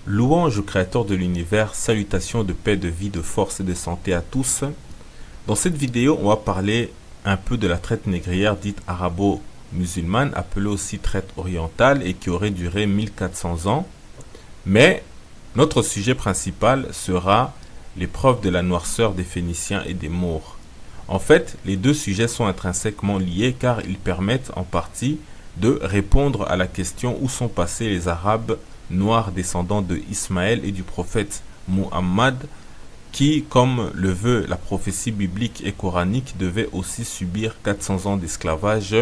Louange au Créateur de l'univers, salutations de paix, de vie, de force et de santé à tous. Dans cette vidéo, on va parler un peu de la traite négrière dite arabo-musulmane, appelée aussi traite orientale et qui aurait duré 1400 ans. Mais notre sujet principal sera l'épreuve de la noirceur des Phéniciens et des Maures. En fait, les deux sujets sont intrinsèquement liés car ils permettent en partie de répondre à la question où sont passés les Arabes noirs descendants de Ismaël et du prophète Muhammad qui, comme le veut la prophétie biblique et coranique, devaient aussi subir 400 ans d'esclavage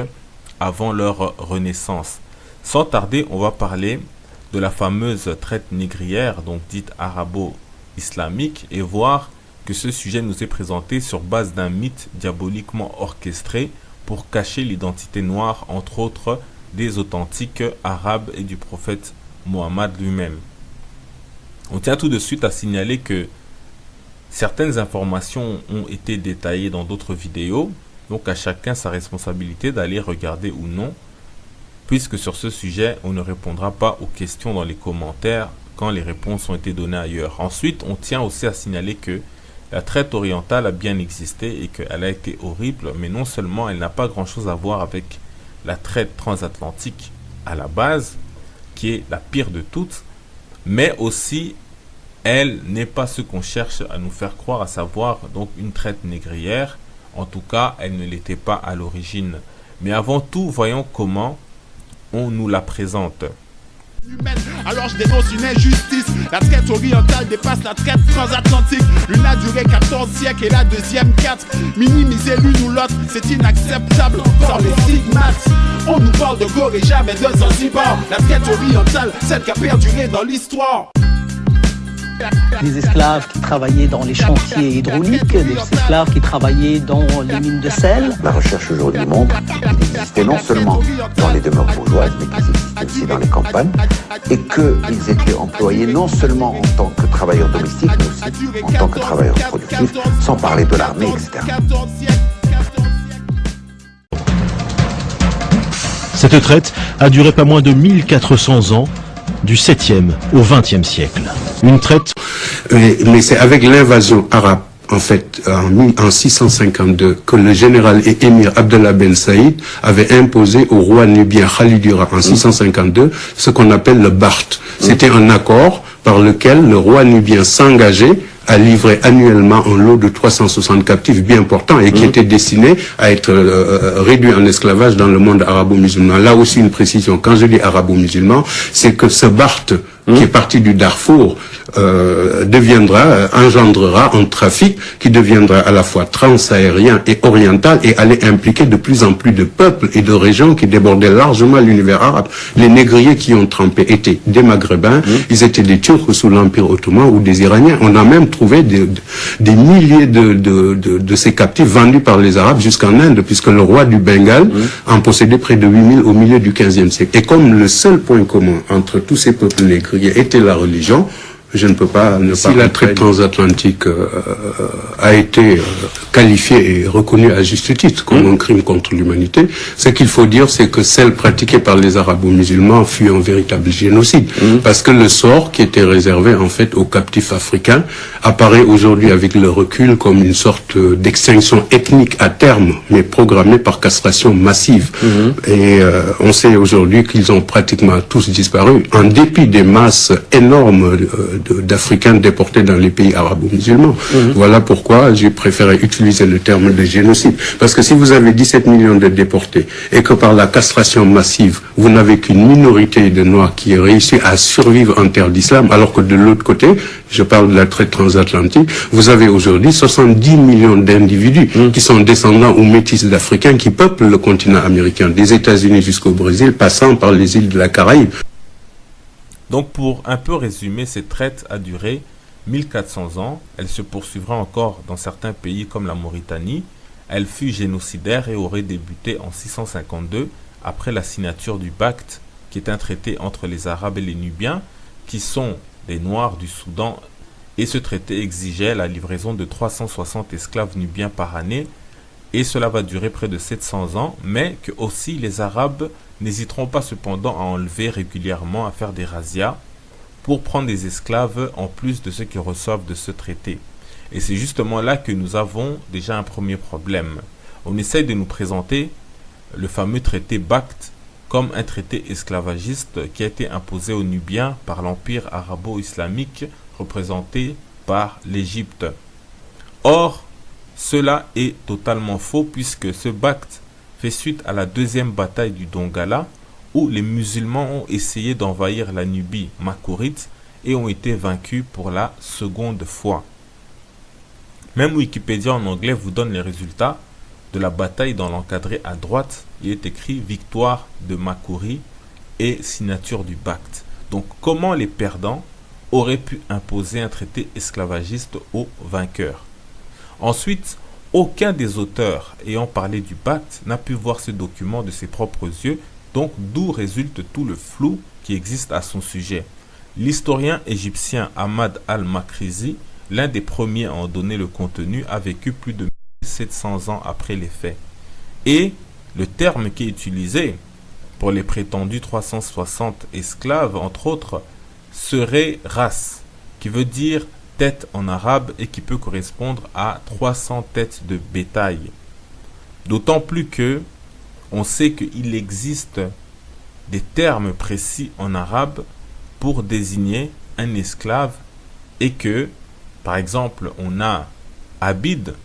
avant leur renaissance. Sans tarder, on va parler de la fameuse traite négrière, donc dite arabo-islamique, et voir que ce sujet nous est présenté sur base d'un mythe diaboliquement orchestré pour cacher l'identité noire, entre autres, des authentiques arabes et du prophète Muhammad lui-même. On tient tout de suite à signaler que certaines informations ont été détaillées dans d'autres vidéos, donc à chacun sa responsabilité d'aller regarder ou non, puisque sur ce sujet, on ne répondra pas aux questions dans les commentaires quand les réponses ont été données ailleurs. Ensuite, on tient aussi à signaler que la traite orientale a bien existé et qu'elle a été horrible, mais non seulement elle n'a pas grand-chose à voir avec la traite transatlantique à la base, qui est la pire de toutes, mais aussi elle n'est pas ce qu'on cherche à nous faire croire, à savoir donc une traite négrière. En tout cas, elle ne l'était pas à l'origine. Mais avant tout, voyons comment on nous la présente. Alors je dénonce une injustice. La traite orientale dépasse la traite transatlantique. L'une a duré 14 siècles et la deuxième 4. Minimiser l'une ou l'autre, c'est inacceptable. Sans les stigmates, on nous parle de Gore et jamais de Zanzibar. La traite orientale, celle qui a perduré dans l'histoire. Des esclaves qui travaillaient dans les chantiers hydrauliques, des esclaves qui travaillaient dans les mines de sel. La recherche aujourd'hui montre qu'ils existaient non seulement dans les demeures bourgeoises, mais qu'ils existaient aussi dans les campagnes, et qu'ils étaient employés non seulement en tant que travailleurs domestiques, mais aussi en tant que travailleurs productifs, sans parler de l'armée, etc. Cette traite a duré pas moins de 1400 ans, du 7e au 20e siècle. Une traite... Mais c'est avec l'invasion arabe, en fait, en 652, que le général et émir Abdallah Ben Saïd avait imposé au roi nubien Khalidura en 652 ce qu'on appelle le Barth. C'était un accord par lequel le roi nubien s'engageait à livrer annuellement un lot de 360 captifs bien portants et qui étaient destinés à être réduits en esclavage dans le monde arabo-musulman. Là aussi une précision, quand je dis arabo-musulman, c'est que ce Barth qui est parti du Darfour engendrera un trafic qui deviendra à la fois transaérien et oriental et allait impliquer de plus en plus de peuples et de régions qui débordaient largement l'univers arabe. Les négriers qui ont trempé étaient des Maghrébins, ils étaient des Turcs sous l'Empire ottoman ou des Iraniens. On a même trouvé des milliers de ces captifs vendus par les Arabes jusqu'en Inde, puisque le roi du Bengale en possédait près de 8000 au milieu du XVe siècle. Et comme le seul point commun entre tous ces peuples négriers était la religion, je ne peux pas ne pas... Si la traite transatlantique a été qualifiée et reconnue à juste titre comme un crime contre l'humanité, ce qu'il faut dire, c'est que celle pratiquée par les arabo-musulmans fut un véritable génocide. Parce que le sort qui était réservé en fait aux captifs africains apparaît aujourd'hui avec le recul comme une sorte d'extinction ethnique à terme, mais programmée par castration massive. Et on sait aujourd'hui qu'ils ont pratiquement tous disparu, en dépit des masses énormes d'Africains déportés dans les pays arabo-musulmans. Voilà pourquoi j'ai préféré utiliser le terme de génocide. Parce que si vous avez 17 millions de déportés et que par la castration massive, vous n'avez qu'une minorité de Noirs qui a réussi à survivre en terre d'islam, alors que de l'autre côté, je parle de la traite transatlantique, vous avez aujourd'hui 70 millions d'individus qui sont descendants ou métis d'Africains qui peuplent le continent américain, des États-Unis jusqu'au Brésil, passant par les îles de la Caraïbe. Donc pour un peu résumer, cette traite a duré 1400 ans. Elle se poursuivra encore dans certains pays comme la Mauritanie. Elle fut génocidaire et aurait débuté en 652 après la signature du Pacte, qui est un traité entre les Arabes et les Nubiens, qui sont des Noirs du Soudan. Et ce traité exigeait la livraison de 360 esclaves nubiens par année. Et cela va durer près de 700 ans, mais que aussi les Arabes n'hésiteront pas cependant à enlever régulièrement, à faire des razzias pour prendre des esclaves en plus de ceux qui reçoivent de ce traité. Et c'est justement là que nous avons déjà un premier problème. On essaye de nous présenter le fameux traité Bacte comme un traité esclavagiste qui a été imposé aux Nubiens par l'empire arabo-islamique représenté par l'Égypte. Or, cela est totalement faux puisque ce Bacte fait suite à la deuxième bataille du Dongala où les musulmans ont essayé d'envahir la Nubie makourite et ont été vaincus pour la seconde fois. Même Wikipédia en anglais vous donne les résultats de la bataille dans l'encadré à droite. Il est écrit victoire de Makuri et signature du Bacte. Donc comment les perdants auraient pu imposer un traité esclavagiste aux vainqueurs? Ensuite, aucun des auteurs ayant parlé du Bacte n'a pu voir ce document de ses propres yeux, donc d'où résulte tout le flou qui existe à son sujet. L'historien égyptien Ahmad al-Makrizi, l'un des premiers à en donner le contenu, a vécu plus de 1700 ans après les faits. Et le terme qui est utilisé pour les prétendus 360 esclaves, entre autres, serait ras, qui veut dire tête en arabe et qui peut correspondre à 300 têtes de bétail. D'autant plus que on sait qu'il existe des termes précis en arabe pour désigner un esclave et que, par exemple, on a Abid,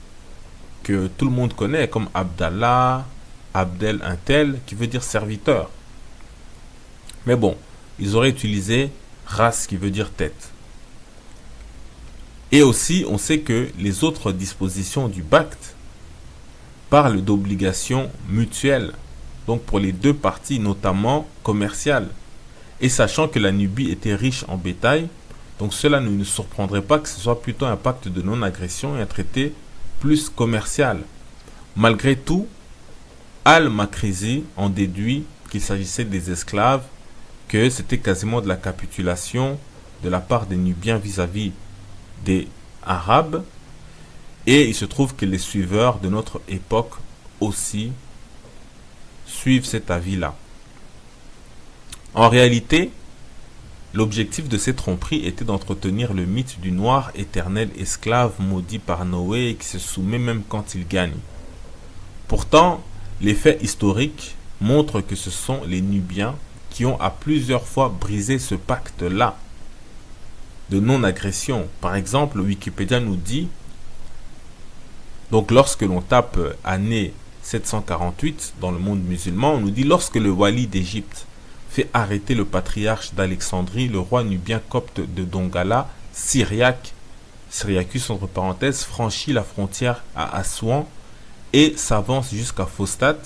que tout le monde connaît comme Abdallah, Abdel un tel, qui veut dire serviteur. Mais bon, ils auraient utilisé ras qui veut dire tête. Et aussi, on sait que les autres dispositions du Bacte parlent d'obligations mutuelles, donc pour les deux parties, notamment commerciales. Et sachant que la Nubie était riche en bétail, donc cela ne nous surprendrait pas que ce soit plutôt un pacte de non-agression et un traité plus commercial. Malgré tout, Al-Makrizi en déduit qu'il s'agissait des esclaves, que c'était quasiment de la capitulation de la part des Nubiens vis-à-vis des Arabes, et il se trouve que les suiveurs de notre époque aussi suivent cet avis-là. En réalité, l'objectif de ces tromperies était d'entretenir le mythe du noir éternel esclave maudit par Noé et qui se soumet même quand il gagne. Pourtant, les faits historiques montrent que ce sont les Nubiens qui ont à plusieurs fois brisé ce pacte-là de non-agression. Par exemple, Wikipédia nous dit, donc lorsque l'on tape année 748 dans le monde musulman, on nous dit lorsque le wali d'Égypte fait arrêter le patriarche d'Alexandrie, le roi nubien copte de Dongala, Syriacus entre parenthèses, franchit la frontière à Assouan et s'avance jusqu'à Phostat.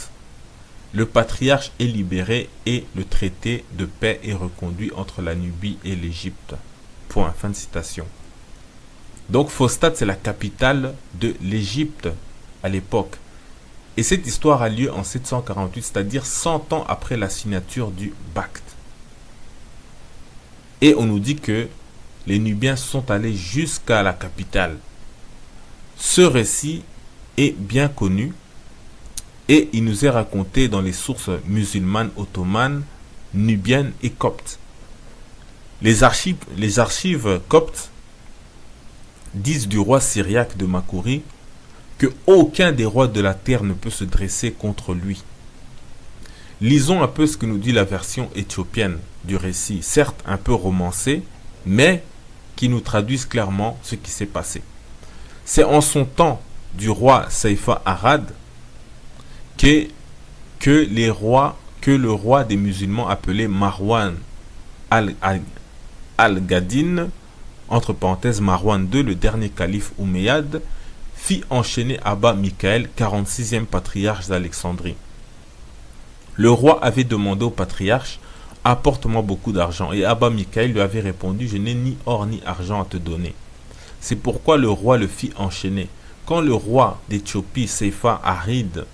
Le patriarche est libéré et le traité de paix est reconduit entre la Nubie et l'Égypte. Point. Fin de citation. Donc Phostat, c'est la capitale de l'Égypte à l'époque. Et cette histoire a lieu en 748, c'est-à-dire 100 ans après la signature du Bacte. Et on nous dit que les Nubiens sont allés jusqu'à la capitale. Ce récit est bien connu et il nous est raconté dans les sources musulmanes ottomanes, nubiennes et coptes. Les archives coptes disent du roi syriaque de Makuri que aucun des rois de la terre ne peut se dresser contre lui. Lisons un peu ce que nous dit la version éthiopienne du récit, certes un peu romancé, mais qui nous traduisent clairement ce qui s'est passé. C'est en son temps du roi Saifa Arad que le roi des musulmans appelé Marwan al-Gadin, entre parenthèses Marwan II, le dernier calife omeyyade, fit enchaîner Abba Michael, 46e patriarche d'Alexandrie. Le roi avait demandé au patriarche « Apporte-moi beaucoup d'argent » et Abba Michael lui avait répondu « Je n'ai ni or ni argent à te donner ». C'est pourquoi le roi le fit enchaîner. Quand le roi d'Éthiopie, Saifa Arid,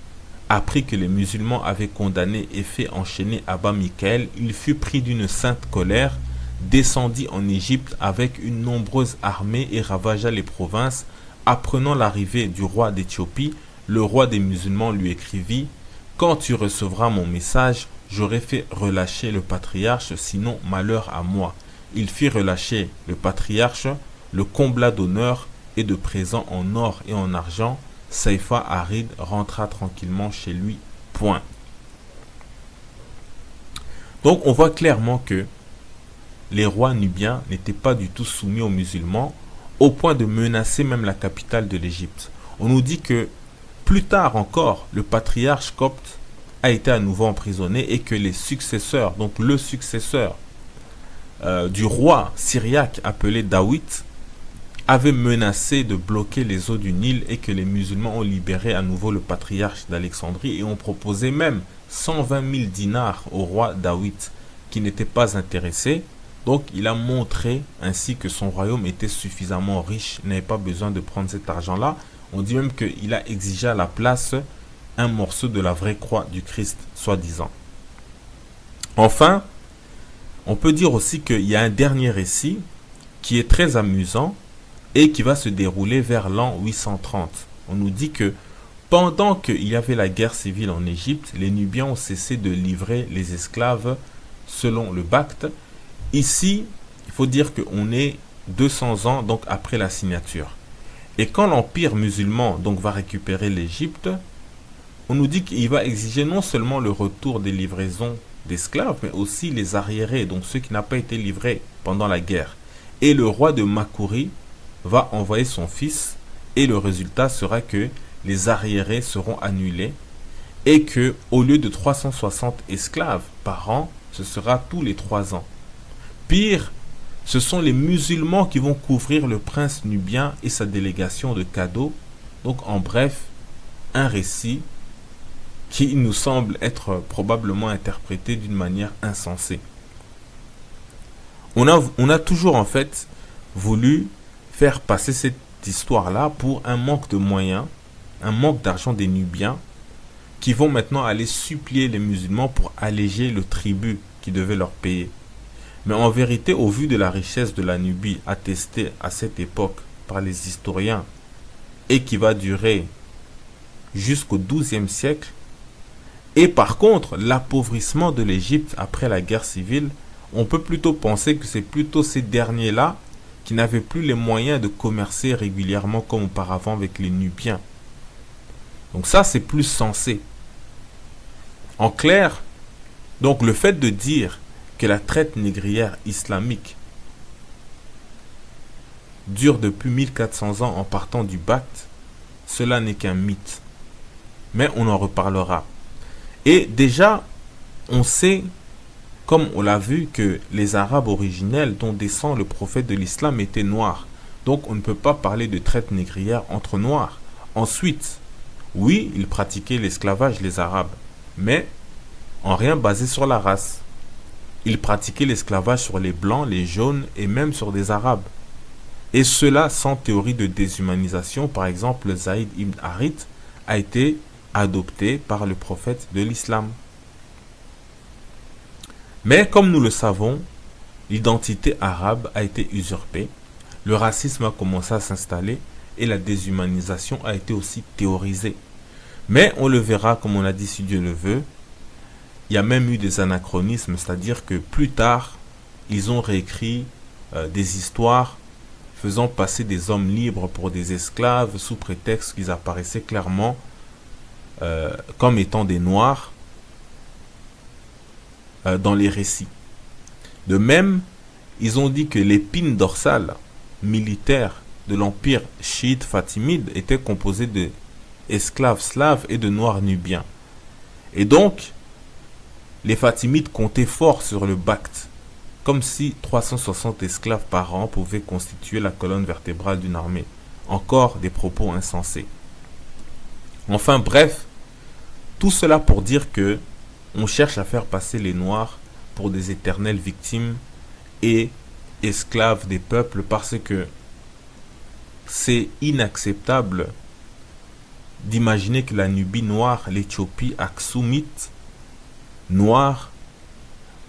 apprit que les musulmans avaient condamné et fait enchaîner Abba Michael, il fut pris d'une sainte colère, descendit en Égypte avec une nombreuse armée et ravagea les provinces. Apprenant l'arrivée du roi d'Éthiopie, le roi des musulmans lui écrivit « Quand tu recevras mon message, j'aurai fait relâcher le patriarche, sinon malheur à moi. » il fit relâcher le patriarche, le combla d'honneur et de présents en or et en argent. Saïfa Harid rentra tranquillement chez lui. Point. Donc on voit clairement que les rois nubiens n'étaient pas du tout soumis aux musulmans, au point de menacer même la capitale de l'Égypte. On nous dit que plus tard encore, le patriarche copte a été à nouveau emprisonné et que les successeurs, donc le successeur du roi syriaque appelé David, avait menacé de bloquer les eaux du Nil et que les musulmans ont libéré à nouveau le patriarche d'Alexandrie et ont proposé même 120 000 dinars au roi David qui n'était pas intéressé. Donc il a montré ainsi que son royaume était suffisamment riche, n'avait pas besoin de prendre cet argent-là. On dit même qu'il a exigé à la place un morceau de la vraie croix du Christ, soi-disant. Enfin, on peut dire aussi qu'il y a un dernier récit qui est très amusant et qui va se dérouler vers l'an 830. On nous dit que pendant qu'il y avait la guerre civile en Égypte, les Nubiens ont cessé de livrer les esclaves selon le Bacte. Ici, il faut dire qu'on est 200 ans donc après la signature. Et quand l'empire musulman donc va récupérer l'Égypte, on nous dit qu'il va exiger non seulement le retour des livraisons d'esclaves, mais aussi les arriérés, donc ceux qui n'ont pas été livrés pendant la guerre. Et le roi de Makuri va envoyer son fils, et le résultat sera que les arriérés seront annulés, et que au lieu de 360 esclaves par an, ce sera tous les 3 ans. Pire, ce sont les musulmans qui vont couvrir le prince nubien et sa délégation de cadeaux. Donc en bref, un récit qui nous semble être probablement interprété d'une manière insensée. On a toujours en fait voulu faire passer cette histoire-là pour un manque de moyens, un manque d'argent des Nubiens, qui vont maintenant aller supplier les musulmans pour alléger le tribut qu'ils devaient leur payer. Mais en vérité, au vu de la richesse de la Nubie attestée à cette époque par les historiens et qui va durer jusqu'au XIIe siècle, et par contre l'appauvrissement de l'Égypte après la guerre civile, on peut plutôt penser que c'est plutôt ces derniers-là qui n'avaient plus les moyens de commercer régulièrement comme auparavant avec les Nubiens. Donc ça, c'est plus sensé. En clair, donc le fait de dire que la traite négrière islamique dure depuis 1400 ans en partant du Bacte, cela n'est qu'un mythe. Mais on en reparlera. Et déjà, on sait, comme on l'a vu, que les Arabes originels dont descend le prophète de l'islam étaient noirs. Donc on ne peut pas parler de traite négrière entre noirs. Ensuite, oui, ils pratiquaient l'esclavage, les Arabes, mais en rien basé sur la race. Ils pratiquaient l'esclavage sur les blancs, les jaunes et même sur des arabes. Et cela sans théorie de déshumanisation. Par exemple, Zaïd ibn Harith a été adopté par le prophète de l'islam. Mais comme nous le savons, l'identité arabe a été usurpée, le racisme a commencé à s'installer et la déshumanisation a été aussi théorisée. Mais on le verra, comme on a dit, si Dieu le veut. Il y a même eu des anachronismes, c'est-à-dire que plus tard, ils ont réécrit des histoires faisant passer des hommes libres pour des esclaves sous prétexte qu'ils apparaissaient clairement comme étant des noirs dans les récits. De même, ils ont dit que l'épine dorsale militaire de l'empire chiite fatimide était composée de esclaves slaves et de noirs nubiens. Et donc, les Fatimides comptaient fort sur le Bacte, comme si 360 esclaves par an pouvaient constituer la colonne vertébrale d'une armée. Encore des propos insensés. Enfin bref, tout cela pour dire que on cherche à faire passer les Noirs pour des éternelles victimes et esclaves des peuples parce que c'est inacceptable d'imaginer que la Nubie noire, l'Éthiopie aksoumite noire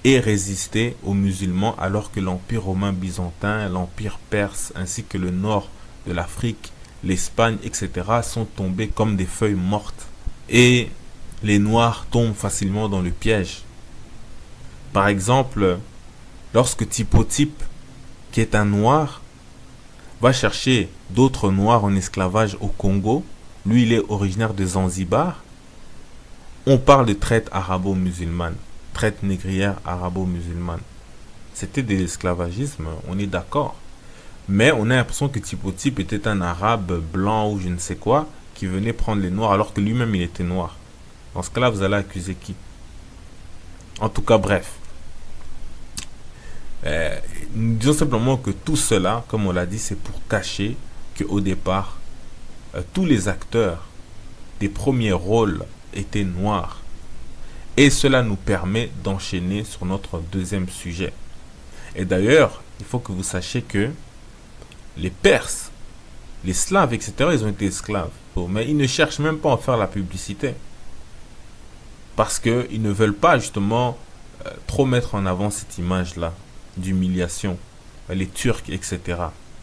ait résisté aux musulmans alors que l'Empire romain byzantin, l'Empire perse ainsi que le nord de l'Afrique, l'Espagne, etc. sont tombés comme des feuilles mortes. Et les Noirs tombent facilement dans le piège. Par exemple, lorsque Typotype qui est un noir, va chercher d'autres noirs en esclavage au Congo. Lui, il est originaire de Zanzibar. On parle de traite arabo-musulmane, traite négrière arabo-musulmane. C'était de l'esclavagisme, on est d'accord. Mais on a l'impression que Tipo Type était un arabe blanc ou je ne sais quoi, qui venait prendre les noirs alors que lui-même il était noir. Dans ce cas-là, vous allez accuser qui? En tout cas, bref. Nous disons simplement que tout cela, comme on l'a dit, c'est pour cacher qu'au départ, tous les acteurs des premiers rôles étaient noirs. Et cela nous permet d'enchaîner sur notre deuxième sujet. Et d'ailleurs, il faut que vous sachiez que les Perses, les Slaves, etc., ils ont été esclaves. Mais ils ne cherchent même pas à en faire la publicité. Parce qu'ils ne veulent pas justement trop mettre en avant cette image-là d'humiliation. Les Turcs, etc.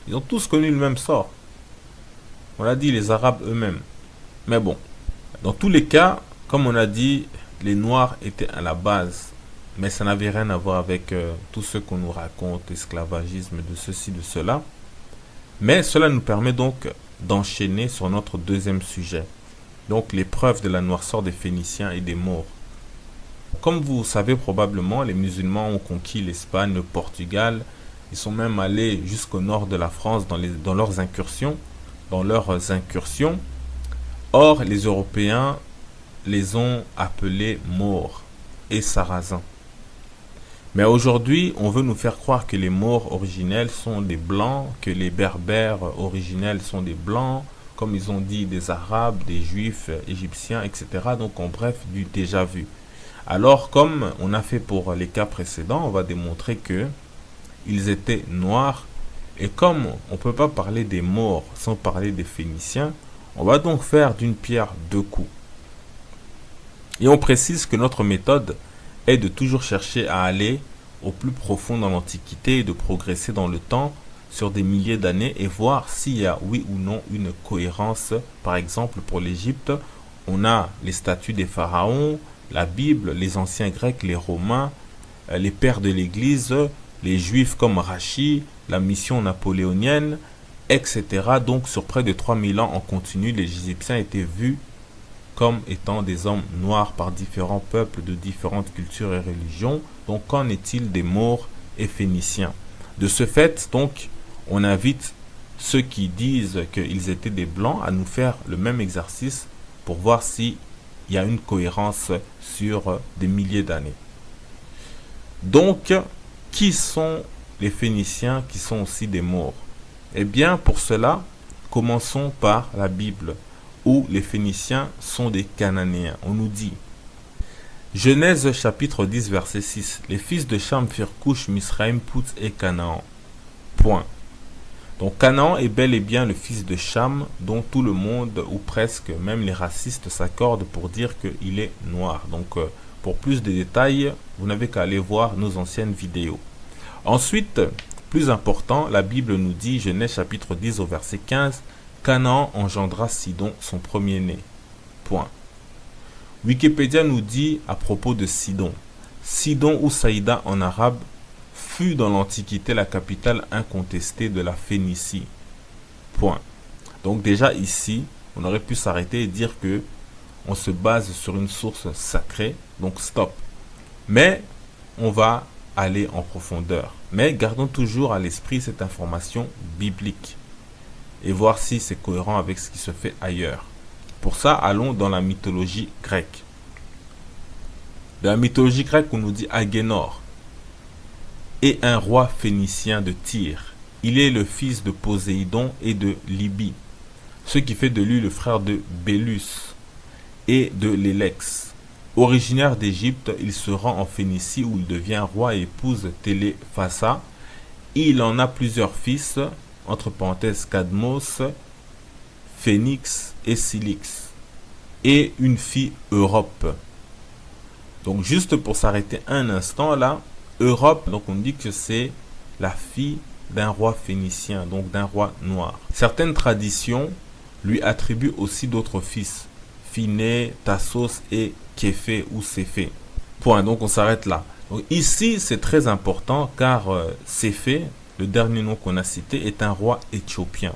Ils ont tous connu le même sort. On l'a dit, les Arabes eux-mêmes. Mais bon, dans tous les cas, comme on a dit, les Noirs étaient à la base. Mais ça n'avait rien à voir avec tout ce qu'on nous raconte, esclavagisme, de ceci, de cela. Mais cela nous permet donc d'enchaîner sur notre deuxième sujet. Donc les preuves de la noirceur des Phéniciens et des Maures. Comme vous savez probablement, les musulmans ont conquis l'Espagne, le Portugal. Ils sont même allés jusqu'au nord de la France dans leurs incursions. Or, les Européens les ont appelés Maures et Sarrasins. Mais aujourd'hui, on veut nous faire croire que les Maures originels sont des Blancs, que les Berbères originels sont des Blancs, comme ils ont dit des Arabes, des Juifs, Égyptiens, etc. Donc en bref, du déjà vu. Alors comme on a fait pour les cas précédents, on va démontrer que ils étaient noirs. Et comme on ne peut pas parler des Maures sans parler des Phéniciens, on va donc faire d'une pierre deux coups. Et on précise que notre méthode est de toujours chercher à aller au plus profond dans l'Antiquité et de progresser dans le temps sur des milliers d'années et voir s'il y a oui ou non une cohérence. Par exemple, pour l'Égypte, on a les statues des pharaons, la Bible, les anciens Grecs, les Romains, les pères de l'Église, les Juifs comme Rachi, la mission napoléonienne, etc. Donc sur près de 3000 ans en continu, les Égyptiens étaient vus comme étant des hommes noirs par différents peuples de différentes cultures et religions. Donc qu'en est-il des Maures et Phéniciens? De ce fait, donc, on invite ceux qui disent qu'ils étaient des Blancs à nous faire le même exercice pour voir s'il y a une cohérence sur des milliers d'années. Donc, qui sont les Phéniciens qui sont aussi des Maures? Eh bien, pour cela, commençons par la Bible, où les Phéniciens sont des Cananéens. On nous dit, Genèse chapitre 10 verset 6, les fils de Cham firent Couche, Misraïm, Pout et Canaan. Point. Donc Canaan est bel et bien le fils de Cham, dont tout le monde, ou presque, même les racistes s'accordent pour dire qu'il est noir. Donc pour plus de détails, vous n'avez qu'à aller voir nos anciennes vidéos. Ensuite, plus important, la Bible nous dit, Genèse chapitre 10 au verset 15, Canaan engendra Sidon, son premier-né. Point. Wikipédia nous dit à propos de Sidon. Sidon ou Saïda en arabe fut dans l'Antiquité la capitale incontestée de la Phénicie. Point. Donc déjà ici, on aurait pu s'arrêter et dire que on se base sur une source sacrée, donc stop. Mais on va aller en profondeur. Mais gardons toujours à l'esprit cette information biblique et voir si c'est cohérent avec ce qui se fait ailleurs. Pour ça, allons dans la mythologie grecque. Dans la mythologie grecque, on nous dit Agénor est un roi phénicien de Tyr. Il est le fils de Poséidon et de Libye, ce qui fait de lui le frère de Bélus et de Lélex. Originaire d'Égypte, il se rend en Phénicie où il devient roi et épouse Téléphassa. Il en a plusieurs fils, entre parenthèses Cadmos, Phénix et Cilix, et une fille Europe. Donc juste pour s'arrêter un instant là, Europe, donc on dit que c'est la fille d'un roi phénicien, donc d'un roi noir. Certaines traditions lui attribuent aussi d'autres fils, Phiné, Tassos et Képhé ou Céphée. Point, donc on s'arrête là. Donc ici c'est très important car Céphée, le dernier nom qu'on a cité, est un roi éthiopien.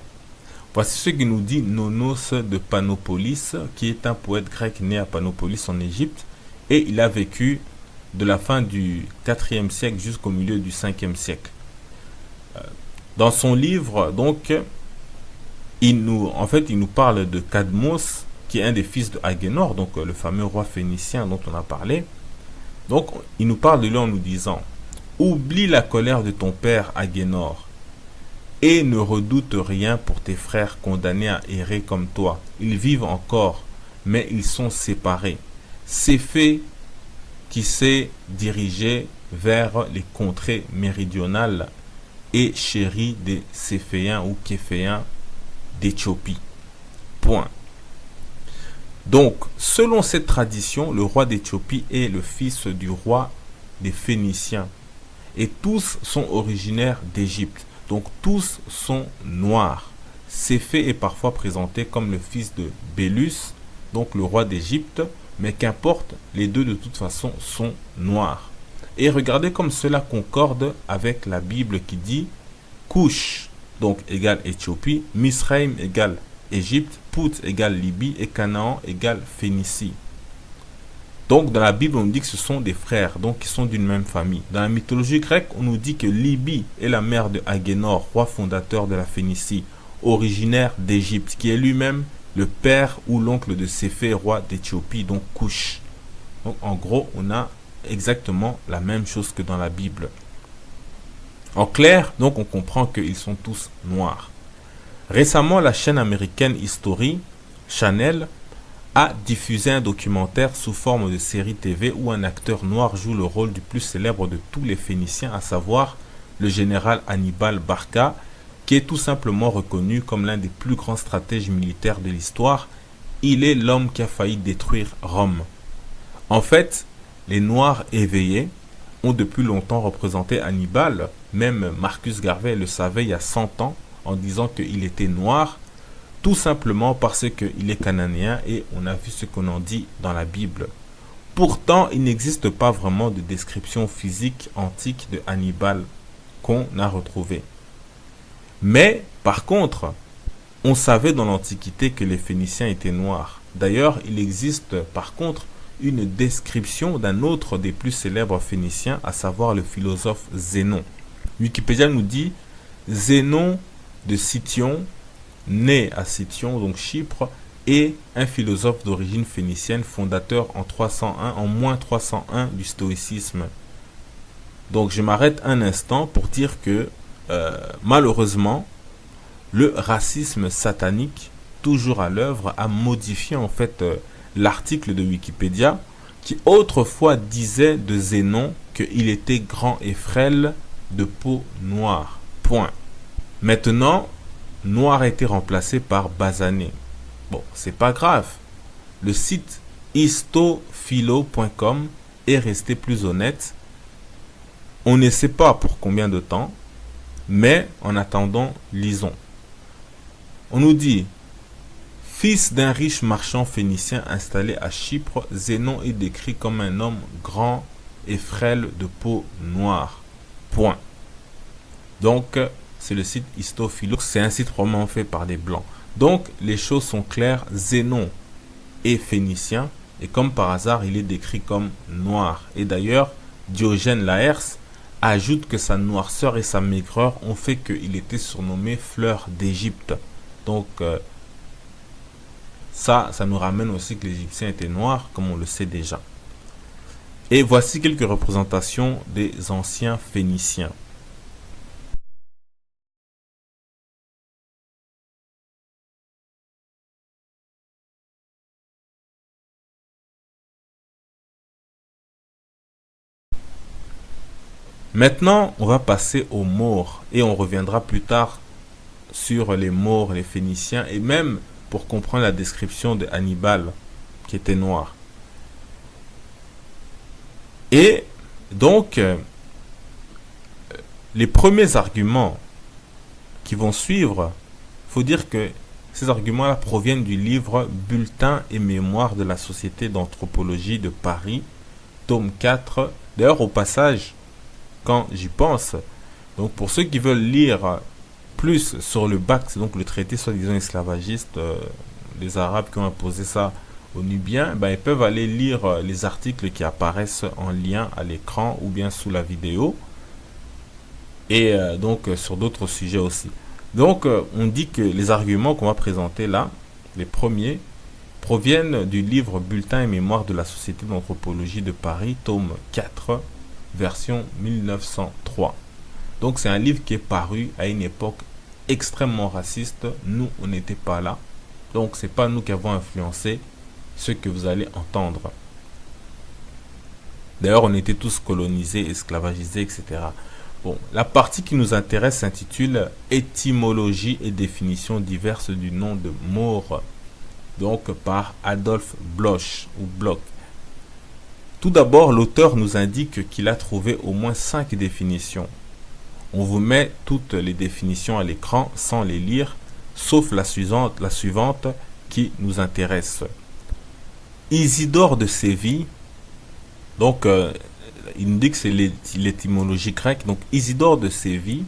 Voici ce que nous dit Nonos de Panopolis, qui est un poète grec né à Panopolis en Égypte, et il a vécu de la fin du 4e siècle jusqu'au milieu du 5e siècle. Dans son livre, donc, il nous parle de Cadmos, qui est un des fils de Agénor, donc le fameux roi phénicien dont on a parlé. Donc, il nous parle de lui en nous disant « Oublie la colère de ton père Agénor, et ne redoute rien pour tes frères condamnés à errer comme toi. Ils vivent encore, mais ils sont séparés. Céphée qui s'est dirigé vers les contrées méridionales et chéri des Céphéens ou Képhéens d'Éthiopie. » Point. Donc, selon cette tradition, le roi d'Éthiopie est le fils du roi des Phéniciens. Et tous sont originaires d'Égypte. Donc, tous sont noirs. Céphée est parfois présenté comme le fils de Bélus, donc le roi d'Égypte, mais qu'importe, les deux de toute façon sont noirs. Et regardez comme cela concorde avec la Bible qui dit Couche, donc égale Éthiopie, Misraïm égale Égypte, Pout égale Libye et Canaan égale Phénicie. Donc dans la Bible on dit que ce sont des frères, donc qui sont d'une même famille. Dans la mythologie grecque on nous dit que Libye est la mère de Agénor, roi fondateur de la Phénicie, originaire d'Égypte, qui est lui-même le père ou l'oncle de Céphée, roi d'Éthiopie, donc Couche. Donc en gros on a exactement la même chose que dans la Bible. En clair, donc on comprend qu'ils sont tous noirs. Récemment, la chaîne américaine History Channel a diffusé un documentaire sous forme de série TV où un acteur noir joue le rôle du plus célèbre de tous les Phéniciens, à savoir le général Hannibal Barca, qui est tout simplement reconnu comme l'un des plus grands stratèges militaires de l'histoire. Il est l'homme qui a failli détruire Rome. En fait, les Noirs éveillés ont depuis longtemps représenté Hannibal. Même Marcus Garvey le savait il y a 100 ans en disant qu'il était noir, tout simplement parce qu'il est cananéen et on a vu ce qu'on en dit dans la Bible. Pourtant, il n'existe pas vraiment de description physique antique de Hannibal qu'on a retrouvé. Mais, par contre, on savait dans l'Antiquité que les Phéniciens étaient noirs. D'ailleurs, il existe par contre une description d'un autre des plus célèbres Phéniciens, à savoir le philosophe Zénon. Wikipédia nous dit Zénon de Cityon, né à Cityon, donc Chypre, est un philosophe d'origine phénicienne, fondateur en moins 301 du stoïcisme. Donc je m'arrête un instant pour dire que malheureusement, le racisme satanique, toujours à l'œuvre, a modifié en fait l'article de Wikipédia qui autrefois disait de Zénon qu'il était grand et frêle, de peau noire. Point. Maintenant, noir a été remplacé par basané. Bon, c'est pas grave. Le site histophilo.com est resté plus honnête. On ne sait pas pour combien de temps, mais en attendant, lisons. On nous dit fils d'un riche marchand phénicien installé à Chypre, Zénon est décrit comme un homme grand et frêle de peau noire. Point. Donc, c'est le site Histophilo. C'est un site probablement fait par des blancs. Donc, les choses sont claires. Zénon est phénicien et comme par hasard, il est décrit comme noir. Et d'ailleurs, Diogène Laërce ajoute que sa noirceur et sa maigreur ont fait qu'il était surnommé fleur d'Égypte. Donc, ça nous ramène aussi que les Égyptiens étaient noirs, comme on le sait déjà. Et voici quelques représentations des anciens Phéniciens. Maintenant, on va passer aux Maures et on reviendra plus tard sur les Maures, les Phéniciens et même pour comprendre la description de Hannibal qui était noir. Et donc, les premiers arguments qui vont suivre, il faut dire que ces arguments-là proviennent du livre Bulletin et mémoires de la Société d'anthropologie de Paris, tome 4. D'ailleurs, au passage, quand j'y pense, Donc pour ceux qui veulent lire plus sur le Bakht, donc le traité soi-disant esclavagiste, les Arabes qui ont imposé ça aux Nubiens, ils peuvent aller lire les articles qui apparaissent en lien à l'écran ou bien sous la vidéo, et donc sur d'autres sujets aussi. Donc on dit que les arguments qu'on va présenter là, les premiers, proviennent du livre Bulletin et mémoire de la Société d'anthropologie de Paris, tome 4, version 1903. Donc c'est un livre qui est paru à une époque extrêmement raciste. Nous, on n'était pas là. Donc c'est pas nous qui avons influencé ce que vous allez entendre. D'ailleurs, on était tous colonisés, esclavagisés, etc. Bon, la partie qui nous intéresse s'intitule Étymologie et définition diverses du nom de Maure, donc par Adolphe Bloch ou Bloch. Tout d'abord, l'auteur nous indique qu'il a trouvé au moins 5 définitions. On vous met toutes les définitions à l'écran sans les lire, sauf la suivante qui nous intéresse. Isidore de Séville, donc il nous dit que c'est l'étymologie grecque, donc Isidore de Séville,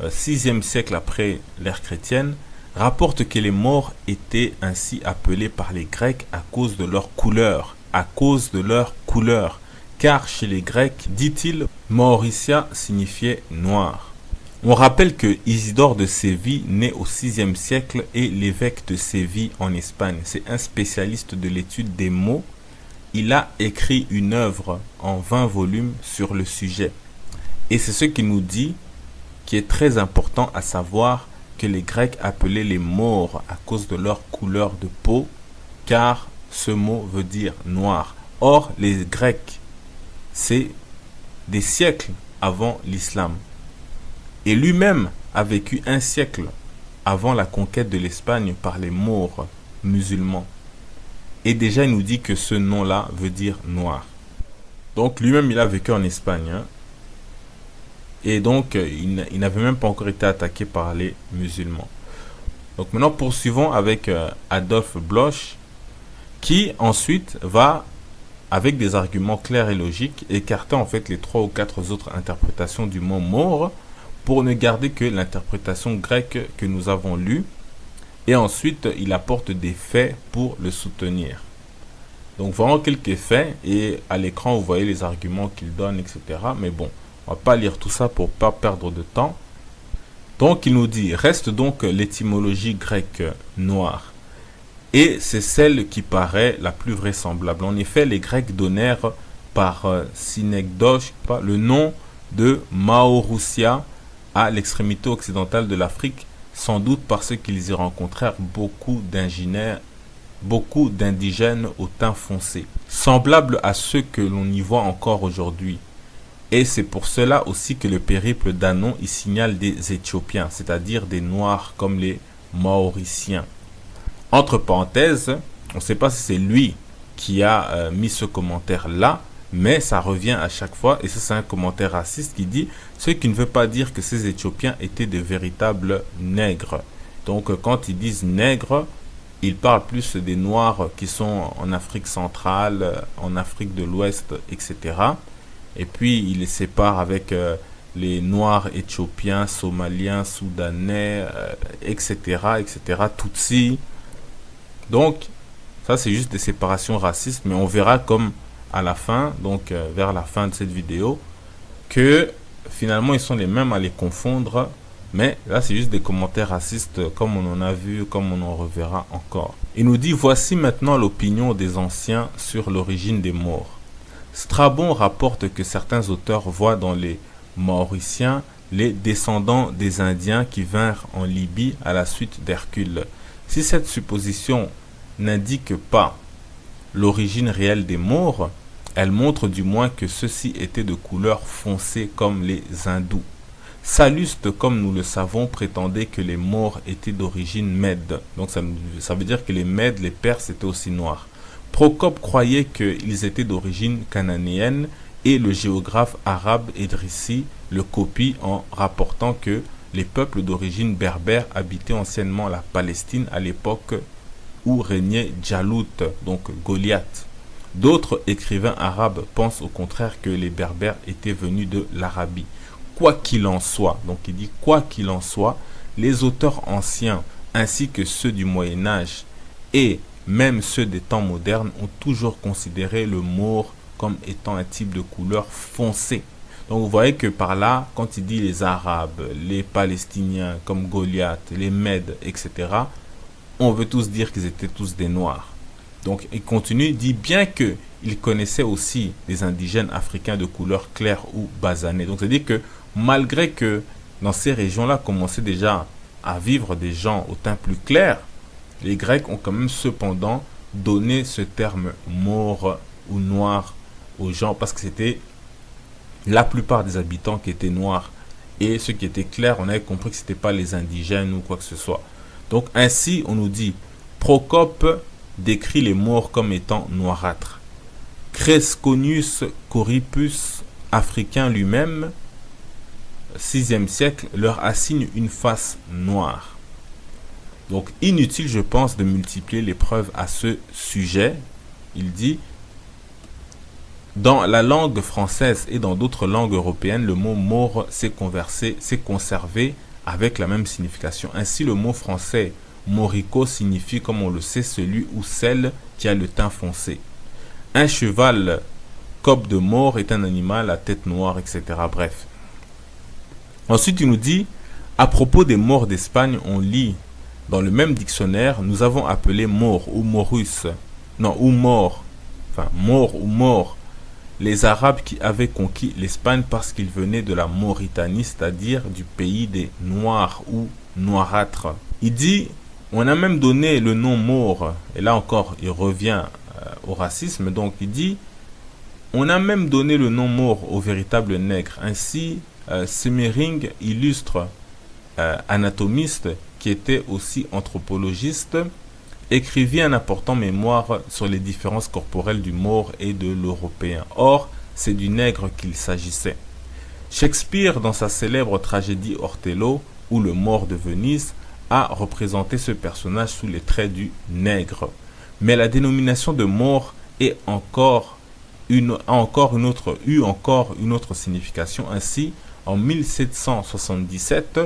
6e siècle après l'ère chrétienne, rapporte que les Maures étaient ainsi appelés par les Grecs à cause de leur couleur, car chez les Grecs, dit-il, Mauricia signifiait noir. On rappelle que Isidore de Séville, né au 6e siècle, est l'évêque de Séville en Espagne. C'est un spécialiste de l'étude des mots. Il a écrit une œuvre en 20 volumes sur le sujet. Et c'est ce qu'il nous dit qui est très important, à savoir que les Grecs appelaient les Maures à cause de leur couleur de peau, car ce mot veut dire noir. Or, les Grecs, c'est des siècles avant l'islam. Et lui-même a vécu un siècle avant la conquête de l'Espagne par les Maures musulmans. Et déjà, il nous dit que ce nom-là veut dire noir. Donc, lui-même, il a vécu en Espagne. Et donc, il n'avait même pas encore été attaqué par les musulmans. Donc, maintenant, poursuivons avec Adolphe Bloch, qui ensuite va, avec des arguments clairs et logiques, écarter en fait les 3 ou 4 autres interprétations du mot Maure pour ne garder que l'interprétation grecque que nous avons lue. Et ensuite, il apporte des faits pour le soutenir. Donc, vraiment quelques faits. Et à l'écran, vous voyez les arguments qu'il donne, etc. Mais bon, on ne va pas lire tout ça pour ne pas perdre de temps. Donc, il nous dit, reste donc l'étymologie grecque noire. Et c'est celle qui paraît la plus vraisemblable. En effet, les Grecs donnèrent par synecdoche le nom de Maurussia à l'extrémité occidentale de l'Afrique, sans doute parce qu'ils y rencontrèrent beaucoup d'indigènes au teint foncé, semblables à ceux que l'on y voit encore aujourd'hui. Et c'est pour cela aussi que le périple d'Anon y signale des Éthiopiens, c'est-à-dire des Noirs comme les Mauriciens. Entre parenthèses, on ne sait pas si c'est lui qui a mis ce commentaire-là, mais ça revient à chaque fois, et ça c'est un commentaire raciste qui dit « ce qui ne veut pas dire que ces Éthiopiens étaient de véritables nègres ». Donc quand ils disent nègres, ils parlent plus des Noirs qui sont en Afrique centrale, en Afrique de l'Ouest, etc. Et puis ils les séparent avec les Noirs éthiopiens, somaliens, soudanais, etc., Tutsis. Donc, ça c'est juste des séparations racistes, mais on verra comme à la fin, donc vers la fin de cette vidéo, que finalement ils sont les mêmes à les confondre, mais là c'est juste des commentaires racistes comme on en a vu, comme on en reverra encore. Il nous dit, voici maintenant l'opinion des anciens sur l'origine des Maures. Strabon rapporte que certains auteurs voient dans les Mauriciens les descendants des Indiens qui vinrent en Libye à la suite d'Hercule. Si cette supposition n'indique pas l'origine réelle des Maures, elle montre du moins que ceux-ci étaient de couleur foncée comme les hindous. Salluste, comme nous le savons, prétendait que les Maures étaient d'origine mède. Donc ça veut dire que les Mèdes, les Perses étaient aussi noirs. Procope croyait qu'ils étaient d'origine cananéenne et le géographe arabe Edrissi le copie en rapportant que les peuples d'origine berbère habitaient anciennement la Palestine à l'époque où régnait Djalout, donc Goliath. D'autres écrivains arabes pensent au contraire que les berbères étaient venus de l'Arabie. quoi qu'il en soit, donc il dit quoi qu'il en soit, les auteurs anciens ainsi que ceux du Moyen-Âge et même ceux des temps modernes ont toujours considéré le maure comme étant un type de couleur foncée. Donc vous voyez que par là, quand il dit les Arabes, les Palestiniens comme Goliath, les Mèdes, etc., on veut tous dire qu'ils étaient tous des Noirs. Donc il continue, il dit bien qu'il connaissait aussi des indigènes africains de couleur claire ou basanée. Donc c'est-à-dire que malgré que dans ces régions-là commençaient déjà à vivre des gens au teint plus clair, les Grecs ont quand même cependant donné ce terme maure ou noir aux gens parce que c'était la plupart des habitants qui étaient noirs et ceux qui étaient clairs, on avait compris que ce n'était pas les indigènes ou quoi que ce soit. Donc ainsi, on nous dit, Procope décrit les Maures comme étant noirâtres. Cresconius Corripus, africain lui-même, 6e siècle, leur assigne une face noire. Donc inutile, je pense, de multiplier les preuves à ce sujet. Il dit, dans la langue française et dans d'autres langues européennes, le mot maure s'est conservé avec la même signification. Ainsi, le mot français morico signifie, comme on le sait, celui ou celle qui a le teint foncé. Un cheval cope de maure est un animal à tête noire, etc. Bref. Ensuite, il nous dit, à propos des Maures d'Espagne, on lit dans le même dictionnaire, nous avons appelé Maure ou Maurus, mort ou mort, les Arabes qui avaient conquis l'Espagne parce qu'ils venaient de la Mauritanie, c'est-à-dire du pays des Noirs ou Noirâtres. Il dit, on a même donné le nom Maure, et là encore, il revient au racisme, donc il dit, on a même donné le nom Maure au véritable nègre. Ainsi, Semmering illustre anatomiste qui était aussi anthropologiste, écrivit un important mémoire sur les différences corporelles du Maure et de l'Européen. Or, c'est du nègre qu'il s'agissait. Shakespeare, dans sa célèbre tragédie Othello, ou le Maure de Venise, a représenté ce personnage sous les traits du nègre. Mais la dénomination de Maure a encore une autre signification. Ainsi, en 1777,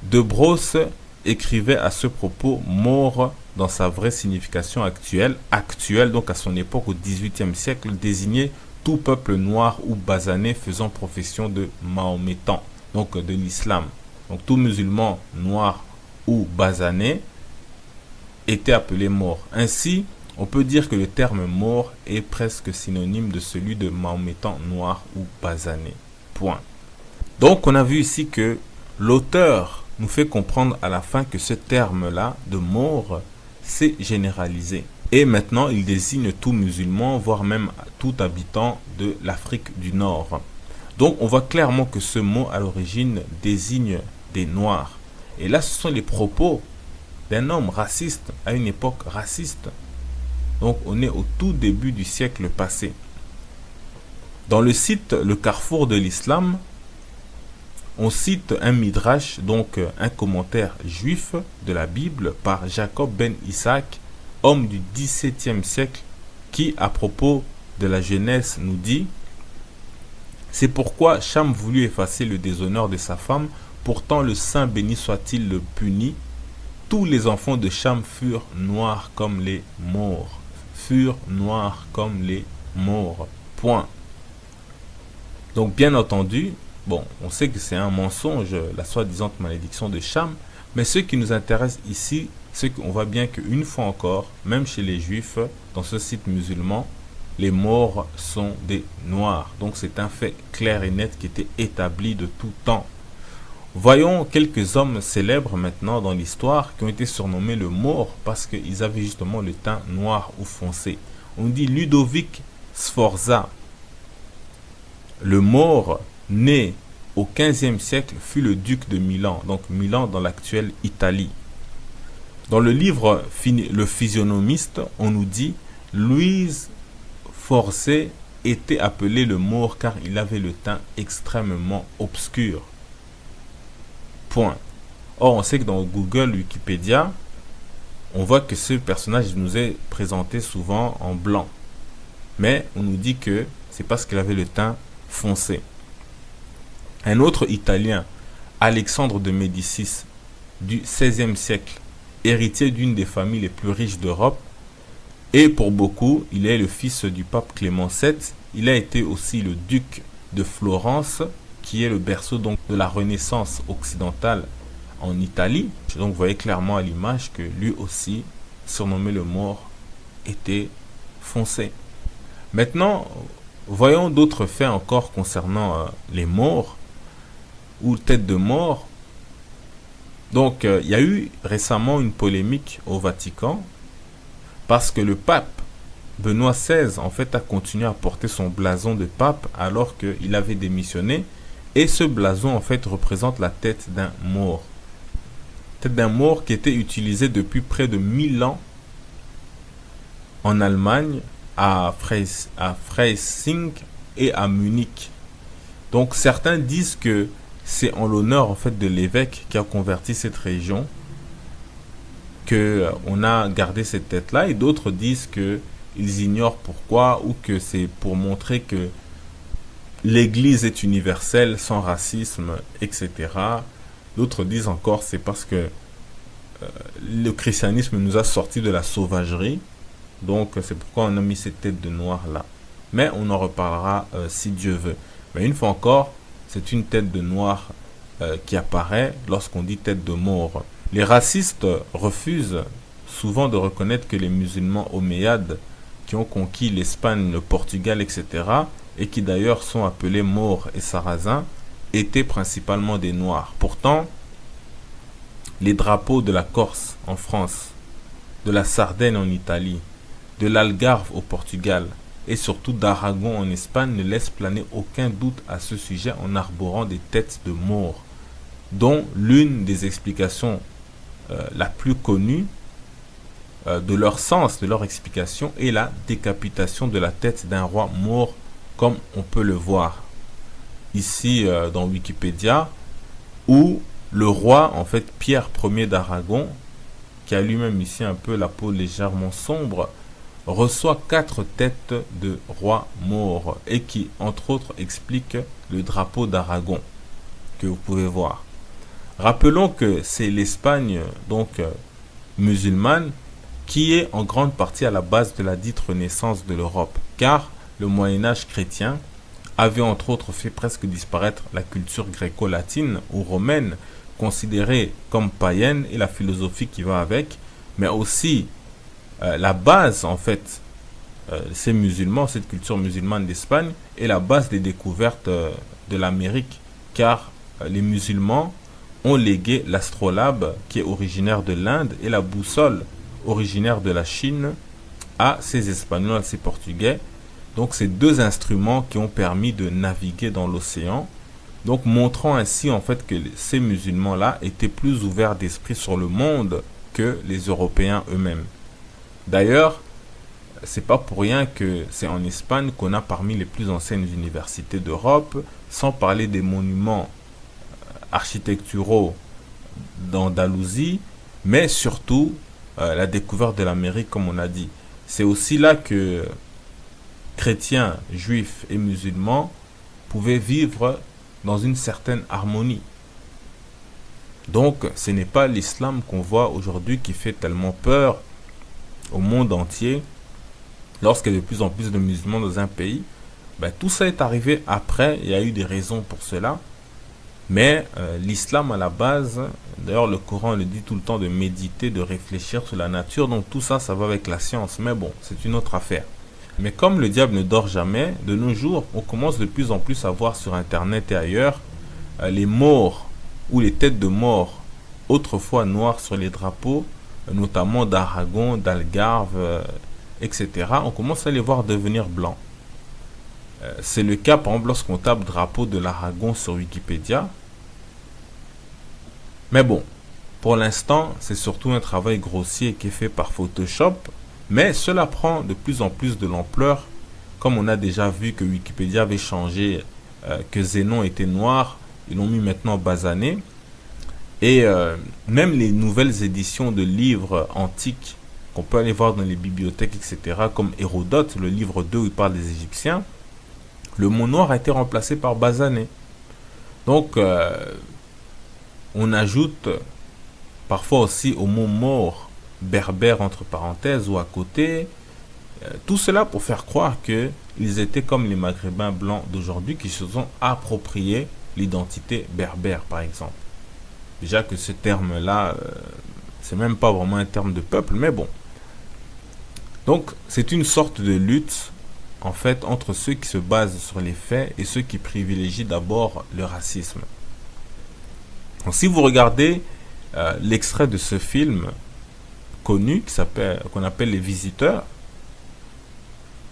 De Brosse écrivait à ce propos Maure dans sa vraie signification actuelle, donc à son époque au XVIIIe siècle, désignait tout peuple noir ou basané faisant profession de mahométan, donc de l'islam. Donc tout musulman noir ou basané était appelé Maure. Ainsi, on peut dire que le terme Maure est presque synonyme de celui de mahométan noir ou basané. Point. Donc on a vu ici que l'auteur nous fait comprendre à la fin que ce terme-là de Maure s'est généralisé. Et maintenant, il désigne tout musulman, voire même tout habitant de l'Afrique du Nord. Donc, on voit clairement que ce mot, à l'origine, désigne des Noirs. Et là, ce sont les propos d'un homme raciste, à une époque raciste. Donc, on est au tout début du siècle passé. Dans le site Le Carrefour de l'Islam, on cite un midrash, donc un commentaire juif de la Bible par Jacob ben Isaac, homme du XVIIe siècle, qui, à propos de la jeunesse, nous dit « C'est pourquoi Cham voulut effacer le déshonneur de sa femme, pourtant le Saint béni soit-il le punit. Tous les enfants de Cham furent noirs comme les Maures. Furent noirs comme les Maures. » Point. Donc, bien entendu, bon, on sait que c'est un mensonge, la soi-disant malédiction de Cham, mais ce qui nous intéresse ici, c'est qu'on voit bien qu'une fois encore, même chez les Juifs, dans ce site musulman, les Maures sont des Noirs. Donc c'est un fait clair et net qui était établi de tout temps. Voyons quelques hommes célèbres maintenant dans l'histoire qui ont été surnommés le Maure parce qu'ils avaient justement le teint noir ou foncé. On dit Ludovic Sforza. Le Maure, né au XVe siècle, fut le duc de Milan, donc Milan dans l'actuelle Italie. Dans le livre Le Physionomiste, on nous dit Louise Forcé était appelé le Maure car il avait le teint extrêmement obscur. Point. Or, on sait que dans Google, Wikipédia, on voit que ce personnage nous est présenté souvent en blanc. Mais on nous dit que c'est parce qu'il avait le teint foncé. Un autre Italien, Alexandre de Médicis, du XVIe siècle, héritier d'une des familles les plus riches d'Europe, et pour beaucoup, il est le fils du pape Clément VII. Il a été aussi le duc de Florence, qui est le berceau donc de la Renaissance occidentale en Italie. Donc vous voyez clairement à l'image que lui aussi, surnommé le Maure, était foncé. Maintenant, voyons d'autres faits encore concernant les Maures ou têtes de mort. Donc il y a eu récemment une polémique au Vatican parce que le pape Benoît XVI en fait a continué à porter son blason de pape alors qu'il avait démissionné, et ce blason en fait représente la tête d'un Maure. Tête d'un Maure qui était utilisée depuis près de 1000 ans en Allemagne, à Freising et à Munich. Donc certains disent que c'est en l'honneur en fait de l'évêque qui a converti cette région que on a gardé cette tête-là, et d'autres disent que ils ignorent pourquoi, ou que c'est pour montrer que l'Église est universelle, sans racisme, etc. D'autres disent encore c'est parce que le christianisme nous a sortis de la sauvagerie, donc c'est pourquoi on a mis cette tête de noir là. Mais on en reparlera si Dieu veut. Mais une fois encore, c'est une tête de noir qui apparaît lorsqu'on dit tête de mort. Les racistes refusent souvent de reconnaître que les musulmans omeyyades qui ont conquis l'Espagne, le Portugal, etc., et qui d'ailleurs sont appelés Maures et Sarrasins, étaient principalement des noirs. Pourtant, les drapeaux de la Corse en France, de la Sardaigne en Italie, de l'Algarve au Portugal et surtout d'Aragon en Espagne ne laissent planer aucun doute à ce sujet en arborant des têtes de Maures, dont l'une des explications la plus connue de leur sens, de leur explication, est la décapitation de la tête d'un roi Maure, comme on peut le voir ici dans Wikipédia, où le roi, en fait Pierre Ier d'Aragon, qui a lui-même ici un peu la peau légèrement sombre, reçoit 4 têtes de rois maures, et qui entre autres explique le drapeau d'Aragon que vous pouvez voir. Rappelons que c'est l'Espagne donc musulmane qui est en grande partie à la base de la dite renaissance de l'Europe, car le Moyen-Âge chrétien avait entre autres fait presque disparaître la culture gréco-latine ou romaine, considérée comme païenne, et la philosophie qui va avec, mais aussi la base en fait, ces musulmans, cette culture musulmane d'Espagne, est la base des découvertes de l'Amérique, car les musulmans ont légué l'astrolabe qui est originaire de l'Inde et la boussole originaire de la Chine à ces Espagnols, à ces Portugais. Donc ces deux instruments qui ont permis de naviguer dans l'océan, donc montrant ainsi en fait que ces musulmans-là étaient plus ouverts d'esprit sur le monde que les Européens eux-mêmes. D'ailleurs, c'est pas pour rien que c'est en Espagne qu'on a parmi les plus anciennes universités d'Europe, sans parler des monuments architecturaux d'Andalousie, mais surtout la découverte de l'Amérique, comme on a dit. C'est aussi là que chrétiens, juifs et musulmans pouvaient vivre dans une certaine harmonie. Donc, ce n'est pas l'islam qu'on voit aujourd'hui qui fait tellement peur au monde entier. Lorsqu'il y a de plus en plus de musulmans dans un pays, tout ça est arrivé après, il y a eu des raisons pour cela. Mais l'islam à la base, d'ailleurs le Coran le dit tout le temps, de méditer, de réfléchir sur la nature. Donc tout ça, ça va avec la science. Mais bon, c'est une autre affaire. Mais comme le diable ne dort jamais, de nos jours, on commence de plus en plus à voir sur Internet et ailleurs les morts ou les têtes de morts, autrefois noires sur les drapeaux, notamment d'Aragon, d'Algarve, etc. On commence à les voir devenir blancs. C'est le cas, par exemple, lorsqu'on tape drapeau de l'Aragon sur Wikipédia. Mais bon, pour l'instant, c'est surtout un travail grossier qui est fait par Photoshop. Mais cela prend de plus en plus de l'ampleur, comme on a déjà vu que Wikipédia avait changé, que Zénon était noir, ils l'ont mis maintenant basané. Et même les nouvelles éditions de livres antiques, qu'on peut aller voir dans les bibliothèques, etc., comme Hérodote, le livre 2 où il parle des Égyptiens, le mot noir a été remplacé par basané. Donc, on ajoute parfois aussi au mot mort berbère entre parenthèses ou à côté. Tout cela pour faire croire qu'ils étaient comme les Maghrébins blancs d'aujourd'hui qui se sont appropriés l'identité berbère, par exemple. Déjà que ce terme-là, c'est même pas vraiment un terme de peuple, mais bon. Donc, c'est une sorte de lutte, en fait, entre ceux qui se basent sur les faits et ceux qui privilégient d'abord le racisme. Donc, si vous regardez l'extrait de ce film connu, qu'on appelle Les Visiteurs,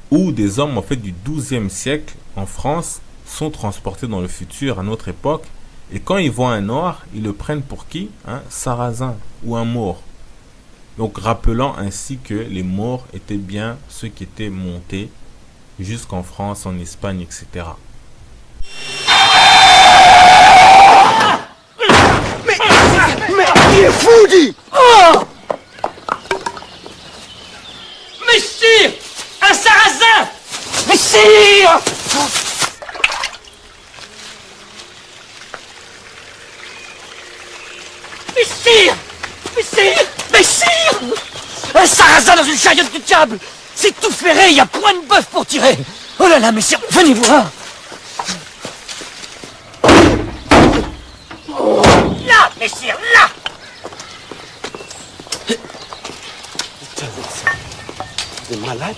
où des hommes, en fait, du XIIe siècle, en France, sont transportés dans le futur, à notre époque, et quand ils voient un noir, ils le prennent pour qui? Un sarrasin ou un maure. Donc, rappelant ainsi que les Maures étaient bien ceux qui étaient montés jusqu'en France, en Espagne, etc. Mais il est fou, dit! Oh! Mais sire! Un sarrasin! Mais sire! Mais sire! Mais sire! Mais sire! Un sarrasin dans une chariote du diable! C'est tout ferré, il y a point de bœuf pour tirer! Oh là là, messieurs, venez voir! Là, messieurs, là! C'est des malades?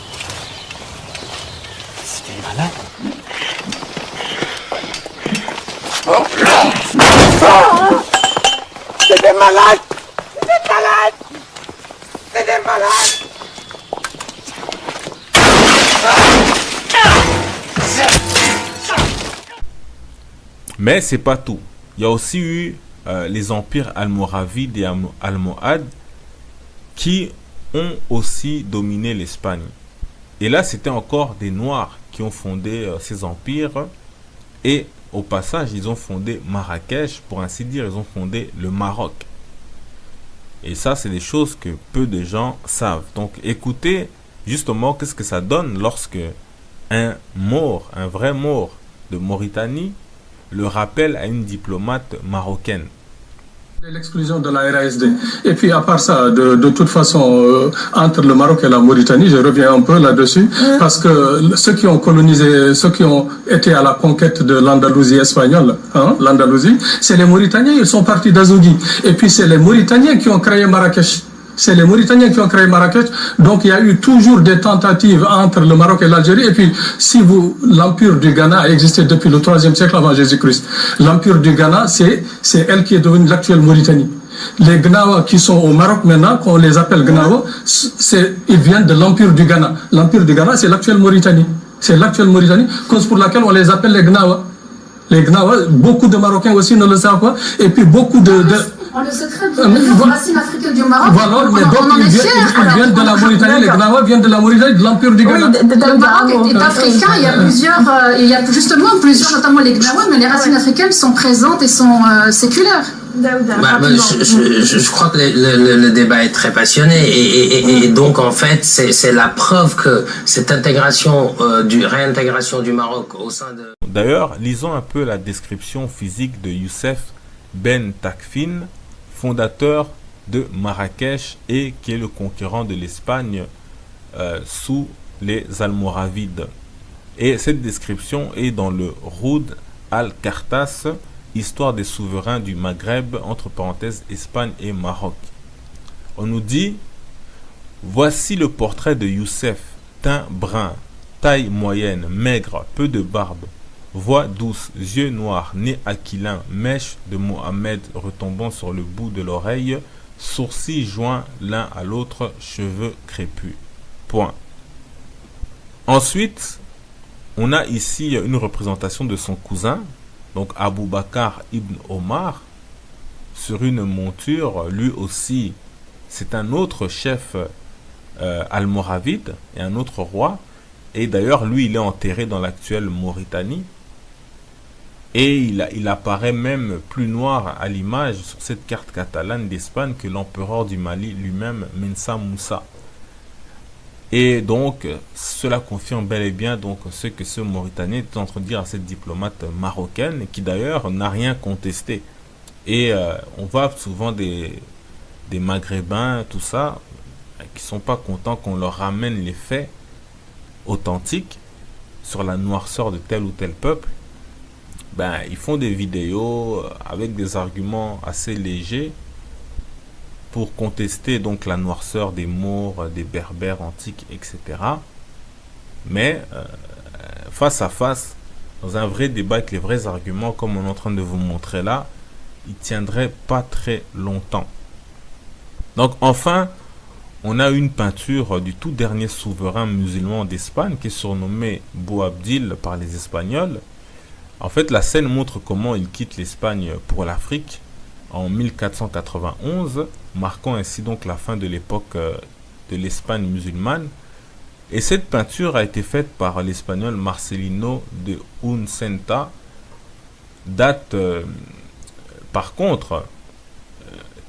C'est des malades? C'est des malades! C'est des malades! C'est des malades! Mais c'est pas tout. Il y a aussi eu les empires almoravides et almohades qui ont aussi dominé l'Espagne. Et là, c'était encore des Noirs qui ont fondé ces empires. Et au passage, ils ont fondé Marrakech, pour ainsi dire, ils ont fondé le Maroc. Et ça, c'est des choses que peu de gens savent. Donc, écoutez justement qu'est-ce que ça donne lorsque un Maure, un vrai Maure de Mauritanie, le rappelle à une diplomate marocaine. L'exclusion de la RASD. Et puis à part ça, de toute façon, entre le Maroc et la Mauritanie, je reviens un peu là-dessus, parce que ceux qui ont colonisé, ceux qui ont été à la conquête de l'Andalousie espagnole, l'Andalousie, c'est les Mauritaniens, ils sont partis d'Azougui. Et puis c'est les Mauritaniens qui ont créé Marrakech. C'est les Mauritaniens qui ont créé Marrakech. Donc il y a eu toujours des tentatives entre le Maroc et l'Algérie. Et puis l'empire du Ghana a existé depuis le 3e siècle avant Jésus-Christ. L'empire du Ghana, c'est elle qui est devenue l'actuelle Mauritanie. Les Gnawa qui sont au Maroc maintenant, qu'on les appelle Gnawa, ils viennent de l'empire du Ghana. L'empire du Ghana, c'est l'actuelle Mauritanie. C'est l'actuelle Mauritanie, cause pour laquelle on les appelle les Gnawa. Les Gnawa, beaucoup de Marocains aussi ne le savent pas. Et puis beaucoup de on le sait très bien, les racines africaines du Maroc. Voilà, mais donc ils viennent de la Mauritanie, les Gnawa viennent de la Mauritanie, de l'Empire du Ghana. Le Maroc est africain, il y a plusieurs, notamment les Gnawa, mais les racines africaines sont présentes et sont séculaires. Je crois que le débat est très passionné et donc en fait c'est la preuve que cette intégration, réintégration du Maroc au sein de... D'ailleurs, lisons un peu la description physique de Youssef Ben Takfin, fondateur de Marrakech et qui est le conquérant de l'Espagne sous les Almoravides. Et cette description est dans le Roud al-Kartas, Histoire des souverains du Maghreb, entre parenthèses Espagne et Maroc. On nous dit, voici le portrait de Youssef, teint brun, taille moyenne, maigre, peu de barbe, voix douce, yeux noirs, nez aquilin, mèche de Mohamed retombant sur le bout de l'oreille, sourcils joints l'un à l'autre, cheveux crépus. Point. Ensuite, on a ici une représentation de son cousin, donc Abou Bakr ibn Omar, sur une monture. Lui aussi, c'est un autre chef almoravide et un autre roi. Et d'ailleurs, lui, il est enterré dans l'actuelle Mauritanie. Et il apparaît même plus noir à l'image sur cette carte catalane d'Espagne que l'empereur du Mali lui-même, Mensa Moussa. Et donc, cela confirme bel et bien donc ce que ce Mauritanien est en train de dire à cette diplomate marocaine, qui d'ailleurs n'a rien contesté. Et on voit souvent des Maghrébins, tout ça, qui sont pas contents qu'on leur ramène les faits authentiques sur la noirceur de tel ou tel peuple. Ben, ils font des vidéos avec des arguments assez légers pour contester donc la noirceur des Maures, des Berbères antiques, etc. Mais face à face, dans un vrai débat avec les vrais arguments, comme on est en train de vous montrer là, il tiendrait pas très longtemps. Donc enfin, on a une peinture du tout dernier souverain musulman d'Espagne qui est surnommé Boabdil par les Espagnols. En fait, la scène montre comment il quitte l'Espagne pour l'Afrique en 1491, marquant ainsi donc la fin de l'époque de l'Espagne musulmane. Et cette peinture a été faite par l'Espagnol Marcelino de Uncenta, date par contre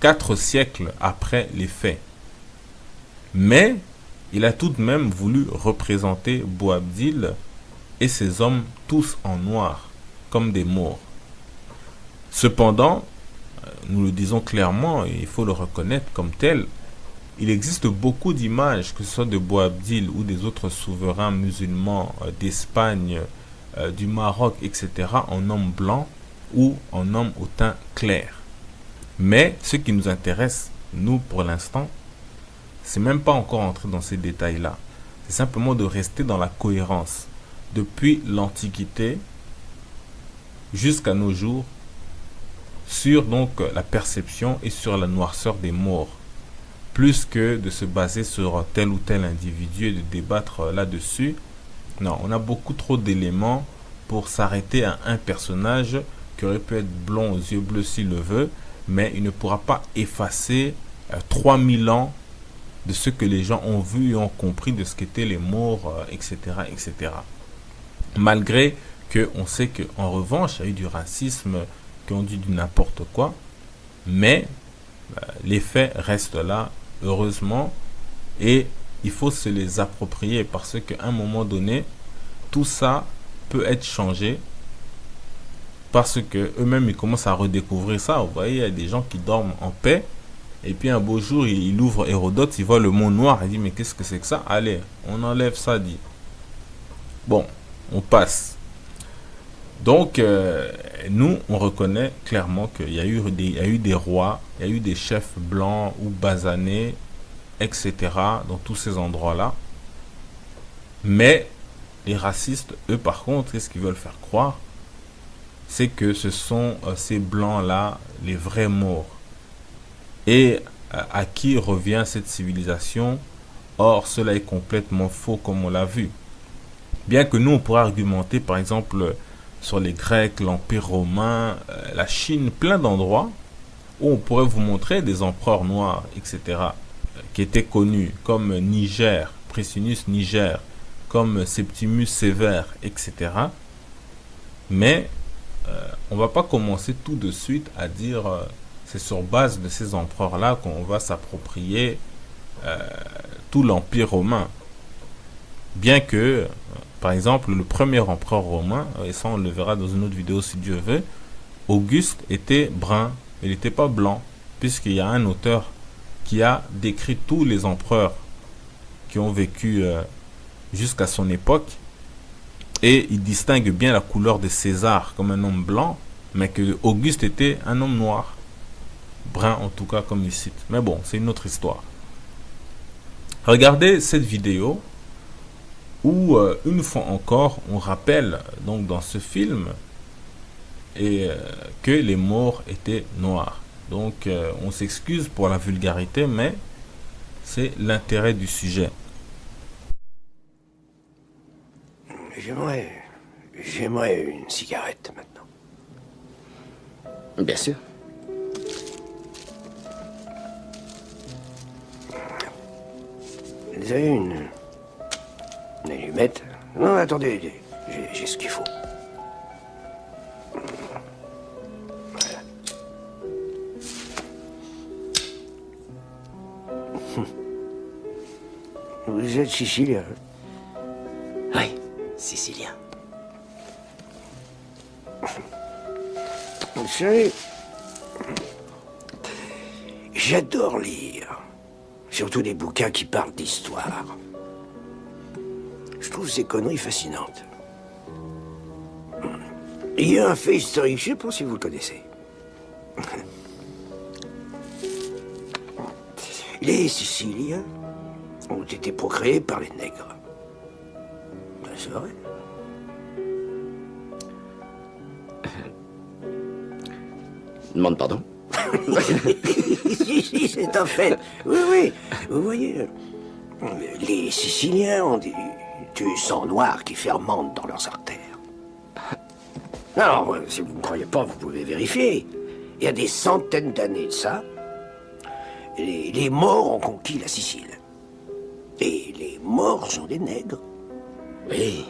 4 siècles après les faits. Mais il a tout de même voulu représenter Boabdil et ses hommes tous en noir, comme des Maures. Cependant, nous le disons clairement, et il faut le reconnaître comme tel, il existe beaucoup d'images, que ce soit de Boabdil ou des autres souverains musulmans d'Espagne, du Maroc, etc., en hommes blancs ou en hommes au teint clair. Mais ce qui nous intéresse, nous, pour l'instant, c'est même pas encore entrer dans ces détails-là. C'est simplement de rester dans la cohérence. Depuis l'Antiquité jusqu'à nos jours, sur donc la perception et sur la noirceur des Maures, plus que de se baser sur tel ou tel individu et de débattre là-dessus. Non, on a beaucoup trop d'éléments pour s'arrêter à un personnage qui aurait pu être blond aux yeux bleus s'il le veut, mais il ne pourra pas effacer 3000 ans de ce que les gens ont vu et ont compris de ce qu'étaient les Maures, etc., etc. Malgré que on sait qu'en revanche, il y a eu du racisme, qui ont dit du n'importe quoi, mais les faits restent là, heureusement, et il faut se les approprier parce qu'à un moment donné, tout ça peut être changé parce que eux-mêmes ils commencent à redécouvrir ça. Vous voyez, il y a des gens qui dorment en paix, et puis un beau jour, il ouvre Hérodote, il voit le mont noir, il dit mais qu'est-ce que c'est que ça? Allez, on enlève ça, dit. Bon, on passe. Donc, nous, on reconnaît clairement qu'il y a eu des rois, il y a eu des chefs blancs ou basanés, etc., dans tous ces endroits-là. Mais les racistes, eux, par contre, qu'est-ce qu'ils veulent faire croire? C'est que ce sont ces blancs-là, les vrais Maures. Et à qui revient cette civilisation? Or, cela est complètement faux, comme on l'a vu. Bien que nous, on pourrait argumenter, par exemple, sur les Grecs, l'Empire romain, la Chine, plein d'endroits où on pourrait vous montrer des empereurs noirs, etc., qui étaient connus, comme Niger, Pressinius Niger, comme Septimus Sévère, etc. Mais on va pas commencer tout de suite à dire c'est sur base de ces empereurs-là qu'on va s'approprier tout l'Empire romain. Bien que, par exemple, le premier empereur romain, et ça on le verra dans une autre vidéo si Dieu veut, Auguste était brun, il n'était pas blanc, puisqu'il y a un auteur qui a décrit tous les empereurs qui ont vécu jusqu'à son époque, et il distingue bien la couleur de César comme un homme blanc, mais que Auguste était un homme noir, brun en tout cas comme il cite. Mais bon, c'est une autre histoire. Regardez cette vidéo où une fois encore on rappelle donc dans ce film que les Maures étaient noirs. Donc on s'excuse pour la vulgarité, mais c'est l'intérêt du sujet. J'aimerais une cigarette maintenant. Bien sûr. Vous avez une allumette? Non, attendez, j'ai ce qu'il faut. Voilà. Vous êtes sicilien? Oui, sicilien. Vous savez, j'adore lire. Surtout des bouquins qui parlent d'histoire. Je trouve ces conneries fascinantes. Il y a un fait historique, je ne sais pas si vous le connaissez. Les Siciliens ont été procréés par les nègres. C'est vrai. Demande pardon. Si, c'est un fait. Oui, oui. Vous voyez, les Siciliens ont du sang noir qui fermente dans leurs artères. Alors, si vous ne me croyez pas, vous pouvez vérifier. Il y a des centaines d'années de ça, les Maures ont conquis la Sicile. Et les Maures sont des nègres. Oui.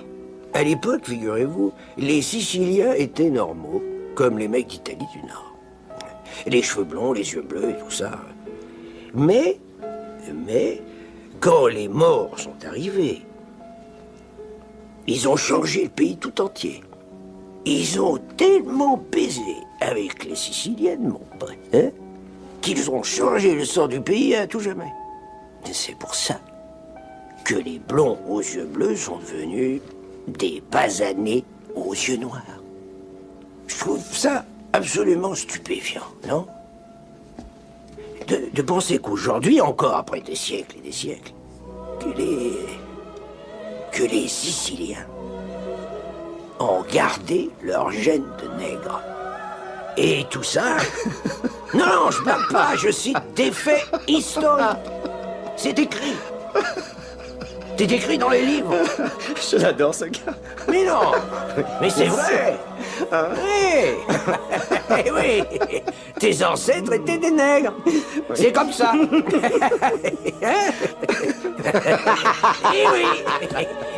À l'époque, figurez-vous, les Siciliens étaient normaux, comme les mecs d'Italie du Nord. Les cheveux blonds, les yeux bleus et tout ça. Mais, quand les Maures sont arrivés, ils ont changé le pays tout entier. Ils ont tellement baisé avec les Siciliennes, mon pote, hein, qu'ils ont changé le sort du pays à tout jamais. Et c'est pour ça que les blonds aux yeux bleus sont devenus des basanés aux yeux noirs. Je trouve ça absolument stupéfiant, non? De penser qu'aujourd'hui, encore après des siècles et des siècles, que les Siciliens ont gardé leur gène de nègre. Et tout ça... Non, je parle pas, je cite des faits historiques. C'est écrit. C'est écrit dans les livres. Je l'adore, ce gars. Mais non, mais c'est vrai. Oui. Oui. Tes ancêtres étaient des nègres. C'est comme ça. Et oui.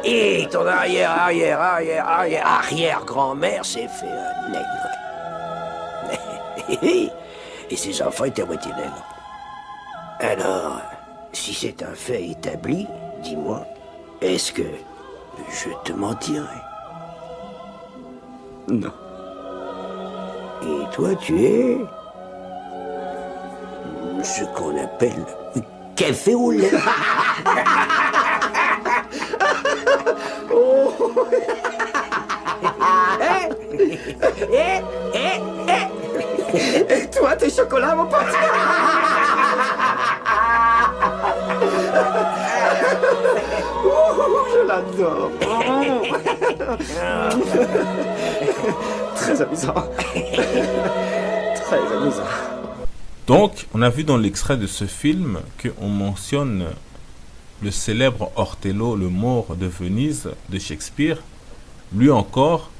Et ton arrière-grand-mère s'est fait un nègre. Et ses enfants étaient à moitié nègres. Alors, si c'est un fait établi, dis-moi, est-ce que je te mentirais? Non. Et toi, tu es ce qu'on appelle café au lait. Oh. Et toi, tes chocolats, mon pote? Je l'adore. Très amusant. Très amusant. Donc, on a vu dans l'extrait de ce film qu'on mentionne le célèbre Ortello, le Maure de Venise de Shakespeare. Lui encore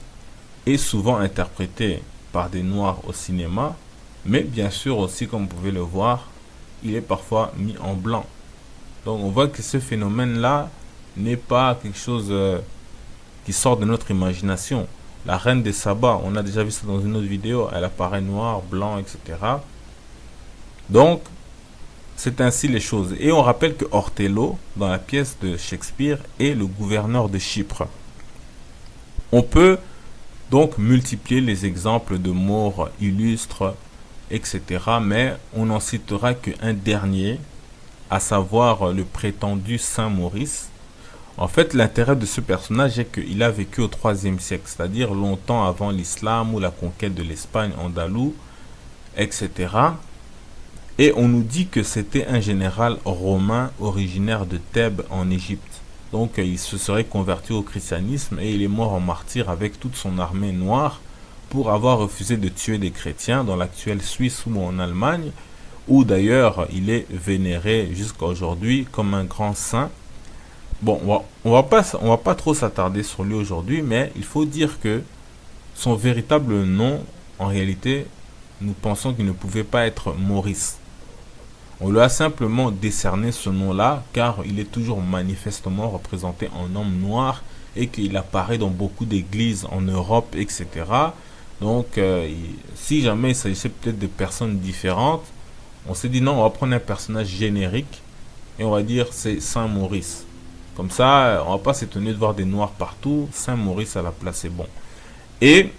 est souvent interprété par des Noirs au cinéma, mais bien sûr aussi, comme vous pouvez le voir, il est parfois mis en blanc. Donc on voit que ce phénomène-là n'est pas quelque chose qui sort de notre imagination. La reine des Saba, on a déjà vu ça dans une autre vidéo, elle apparaît noire, blanc, etc. Donc, c'est ainsi les choses. Et on rappelle que Ortello, dans la pièce de Shakespeare, est le gouverneur de Chypre. On peut donc multiplier les exemples de Maures illustres, etc. Mais on n'en citera qu'un dernier, à savoir le prétendu Saint Maurice. En fait, l'intérêt de ce personnage est qu'il a vécu au IIIe siècle, c'est-à-dire longtemps avant l'islam ou la conquête de l'Espagne andalouse, etc. Et on nous dit que c'était un général romain originaire de Thèbes en Égypte. Donc il se serait converti au christianisme et il est mort en martyr avec toute son armée noire pour avoir refusé de tuer des chrétiens dans l'actuelle Suisse ou en Allemagne, où d'ailleurs il est vénéré jusqu'à aujourd'hui comme un grand saint. Bon, on va pas trop s'attarder sur lui aujourd'hui, mais il faut dire que son véritable nom, en réalité, nous pensons qu'il ne pouvait pas être Maurice. On lui a simplement décerné ce nom-là car il est toujours manifestement représenté en homme noir et qu'il apparaît dans beaucoup d'églises en Europe, etc. Donc, si jamais il s'agissait peut-être de personnes différentes, on s'est dit non, on va prendre un personnage générique et on va dire c'est Saint Maurice. Comme ça, on va pas s'étonner de voir des noirs partout. Saint-Maurice à la place, c'est bon. Et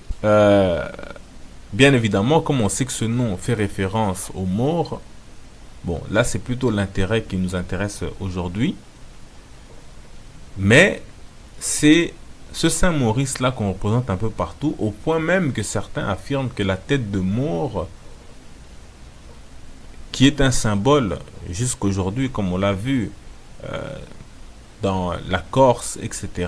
bien évidemment, comme on sait que ce nom fait référence aux Maures, bon, là c'est plutôt l'intérêt qui nous intéresse aujourd'hui. Mais c'est ce Saint-Maurice là qu'on représente un peu partout, au point même que certains affirment que la tête de Maure, qui est un symbole jusqu'aujourd'hui, comme on l'a vu dans la Corse, etc.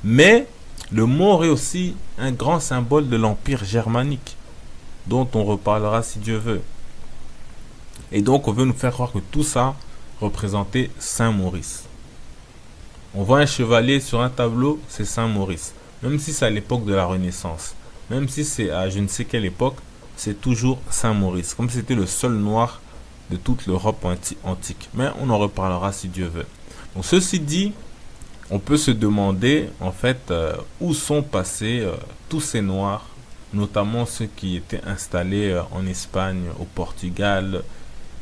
Mais le Maure est aussi un grand symbole de l'Empire germanique, dont on reparlera si Dieu veut. Et donc on veut nous faire croire que tout ça représentait Saint-Maurice. On voit un chevalier sur un tableau, c'est Saint-Maurice. Même si c'est à l'époque de la Renaissance, même si c'est à je ne sais quelle époque, c'est toujours Saint-Maurice. Comme c'était le seul noir de toute l'Europe antique. Mais on en reparlera si Dieu veut. Donc ceci dit, on peut se demander en fait où sont passés tous ces noirs, notamment ceux qui étaient installés en Espagne, au Portugal,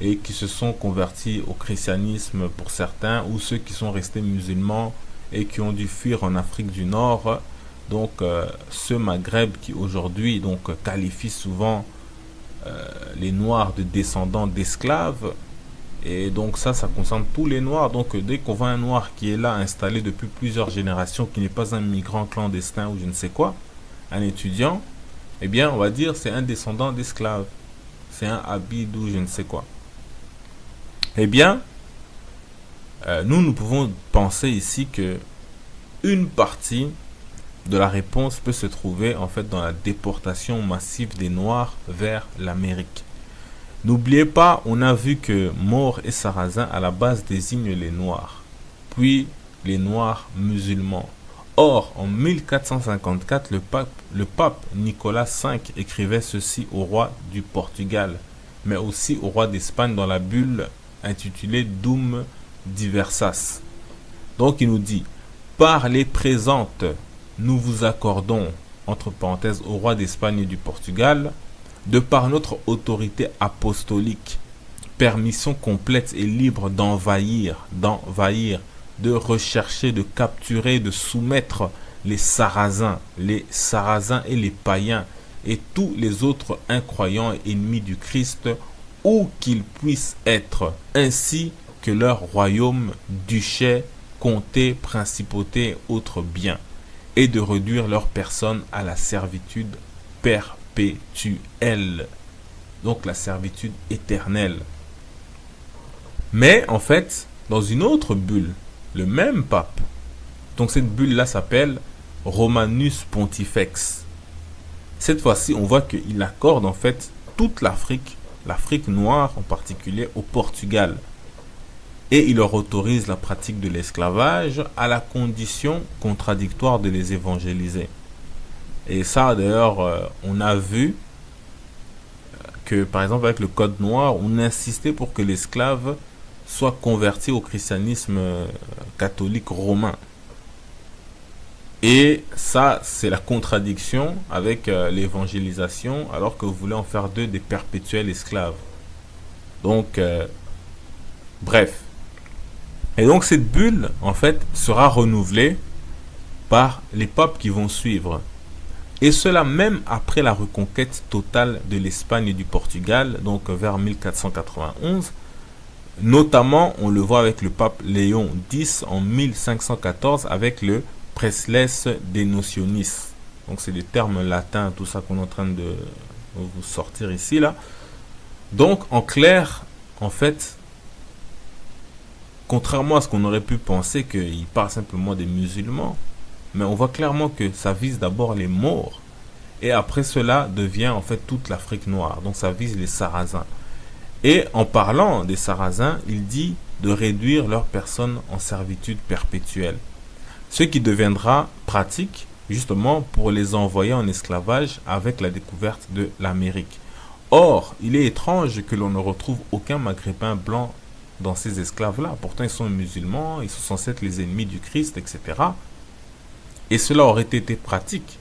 et qui se sont convertis au christianisme pour certains, ou ceux qui sont restés musulmans et qui ont dû fuir en Afrique du Nord. Donc ce Maghreb qui aujourd'hui donc qualifie souvent les noirs de descendants d'esclaves. Et donc ça concerne tous les noirs. Donc dès qu'on voit un noir qui est là installé depuis plusieurs générations, qui n'est pas un migrant clandestin ou je ne sais quoi, un étudiant, eh bien on va dire c'est un descendant d'esclaves, c'est un abid ou je ne sais quoi. Eh bien nous pouvons penser ici que une partie de la réponse peut se trouver en fait dans la déportation massive des noirs vers l'Amérique. N'oubliez pas, on a vu que Maures et Sarrasins à la base désignent les noirs, puis les noirs musulmans. Or, en 1454, le pape Nicolas V écrivait ceci au roi du Portugal, mais aussi au roi d'Espagne dans la bulle intitulée Dum Diversas. Donc il nous dit, par les présentes, nous vous accordons, entre parenthèses, au roi d'Espagne et du Portugal, de par notre autorité apostolique, permission complète et libre d'envahir, de rechercher, de capturer, de soumettre les Sarrasins et les païens et tous les autres incroyants et ennemis du Christ, où qu'ils puissent être, ainsi que leur royaume, duché, comté, principauté et autres biens, et de réduire leur personne à la servitude perpétuelle, donc la servitude éternelle. Mais en fait, dans une autre bulle, le même pape, donc cette bulle là s'appelle Romanus Pontifex. Cette fois-ci, on voit qu'il accorde en fait toute l'Afrique, l'Afrique noire en particulier, au Portugal. Et il leur autorise la pratique de l'esclavage à la condition contradictoire de les évangéliser. Et ça, d'ailleurs, on a vu que, par exemple, avec le Code noir, on insistait pour que l'esclave soit converti au christianisme catholique romain. Et ça, c'est la contradiction avec l'évangélisation, alors que vous voulez en faire d'eux des perpétuels esclaves. Donc, bref. Et donc, cette bulle, en fait, sera renouvelée par les papes qui vont suivre. Et cela même après la reconquête totale de l'Espagne et du Portugal, donc vers 1491. Notamment, on le voit avec le pape Léon X en 1514 avec le Presles Denotionis. Donc c'est des termes latins, tout ça qu'on est en train de vous sortir ici là. Donc en clair, en fait, contrairement à ce qu'on aurait pu penser qu'il parle simplement des musulmans, mais on voit clairement que ça vise d'abord les Maures et après cela devient en fait toute l'Afrique noire. Donc ça vise les Sarrasins. Et en parlant des Sarrasins, il dit de réduire leur personne en servitude perpétuelle. Ce qui deviendra pratique justement pour les envoyer en esclavage avec la découverte de l'Amérique. Or, il est étrange que l'on ne retrouve aucun maghrébin blanc dans ces esclaves-là. Pourtant, ils sont musulmans, ils sont censés être les ennemis du Christ, etc. Et cela aurait été pratique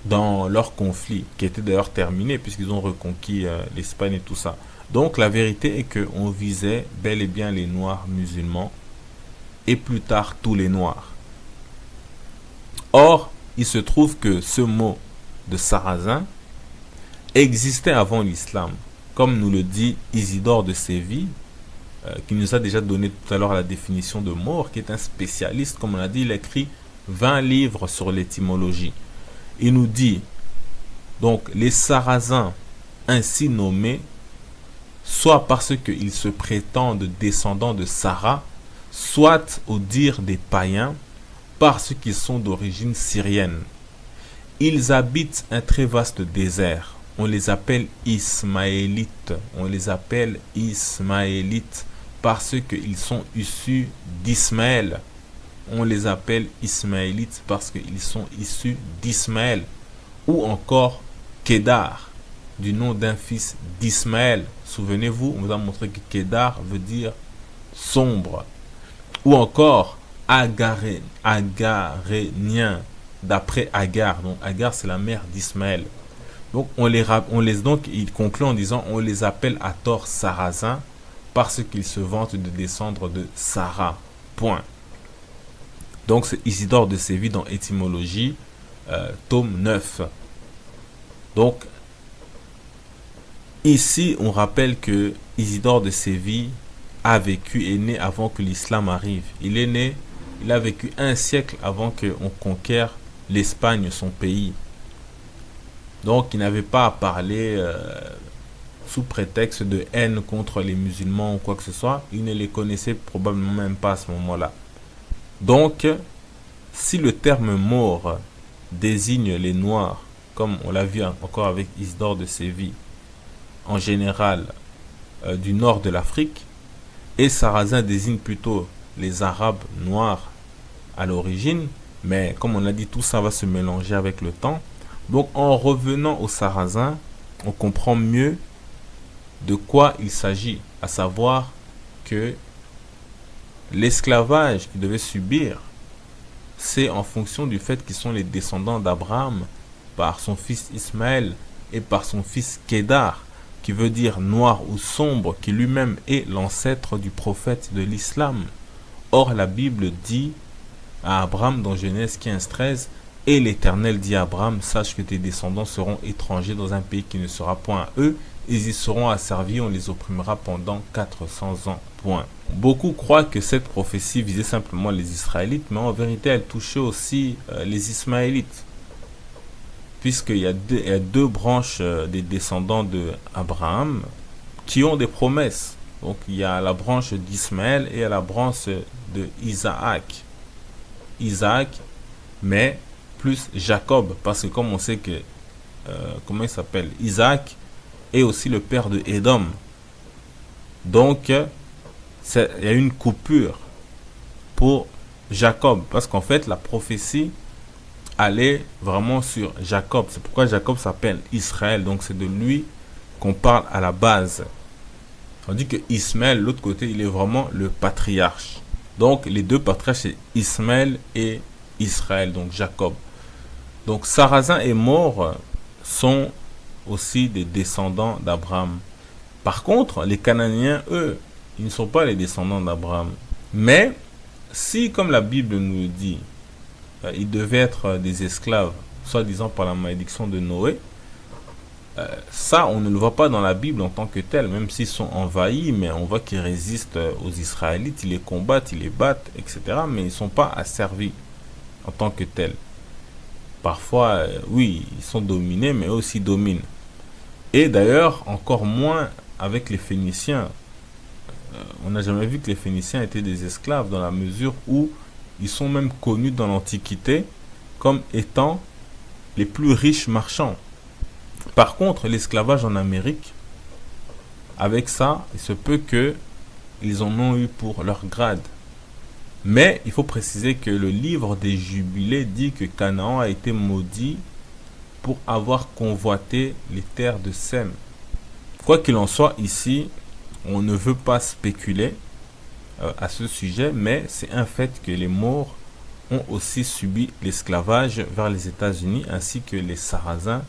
dans leur conflit, qui était d'ailleurs terminé, puisqu'ils ont reconquis l'Espagne et tout ça. Donc, la vérité est qu'on visait bel et bien les noirs musulmans, et plus tard tous les Noirs. Or, il se trouve que ce mot de Sarrazin existait avant l'islam, comme nous le dit Isidore de Séville, qui nous a déjà donné tout à l'heure la définition de Maure, qui est un spécialiste, comme on a dit, il a écrit 20 livres sur l'étymologie. Il nous dit, donc, les Sarrasins ainsi nommés, soit parce qu'ils se prétendent descendants de Sarah, soit au dire des païens, parce qu'ils sont d'origine syrienne. Ils habitent un très vaste désert. On les appelle Ismaélites. On les appelle Ismaélites parce qu'ils sont issus d'Ismaël. On les appelle Ismaélites parce qu'ils sont issus d'Ismaël. Ou encore Kédar, du nom d'un fils d'Ismaël. Souvenez-vous, on vous a montré que Kédar veut dire sombre. Ou encore Agarénien, d'après Agar. Donc Agar, c'est la mère d'Ismaël. Donc il conclut en disant on les appelle à tort Sarrasins parce qu'ils se vantent de descendre de Sarah. Point. Donc c'est Isidore de Séville dans Étymologie, tome 9. Donc ici on rappelle que Isidore de Séville a vécu et est né avant que l'islam arrive. Il a vécu un siècle avant qu'on conquiert l'Espagne, son pays. Donc il n'avait pas à parler sous prétexte de haine contre les musulmans ou quoi que ce soit. Il ne les connaissait probablement même pas à ce moment-là. Donc, si le terme Maure désigne les Noirs, comme on l'a vu encore avec Isidore de Séville, en général du nord de l'Afrique, et Sarrazin désigne plutôt les Arabes noirs à l'origine, mais comme on a dit, tout ça va se mélanger avec le temps. Donc en revenant aux Sarrasins, on comprend mieux de quoi il s'agit, à savoir que l'esclavage qu'ils devaient subir, c'est en fonction du fait qu'ils sont les descendants d'Abraham par son fils Ismaël et par son fils Kédar, qui veut dire noir ou sombre, qui lui-même est l'ancêtre du prophète de l'islam. Or la Bible dit à Abraham dans Genèse 15-13, et l'Éternel dit à Abraham, sache que tes descendants seront étrangers dans un pays qui ne sera point à eux, ils y seront asservis, on les opprimera pendant 400 ans. Point. Beaucoup croient que cette prophétie visait simplement les Israélites, mais en vérité elle touchait aussi les Ismaélites, puisqu'il y a deux branches des descendants d'Abraham qui ont des promesses. Donc il y a la branche d'Ismaël et il y a la branche de Isaac. Isaac, mais plus Jacob, parce que comme on sait que, comment il s'appelle, Isaac est aussi le père de Édom. Donc, il y a une coupure pour Jacob, parce qu'en fait, la prophétie allait vraiment sur Jacob. C'est pourquoi Jacob s'appelle Israël, donc c'est de lui qu'on parle à la base. Tandis que Ismaël, l'autre côté, il est vraiment le patriarche. Donc, les deux patriarches, c'est Ismaël et Israël, donc Jacob. Donc, Sarrazin et Maure sont aussi des descendants d'Abraham. Par contre, les Cananéens, eux, ils ne sont pas les descendants d'Abraham. Mais, si, comme la Bible nous le dit, ils devaient être des esclaves, soi-disant par la malédiction de Noé, ça, on ne le voit pas dans la Bible en tant que tel, même s'ils sont envahis, mais on voit qu'ils résistent aux Israélites, ils les combattent, ils les battent, etc. Mais ils ne sont pas asservis en tant que tels. Parfois, oui, ils sont dominés, mais eux aussi dominent. Et d'ailleurs, encore moins avec les Phéniciens. On n'a jamais vu que les Phéniciens étaient des esclaves, dans la mesure où ils sont même connus dans l'Antiquité comme étant les plus riches marchands. Par contre, l'esclavage en Amérique, avec ça, il se peut qu'ils en ont eu pour leur grade. Mais il faut préciser que le livre des Jubilés dit que Canaan a été maudit pour avoir convoité les terres de Sem. Quoi qu'il en soit, ici, on ne veut pas spéculer à ce sujet, mais c'est un fait que les Maures ont aussi subi l'esclavage vers les États-Unis, ainsi que les Sarrasins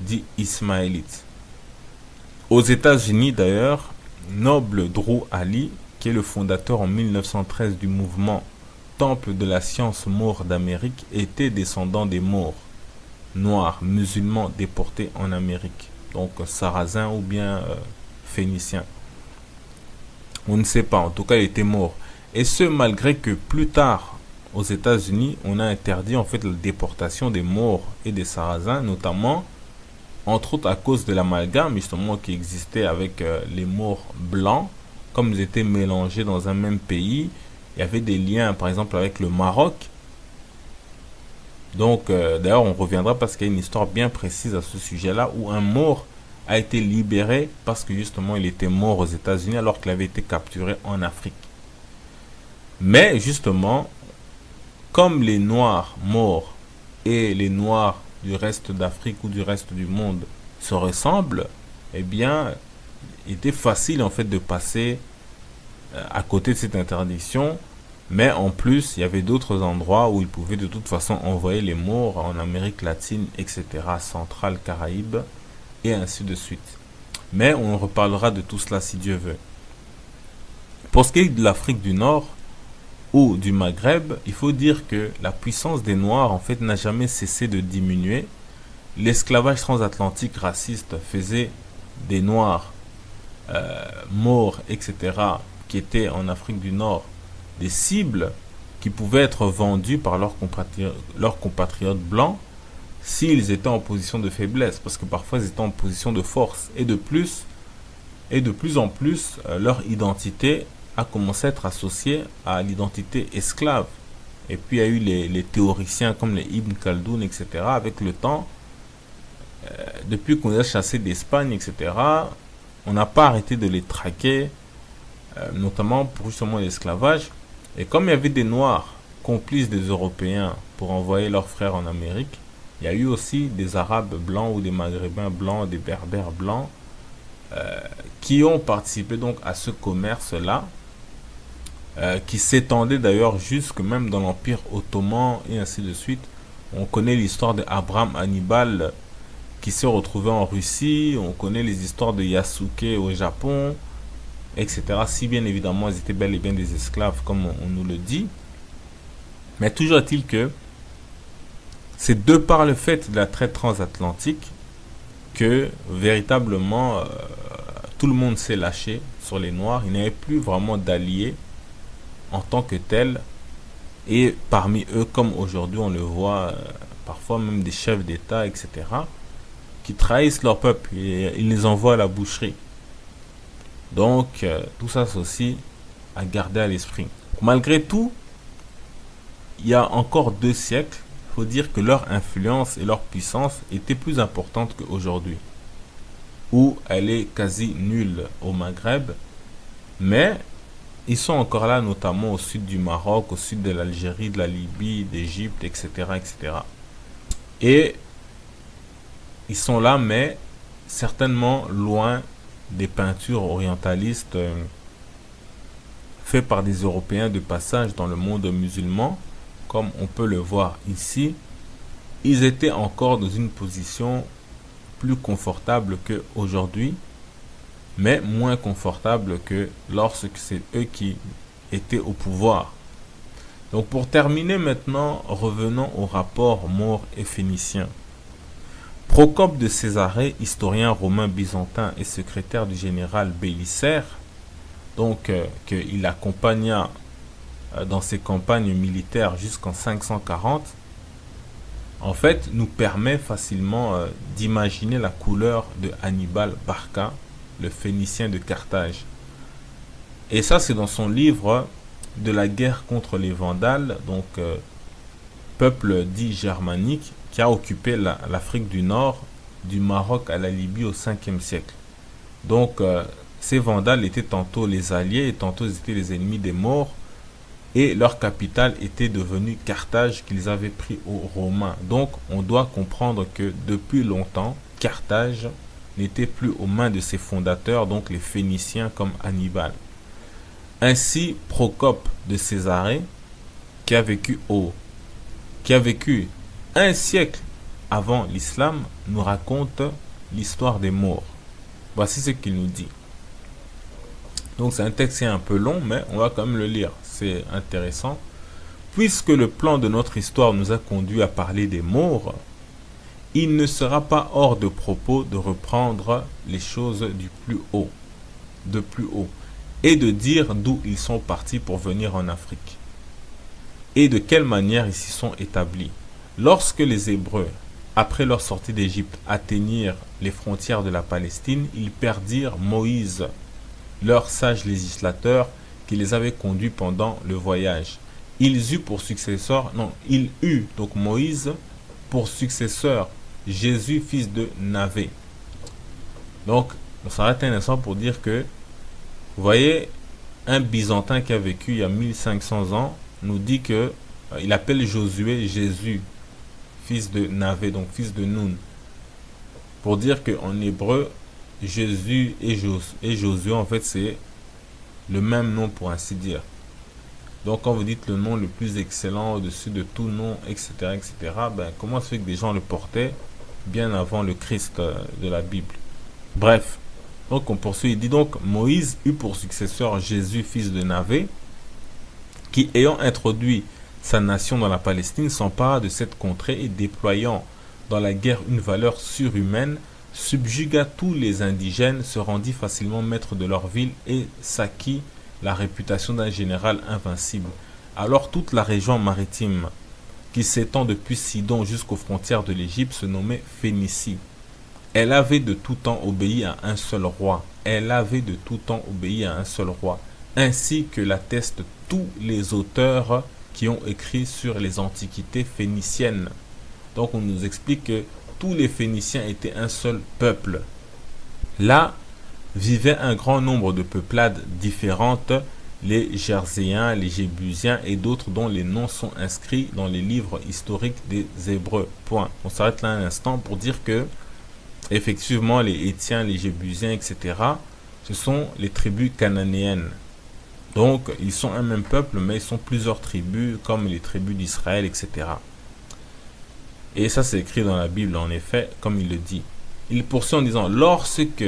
dits Ismaélites. Aux États-Unis d'ailleurs, Noble Drew Ali, qui est le fondateur en 1913 du mouvement temple de la science maure d'Amérique étaient descendants des Maures, noirs, musulmans déportés en Amérique. Donc sarrasins ou bien phéniciens. On ne sait pas, en tout cas il était mort. Et ce malgré que plus tard aux États-Unis on a interdit en fait la déportation des Maures et des sarrasins, notamment entre autres à cause de l'amalgame justement qui existait avec les Maures blancs. Comme ils étaient mélangés dans un même pays, il y avait des liens par exemple avec le Maroc. Donc d'ailleurs on reviendra parce qu'il y a une histoire bien précise à ce sujet-là où un Maure a été libéré parce que justement il était mort aux États-Unis alors qu'il avait été capturé en Afrique. Mais justement, comme les Noirs morts et les Noirs du reste d'Afrique ou du reste du monde se ressemblent, eh bien, il était facile en fait de passer à côté de cette interdiction. Mais en plus, il y avait d'autres endroits où ils pouvaient de toute façon envoyer les morts en Amérique latine, etc., centrale, Caraïbes, et ainsi de suite. Mais on reparlera de tout cela si Dieu veut. Pour ce qui est de l'Afrique du Nord ou du Maghreb, il faut dire que la puissance des Noirs en fait n'a jamais cessé de diminuer. L'esclavage transatlantique raciste faisait des Noirs morts, etc., qui étaient en Afrique du Nord, des cibles qui pouvaient être vendues par leurs compatriotes blancs s'ils étaient en position de faiblesse, parce que parfois ils étaient en position de force. Et de plus en plus, leur identité a commencé à être associée à l'identité esclave. Et puis il y a eu les théoriciens comme les Ibn Khaldoun, etc. Avec le temps, depuis qu'on les a chassés d'Espagne, etc., on n'a pas arrêté de les traquer, notamment pour justement l'esclavage. Et comme il y avait des Noirs complices des Européens pour envoyer leurs frères en Amérique, il y a eu aussi des Arabes blancs ou des Maghrébins blancs, des Berbères blancs qui ont participé donc à ce commerce-là, qui s'étendait d'ailleurs jusque même dans l'Empire ottoman et ainsi de suite. On connaît l'histoire d'Abraham Hannibal qui s'est retrouvé en Russie, on connaît les histoires de Yasuke au Japon, etc. Si bien évidemment ils étaient bel et bien des esclaves comme on nous le dit. Mais toujours est-il que c'est de par le fait de la traite transatlantique que véritablement tout le monde s'est lâché sur les Noirs. Il n'y avait plus vraiment d'alliés en tant que tels. Et parmi eux, comme aujourd'hui on le voit, parfois même des chefs d'État, etc., qui trahissent leur peuple et ils les envoient à la boucherie. Donc tout ça c'est aussi à garder à l'esprit. Malgré tout, il y a encore 2 siècles, il faut dire que leur influence et leur puissance étaient plus importantes qu'aujourd'hui, où elle est quasi nulle au Maghreb, mais ils sont encore là, notamment au sud du Maroc, au sud de l'Algérie, de la Libye, d'Égypte, etc., etc. Et ils sont là, mais certainement loin des peintures orientalistes faites par des Européens de passage dans le monde musulman, comme on peut le voir ici. Ils étaient encore dans une position plus confortable qu'aujourd'hui, mais moins confortable que lorsque c'est eux qui étaient au pouvoir. Donc pour terminer maintenant, revenons au rapport Maure et Phénicien. Procope de Césarée, historien romain byzantin et secrétaire du général Bélisaire, donc qu'il accompagna dans ses campagnes militaires jusqu'en 540, en fait, nous permet facilement d'imaginer la couleur de Hannibal Barca, le Phénicien de Carthage. Et ça, c'est dans son livre de la guerre contre les Vandales, donc peuple dit germanique, qui a occupé l'Afrique du Nord, du Maroc à la Libye au 5e siècle. Donc, ces Vandales étaient tantôt les alliés et tantôt ils étaient les ennemis des Maures. Et leur capitale était devenue Carthage qu'ils avaient pris aux Romains. Donc, on doit comprendre que depuis longtemps, Carthage n'était plus aux mains de ses fondateurs, donc les Phéniciens comme Hannibal. Ainsi, Procope de Césarée, qui a vécu 1 siècle avant l'islam, nous raconte l'histoire des Maures. Voici ce qu'il nous dit. Donc c'est un texte qui est un peu long, mais on va quand même le lire. C'est intéressant. puisque le plan de notre histoire nous a conduit à parler des Maures, il ne sera pas hors de propos de reprendre les choses de plus haut, et de dire d'où ils sont partis pour venir en Afrique, et de quelle manière ils s'y sont établis. Lorsque les Hébreux, après leur sortie d'Égypte, atteignirent les frontières de la Palestine, ils perdirent Moïse, leur sage législateur qui les avait conduits pendant le voyage. Il eut donc Moïse pour successeur Jésus, fils de Navé. Donc, on s'arrête un instant pour dire que, vous voyez, un Byzantin qui a vécu il y a 1500 ans nous dit que il appelle Josué Jésus, fils de Navé, donc fils de Nun, pour dire qu'en hébreu, Jésus et Josué, en fait, c'est le même nom, pour ainsi dire. Donc, quand vous dites le nom le plus excellent au-dessus de tout nom, etc., ben, comment se fait que des gens le portaient bien avant le Christ de la Bible? Bref, donc on poursuit. Il dit donc, Moïse eut pour successeur Jésus, fils de Navé, qui, ayant introduit sa nation dans la Palestine, s'empara de cette contrée et, déployant dans la guerre une valeur surhumaine, subjugua tous les indigènes, se rendit facilement maître de leur ville et s'acquit la réputation d'un général invincible. Alors toute la région maritime, qui s'étend depuis Sidon jusqu'aux frontières de l'Égypte, se nommait Phénicie. Elle avait de tout temps obéi à un seul roi. Ainsi que l'attestent tous les auteurs qui ont écrit sur les antiquités phéniciennes. Donc on nous explique que tous les Phéniciens étaient un seul peuple. Là vivaient un grand nombre de peuplades différentes, les Jerzéens, les Jébusiens et d'autres dont les noms sont inscrits dans les livres historiques des Hébreux. Point. On s'arrête là un instant pour dire que effectivement les Hétiens, les Jébusiens, etc., ce sont les tribus cananéennes. Donc ils sont un même peuple, mais ils sont plusieurs tribus, comme les tribus d'Israël, etc. Et ça c'est écrit dans la Bible, en effet, comme il le dit. Il poursuit en disant, lorsque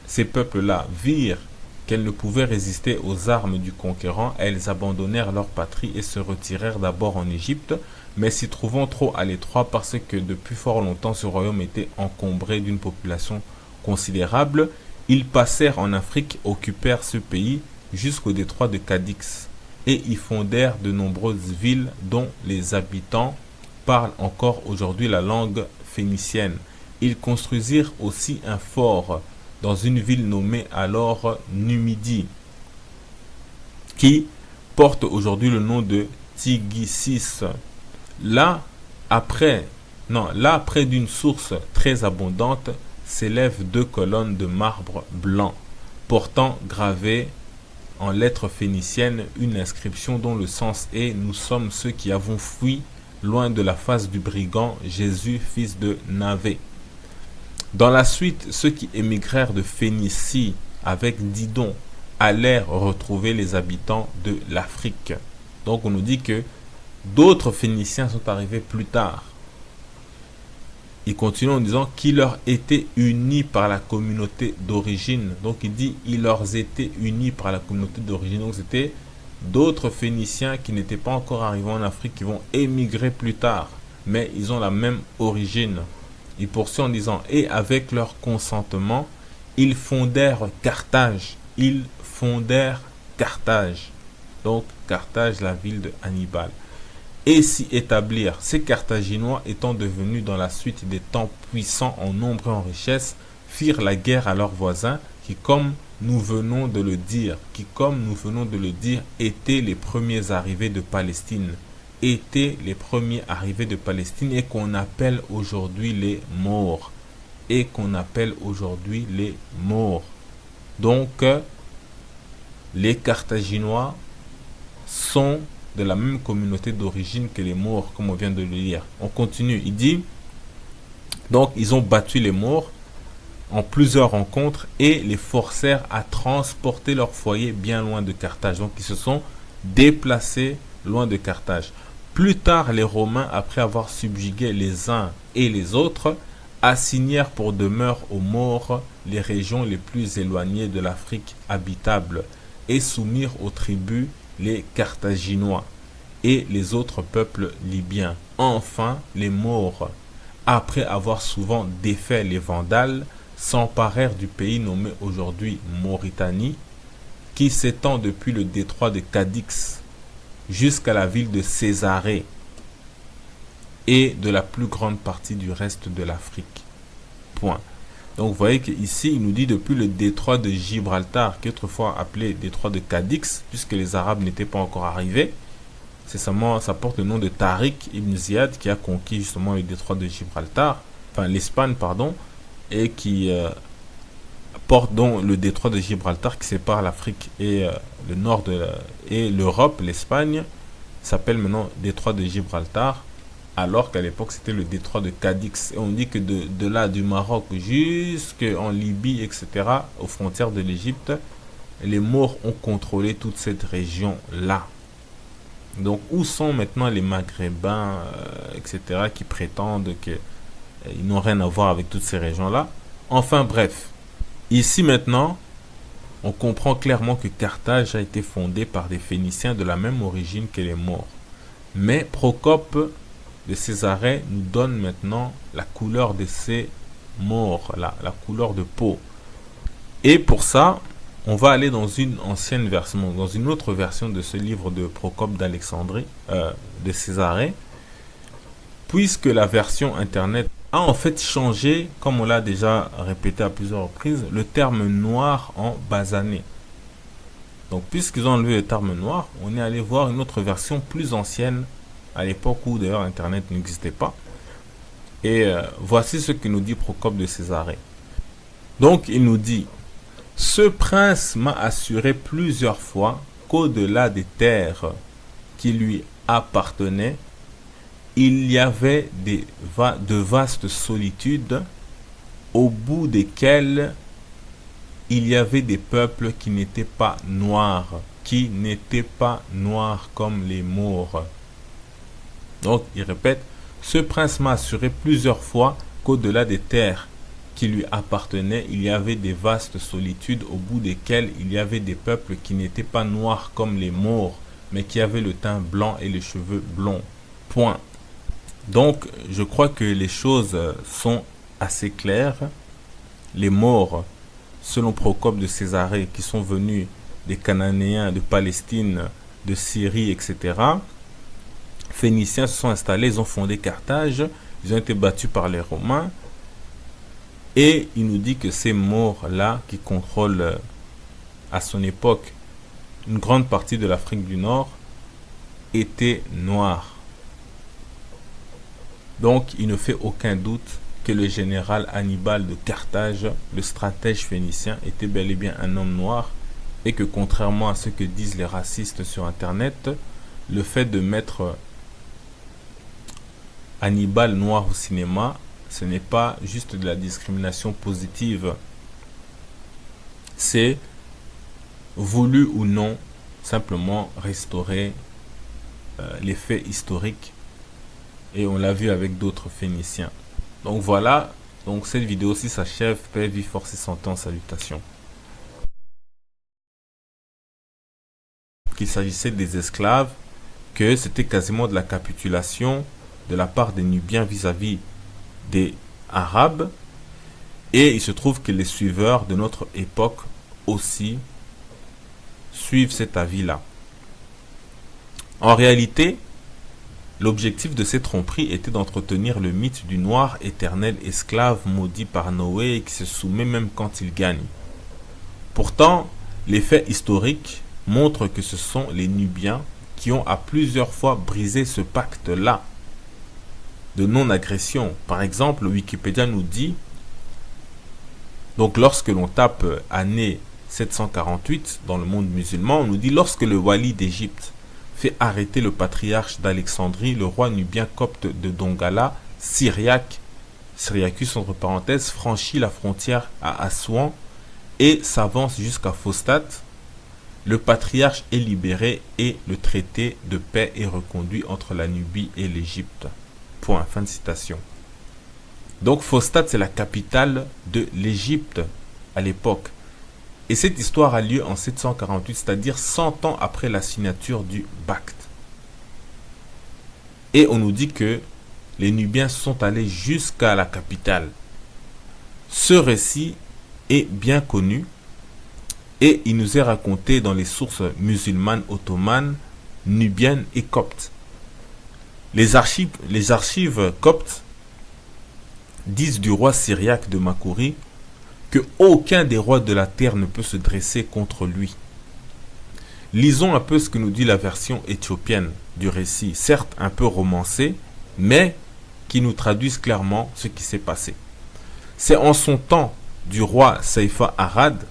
ces peuples-là virent qu'elles ne pouvaient résister aux armes du conquérant, elles abandonnèrent leur patrie et se retirèrent d'abord en Égypte, mais s'y trouvant trop à l'étroit parce que depuis fort longtemps ce royaume était encombré d'une population considérable, ils passèrent en Afrique, occupèrent ce pays jusqu'au détroit de Cadix et y fondèrent de nombreuses villes dont les habitants parlent encore aujourd'hui la langue phénicienne. Ils construisirent aussi un fort dans une ville nommée alors Numidie, qui porte aujourd'hui le nom de Tigisis. Là, près d'une source très abondante, s'élèvent 2 colonnes de marbre blanc, portant gravé en lettres phéniciennes une inscription dont le sens est « Nous sommes ceux qui avons fui loin de la face du brigand Jésus, fils de Navé ». Dans la suite, ceux qui émigrèrent de Phénicie avec Didon allèrent retrouver les habitants de l'Afrique. Donc on nous dit que d'autres Phéniciens sont arrivés plus tard. Il continue en disant qu'ils leur étaient unis par la communauté d'origine. Donc il dit ils leur étaient unis par la communauté d'origine. Donc c'était d'autres Phéniciens qui n'étaient pas encore arrivés en Afrique, qui vont émigrer plus tard, mais ils ont la même origine. Il poursuit en disant et avec leur consentement, ils fondèrent Carthage. Donc Carthage, la ville de Hannibal. Et s'y établir, ces Carthaginois étant devenus dans la suite des temps puissants en nombre et en richesse, firent la guerre à leurs voisins qui, comme nous venons de le dire, étaient les premiers arrivés de Palestine. Et qu'on appelle aujourd'hui les Maures. Donc, les Carthaginois sont de la même communauté d'origine que les Maures, comme on vient de le lire. On continue, il dit, donc ils ont battu les Maures en plusieurs rencontres et les forcèrent à transporter leur foyer bien loin de Carthage. Donc ils se sont déplacés loin de Carthage. Plus tard, les Romains, après avoir subjugué les uns et les autres, assignèrent pour demeure aux Maures les régions les plus éloignées de l'Afrique habitable et soumirent aux tribus les Carthaginois. et les autres peuples libyens. Enfin, les Maures, après avoir souvent défait les Vandales, s'emparèrent du pays nommé aujourd'hui Mauritanie, qui s'étend depuis le détroit de Cadix jusqu'à la ville de Césarée et de la plus grande partie du reste de l'Afrique. Point. Donc vous voyez qu'ici, il nous dit depuis le détroit de Gibraltar, qui est autrefois appelé détroit de Cadix, puisque les Arabes n'étaient pas encore arrivés. C'est seulement, ça porte le nom de Tariq ibn Ziyad qui a conquis justement le détroit de Gibraltar, enfin l'Espagne, pardon, et qui porte donc le détroit de Gibraltar qui sépare l'Afrique et le nord et l'Europe, l'Espagne, s'appelle maintenant détroit de Gibraltar, alors qu'à l'époque c'était le détroit de Cadix. Et on dit que de là, du Maroc jusqu'en Libye, etc., aux frontières de l'Égypte, les Maures ont contrôlé toute cette région-là. Donc où sont maintenant les Maghrébins, etc., qui prétendent qu'ils n'ont rien à voir avec toutes ces régions-là? Enfin bref, ici maintenant, on comprend clairement que Carthage a été fondée par des Phéniciens de la même origine que les Maures. Mais Procope de Césarée nous donne maintenant la couleur de ces Maures, la couleur de peau. Et pour ça, on va aller dans une ancienne version, dans une autre version de ce livre de Procope d'Alexandrie, de Césarée, puisque la version internet a en fait changé, comme on l'a déjà répété à plusieurs reprises, le terme noir en basané. Donc puisqu'ils ont enlevé le terme noir, on est allé voir une autre version plus ancienne, à l'époque où d'ailleurs internet n'existait pas. Et voici ce que nous dit Procope de Césarée. Donc il nous dit: ce prince m'a assuré plusieurs fois qu'au-delà des terres qui lui appartenaient, il y avait de vastes solitudes au bout desquelles il y avait des peuples qui n'étaient pas noirs, comme les Maures. Donc il répète: ce prince m'a assuré plusieurs fois qu'au-delà des terres qui lui appartenaient, il y avait des vastes solitudes au bout desquelles il y avait des peuples qui n'étaient pas noirs comme les Maures, mais qui avaient le teint blanc et les cheveux blonds. Point. Donc, je crois que les choses sont assez claires. Les Maures, selon Procope de Césarée, qui sont venus des Cananéens, de Palestine, de Syrie, etc., Phéniciens se sont installés, ils ont fondé Carthage, ils ont été battus par les Romains. Et il nous dit que ces Maures-là, qui contrôlent à son époque une grande partie de l'Afrique du Nord, étaient noirs. Donc il ne fait aucun doute que le général Hannibal de Carthage, le stratège phénicien, était bel et bien un homme noir, et que contrairement à ce que disent les racistes sur Internet, le fait de mettre Hannibal noir au cinéma, ce n'est pas juste de la discrimination positive. C'est, voulu ou non, simplement restaurer les faits historiques. Et on l'a vu avec d'autres Phéniciens. Donc voilà, donc cette vidéo-ci s'achève. Paix, vie, force et santé en salutation. Qu'il s'agissait des esclaves, que c'était quasiment de la capitulation de la part des Nubiens vis-à-vis des Arabes, et il se trouve que les suiveurs de notre époque aussi suivent cet avis-là. En réalité, l'objectif de ces tromperies était d'entretenir le mythe du noir éternel esclave maudit par Noé et qui se soumet même quand il gagne. Pourtant, les faits historiques montrent que ce sont les Nubiens qui ont à plusieurs fois brisé ce pacte-là de non-agression. Par exemple, Wikipédia nous dit, donc lorsque l'on tape année 748 dans le monde musulman, on nous dit: lorsque le wali d'Égypte fait arrêter le patriarche d'Alexandrie, le roi nubien copte de Dongala, Syriacus entre parenthèses, franchit la frontière à Assouan et s'avance jusqu'à Phostat. Le patriarche est libéré et le traité de paix est reconduit entre la Nubie et l'Égypte. Point. Fin de citation. Donc Phostat, c'est la capitale de l'Égypte à l'époque. Et cette histoire a lieu en 748, c'est-à-dire 100 ans après la signature du pacte. Et on nous dit que les Nubiens sont allés jusqu'à la capitale. Ce récit est bien connu et il nous est raconté dans les sources musulmanes, ottomanes, nubiennes et coptes. Les archives coptes disent du roi syriaque de Makuri que aucun des rois de la terre ne peut se dresser contre lui. Lisons un peu ce que nous dit la version éthiopienne du récit, certes un peu romancé, mais qui nous traduisent clairement ce qui s'est passé. C'est en son temps du roi Saifa Arad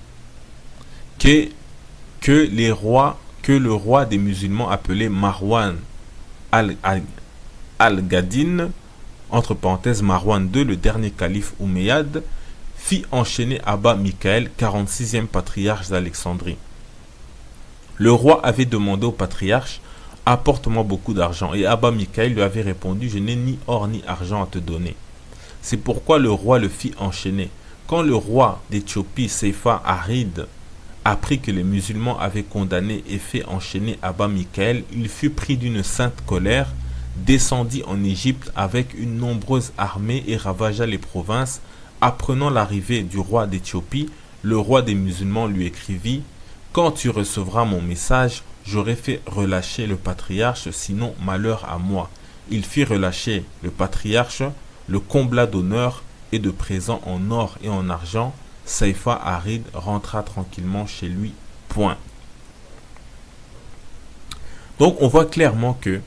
que le roi des musulmans appelé Marwan al-Gadin, entre parenthèses Marwan II, le dernier calife omeyyade, fit enchaîner Abba Michael, 46e patriarche d'Alexandrie. Le roi avait demandé au patriarche « Apporte-moi beaucoup d'argent » et Abba Michael lui avait répondu « Je n'ai ni or ni argent à te donner ». C'est pourquoi le roi le fit enchaîner. Quand le roi d'Éthiopie, Saifa Arid, apprit que les musulmans avaient condamné et fait enchaîner Abba Michael, il fut pris d'une sainte colère, descendit en Égypte avec une nombreuse armée et ravagea les provinces. Apprenant l'arrivée du roi d'Éthiopie, le roi des musulmans lui écrivit « Quand tu recevras mon message, j'aurai fait relâcher le patriarche, sinon malheur à moi. » Il fit relâcher le patriarche, le combla d'honneur et de présents en or et en argent. Saifa Arid rentra tranquillement chez lui. Point. Donc on voit clairement que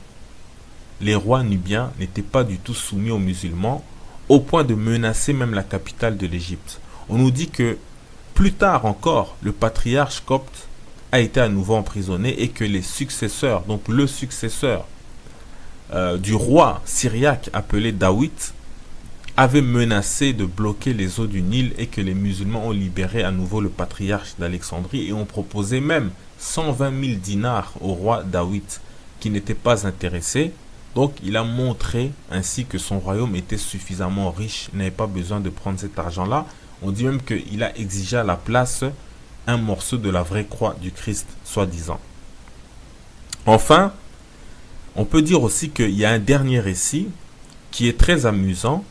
les rois nubiens n'étaient pas du tout soumis aux musulmans, au point de menacer même la capitale de l'Égypte. On nous dit que plus tard encore, le patriarche copte a été à nouveau emprisonné et que les successeurs, donc le successeur du roi syriaque appelé David, avait menacé de bloquer les eaux du Nil et que les musulmans ont libéré à nouveau le patriarche d'Alexandrie et ont proposé même 120 000 dinars au roi David qui n'était pas intéressé. Donc il a montré ainsi que son royaume était suffisamment riche, n'avait pas besoin de prendre cet argent-là. On dit même qu'il a exigé à la place un morceau de la vraie croix du Christ, soi-disant. Enfin, on peut dire aussi qu'il y a un dernier récit qui est très amusant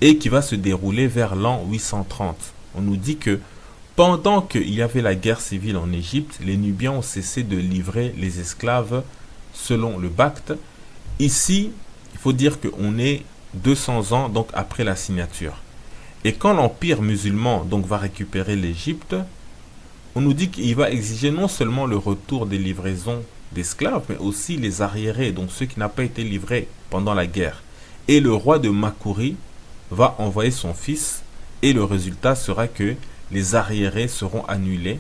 et qui va se dérouler vers l'an 830. On nous dit que pendant qu'il y avait la guerre civile en Égypte, les Nubiens ont cessé de livrer les esclaves selon le Bacte. Ici, il faut dire qu'on est 200 ans donc après la signature. Et quand l'empire musulman donc va récupérer l'Égypte, on nous dit qu'il va exiger non seulement le retour des livraisons d'esclaves, mais aussi les arriérés, donc ceux qui n'ont pas été livrés pendant la guerre. Et le roi de Makuri va envoyer son fils, et le résultat sera que les arriérés seront annulés,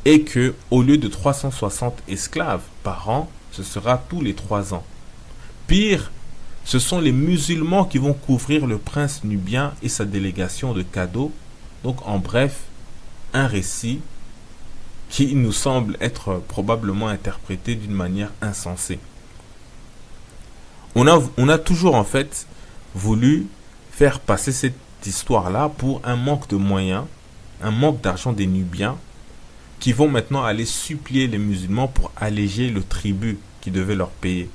et que au lieu de 360 esclaves par an, ce sera tous les 3 ans. Pire, ce sont les musulmans qui vont couvrir le prince nubien et sa délégation de cadeaux. Donc en bref, un récit qui nous semble être probablement interprété d'une manière insensée. On a toujours en fait voulu faire passer cette histoire-là pour un manque de moyens, un manque d'argent des Nubiens qui vont maintenant aller supplier les musulmans pour alléger le tribut qu'ils devaient leur payer.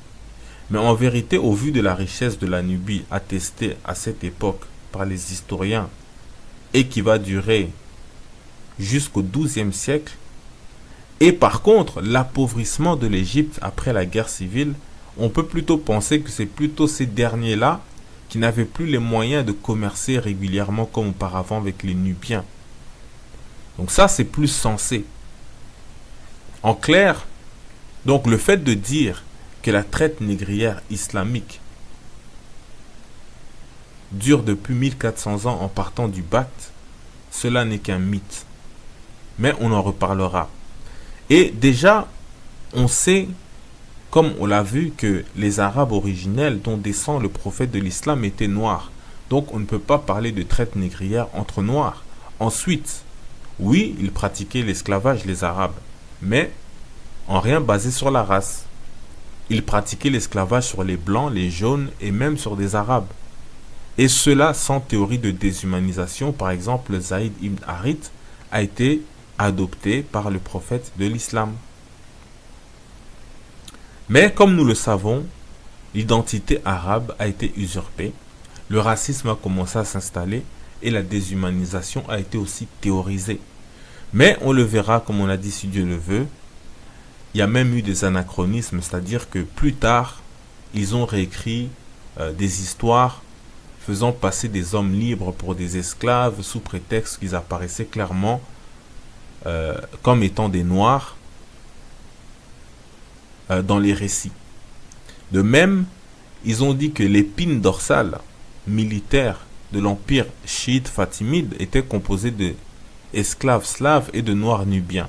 Mais en vérité, au vu de la richesse de la Nubie attestée à cette époque par les historiens et qui va durer jusqu'au XIIe siècle, et par contre l'appauvrissement de l'Égypte après la guerre civile, on peut plutôt penser que c'est plutôt ces derniers-là qui n'avaient plus les moyens de commercer régulièrement comme auparavant avec les Nubiens. Donc ça, c'est plus sensé. En clair, donc le fait de dire que la traite négrière islamique dure depuis 1400 ans en partant du Bacte, cela n'est qu'un mythe. Mais on en reparlera. Et déjà, on sait, comme on l'a vu, que les Arabes originels dont descend le prophète de l'islam étaient noirs. Donc on ne peut pas parler de traite négrière entre noirs. Ensuite, oui, ils pratiquaient l'esclavage, les Arabes, mais en rien basé sur la race. Ils pratiquaient l'esclavage sur les blancs, les jaunes et même sur des Arabes. Et cela sans théorie de déshumanisation. Par exemple, Zaïd ibn Harith a été adopté par le prophète de l'islam. Mais comme nous le savons, l'identité arabe a été usurpée, le racisme a commencé à s'installer et la déshumanisation a été aussi théorisée. Mais on le verra, comme on a dit, si Dieu le veut, il y a même eu des anachronismes, c'est-à-dire que plus tard, ils ont réécrit des histoires faisant passer des hommes libres pour des esclaves sous prétexte qu'ils apparaissaient clairement comme étant des noirs dans les récits. De même, ils ont dit que l'épine dorsale militaire de l'empire chiite fatimide était composée d'esclaves slaves et de noirs nubiens.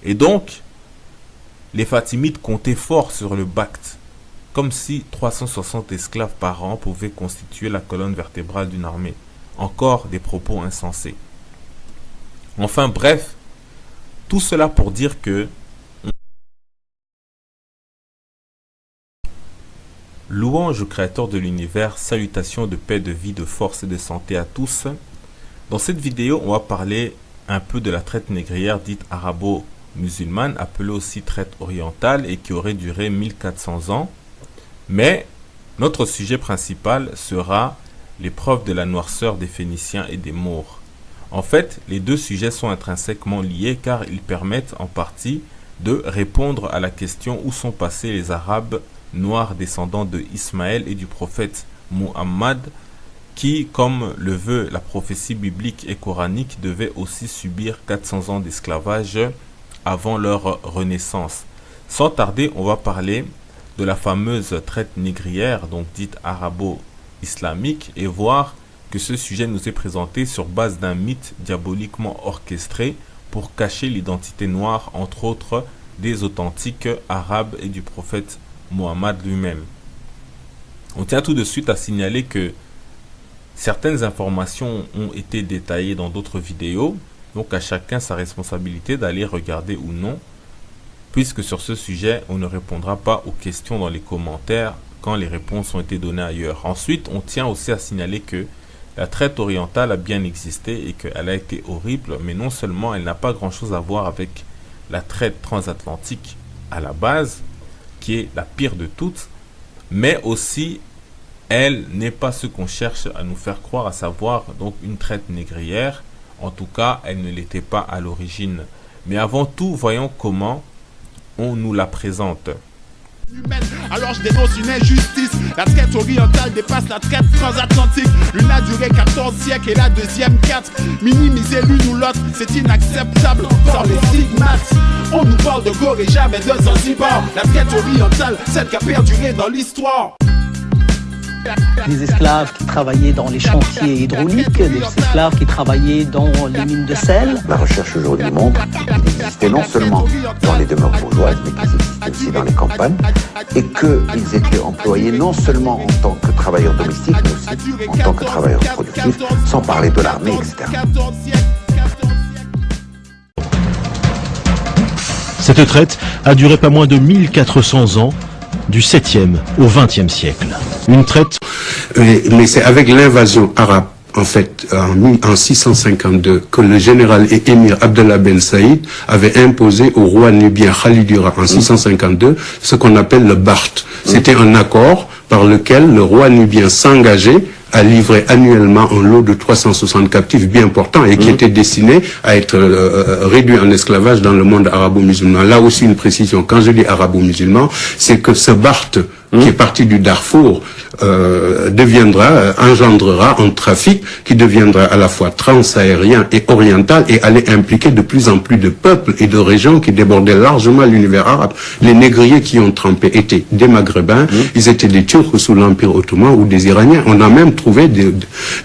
Et donc, les Fatimides comptaient fort sur le Bakht, comme si 360 esclaves par an pouvaient constituer la colonne vertébrale d'une armée. Encore des propos insensés. Enfin bref, tout cela pour dire que louange au créateur de l'univers, salutations de paix, de vie, de force et de santé à tous. Dans cette vidéo, on va parler un peu de la traite négrière dite arabo-musulmane, appelée aussi traite orientale et qui aurait duré 1400 ans. Mais notre sujet principal sera l'épreuve de la noirceur des Phéniciens et des Maures. En fait, les deux sujets sont intrinsèquement liés car ils permettent en partie de répondre à la question où sont passés les Arabes noirs descendants de Ismaël et du prophète Muhammad qui, comme le veut la prophétie biblique et coranique, devaient aussi subir 400 ans d'esclavage avant leur renaissance. Sans tarder, on va parler de la fameuse traite négrière, donc dite arabo-islamique, et voir que ce sujet nous est présenté sur base d'un mythe diaboliquement orchestré pour cacher l'identité noire, entre autres, des authentiques arabes et du prophète Muhammad lui-même. On tient tout de suite à signaler que certaines informations ont été détaillées dans d'autres vidéos, donc à chacun sa responsabilité d'aller regarder ou non, puisque sur ce sujet, on ne répondra pas aux questions dans les commentaires quand les réponses ont été données ailleurs. Ensuite, on tient aussi à signaler que la traite orientale a bien existé et qu'elle a été horrible, mais non seulement elle n'a pas grand-chose à voir avec la traite transatlantique à la base, qui est la pire de toutes, mais aussi elle n'est pas ce qu'on cherche à nous faire croire, à savoir donc une traite négrière. En tout cas, elle ne l'était pas à l'origine. Mais avant tout, voyons comment on nous la présente. Alors je dénonce une injustice. La traite orientale dépasse la traite transatlantique. L'une a duré 14 siècles et la deuxième 4. Minimiser l'une ou l'autre, c'est inacceptable. Sans les stigmates, on nous parle de Gore et jamais de Zanzibar. La traite orientale, celle qui a perduré dans l'histoire. Des esclaves qui travaillaient dans les chantiers hydrauliques, des esclaves qui travaillaient dans les mines de sel. La recherche aujourd'hui montre qu'ils existaient non seulement dans les demeures bourgeoises, mais qu'ils existaient aussi dans les campagnes, et qu'ils étaient employés non seulement en tant que travailleurs domestiques, mais aussi en tant que travailleurs productifs, sans parler de l'armée, etc. Cette traite a duré pas moins de 1400 ans, du 7e au 20e siècle. Une traite... Mais c'est avec l'invasion arabe, en fait, en 652, que le général et émir Abdallah Ben Saïd avait imposé au roi nubien Khalidura en 652 ce qu'on appelle le Bakht. C'était un accord par lequel le roi nubien s'engageait à livrer annuellement un lot de 360 captifs bien portants et qui étaient destinés à être réduits en esclavage dans le monde arabo-musulman. Là aussi une précision, quand je dis arabo-musulman, c'est que ce Bakht qui est parti du Darfour engendrera un trafic qui deviendra à la fois transaérien et oriental et allait impliquer de plus en plus de peuples et de régions qui débordaient largement l'univers arabe. Les négriers qui ont trempé étaient des Maghrébins, ils étaient des Turcs sous l'Empire ottoman ou des Iraniens. On a même trouvé des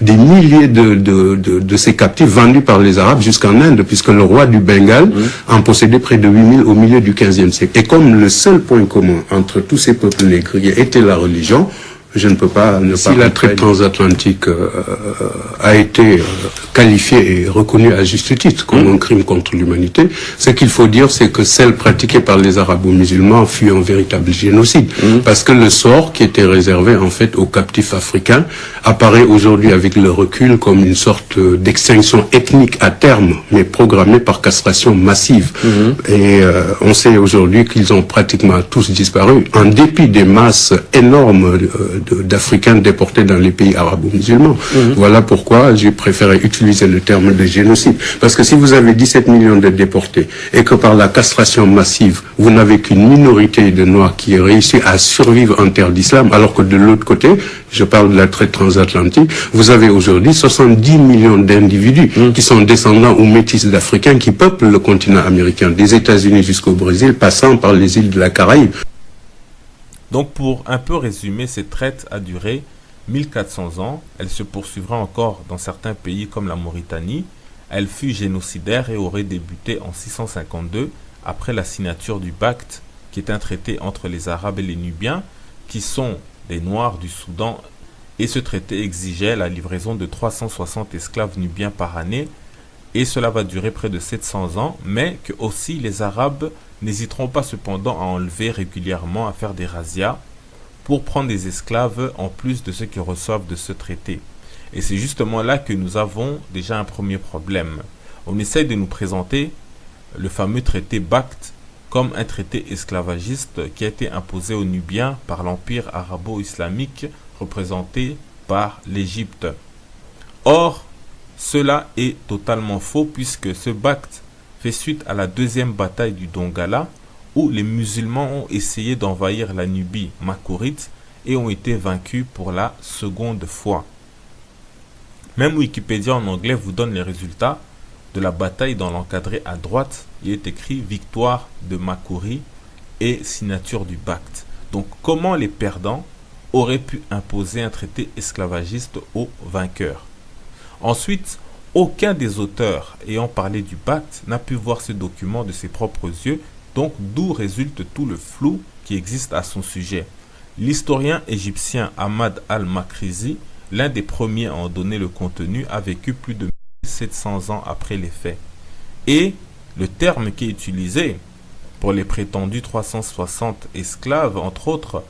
milliers de ces captifs vendus par les Arabes jusqu'en Inde, puisque le roi du Bengale en possédait près de 8000 au milieu du XVe siècle. Et comme le seul point commun entre tous ces peuples négriers était la religion, je ne peux pas ne pas... Si la traite transatlantique a été qualifiée et reconnue à juste titre comme un crime contre l'humanité, ce qu'il faut dire, c'est que celle pratiquée par les arabo-musulmans fut un véritable génocide. Parce que le sort qui était réservé en fait aux captifs africains apparaît aujourd'hui avec le recul comme une sorte d'extinction ethnique à terme, mais programmée par castration massive. Et on sait aujourd'hui qu'ils ont pratiquement tous disparu, en dépit des masses énormes d'Africains déportés dans les pays arabo-musulmans. Voilà pourquoi j'ai préféré utiliser le terme de génocide. Parce que si vous avez 17 millions de déportés et que par la castration massive, vous n'avez qu'une minorité de Noirs qui réussit à survivre en terre d'islam, alors que de l'autre côté, je parle de la traite transatlantique, vous avez aujourd'hui 70 millions d'individus qui sont descendants ou métis d'Africains qui peuplent le continent américain, des États-Unis jusqu'au Brésil, passant par les îles de la Caraïbe. Donc pour un peu résumer, cette traite a duré 1400 ans. Elle se poursuivra encore dans certains pays comme la Mauritanie. Elle fut génocidaire et aurait débuté en 652 après la signature du Pacte, qui est un traité entre les Arabes et les Nubiens, qui sont des Noirs du Soudan, et ce traité exigeait la livraison de 360 esclaves nubiens par année, et cela va durer près de 700 ans, mais que aussi les Arabes n'hésiteront pas cependant à enlever régulièrement, à faire des razzias, pour prendre des esclaves en plus de ceux qui reçoivent de ce traité. Et c'est justement là que nous avons déjà un premier problème. On essaye de nous présenter le fameux traité Pacte comme un traité esclavagiste qui a été imposé aux Nubiens par l'empire arabo-islamique représenté par l'Égypte. Or, cela est totalement faux puisque ce Pacte fait suite à la deuxième bataille du Dongala où les musulmans ont essayé d'envahir la Nubie makourite et ont été vaincus pour la seconde fois. Même Wikipédia en anglais vous donne les résultats de la bataille. Dans l'encadré à droite, il est écrit victoire de Makuri et signature du Pacte. Donc comment les perdants auraient pu imposer un traité esclavagiste aux vainqueurs? Ensuite, aucun des auteurs ayant parlé du Pacte n'a pu voir ce document de ses propres yeux, donc d'où résulte tout le flou qui existe à son sujet. L'historien égyptien Ahmad al-Makrizi, l'un des premiers à en donner le contenu, a vécu plus de 1700 ans après les faits. Et le terme qui est utilisé pour les prétendus 360 esclaves, entre autres,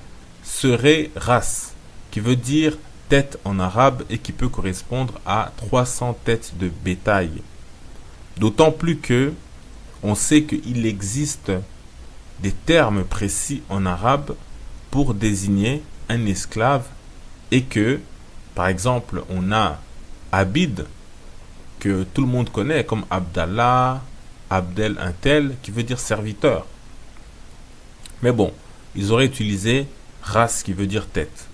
serait ras, qui veut dire tête en arabe et qui peut correspondre à 300 têtes de bétail. D'autant plus que on sait qu'il existe des termes précis en arabe pour désigner un esclave et que, par exemple, on a Abid, que tout le monde connaît comme Abdallah, Abdel un tel, qui veut dire serviteur. Mais bon, ils auraient utilisé ras qui veut dire tête.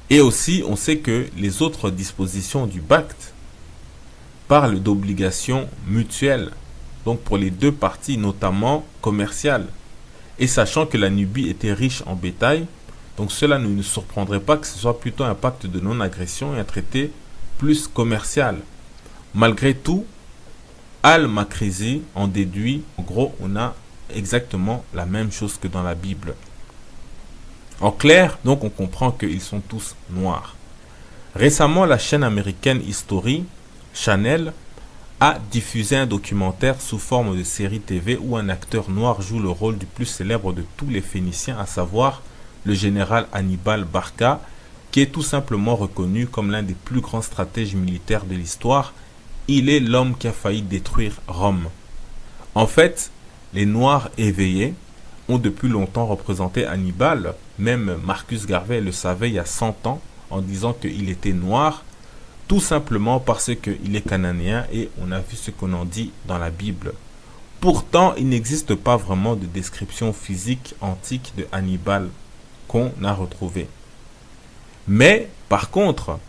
Et aussi, on sait que les autres dispositions du Pacte parlent d'obligations mutuelles, donc pour les deux parties, notamment commerciales. Et sachant que la Nubie était riche en bétail, donc cela ne nous surprendrait pas que ce soit plutôt un pacte de non-agression et un traité plus commercial. Malgré tout, Al-Makrizi en déduit, en gros, on a exactement la même chose que dans la Bible. En clair, donc on comprend qu'ils sont tous noirs. Récemment, la chaîne américaine History Channel a diffusé un documentaire sous forme de série TV où un acteur noir joue le rôle du plus célèbre de tous les Phéniciens, à savoir le général Hannibal Barca, qui est tout simplement reconnu comme l'un des plus grands stratèges militaires de l'histoire. Il est l'homme qui a failli détruire Rome. En fait, les Noirs éveillés ont depuis longtemps représenté Hannibal. Même Marcus Garvey le savait il y a 100 ans en disant qu'il était noir, tout simplement parce qu'il est cananéen et on a vu ce qu'on en dit dans la Bible. Pourtant, il n'existe pas vraiment de description physique antique de Hannibal qu'on a retrouvé. Mais, par contre,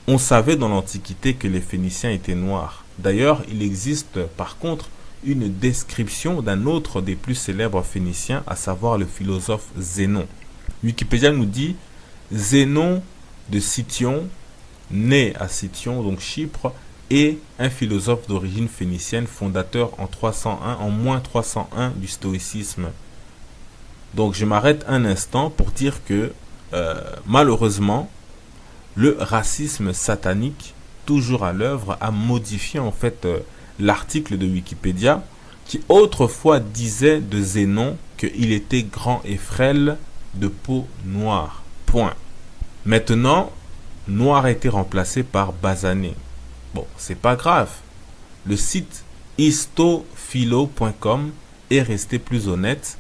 on savait dans l'Antiquité que les Phéniciens étaient noirs. D'ailleurs, il existe par contre une description d'un autre des plus célèbres Phéniciens, à savoir le philosophe Zénon. Wikipédia nous dit Zénon de Cityon, né à Cityon, donc Chypre, et un philosophe d'origine phénicienne, fondateur en moins 301 du stoïcisme. Donc je m'arrête un instant pour dire que malheureusement, le racisme satanique, toujours à l'œuvre, a modifié en fait l'article de Wikipédia qui autrefois disait de Zénon qu'il était grand et frêle de peau noire. Point. Maintenant, noir a été remplacé par basané. Bon, c'est pas grave. Le site histophilo.com est resté plus honnête.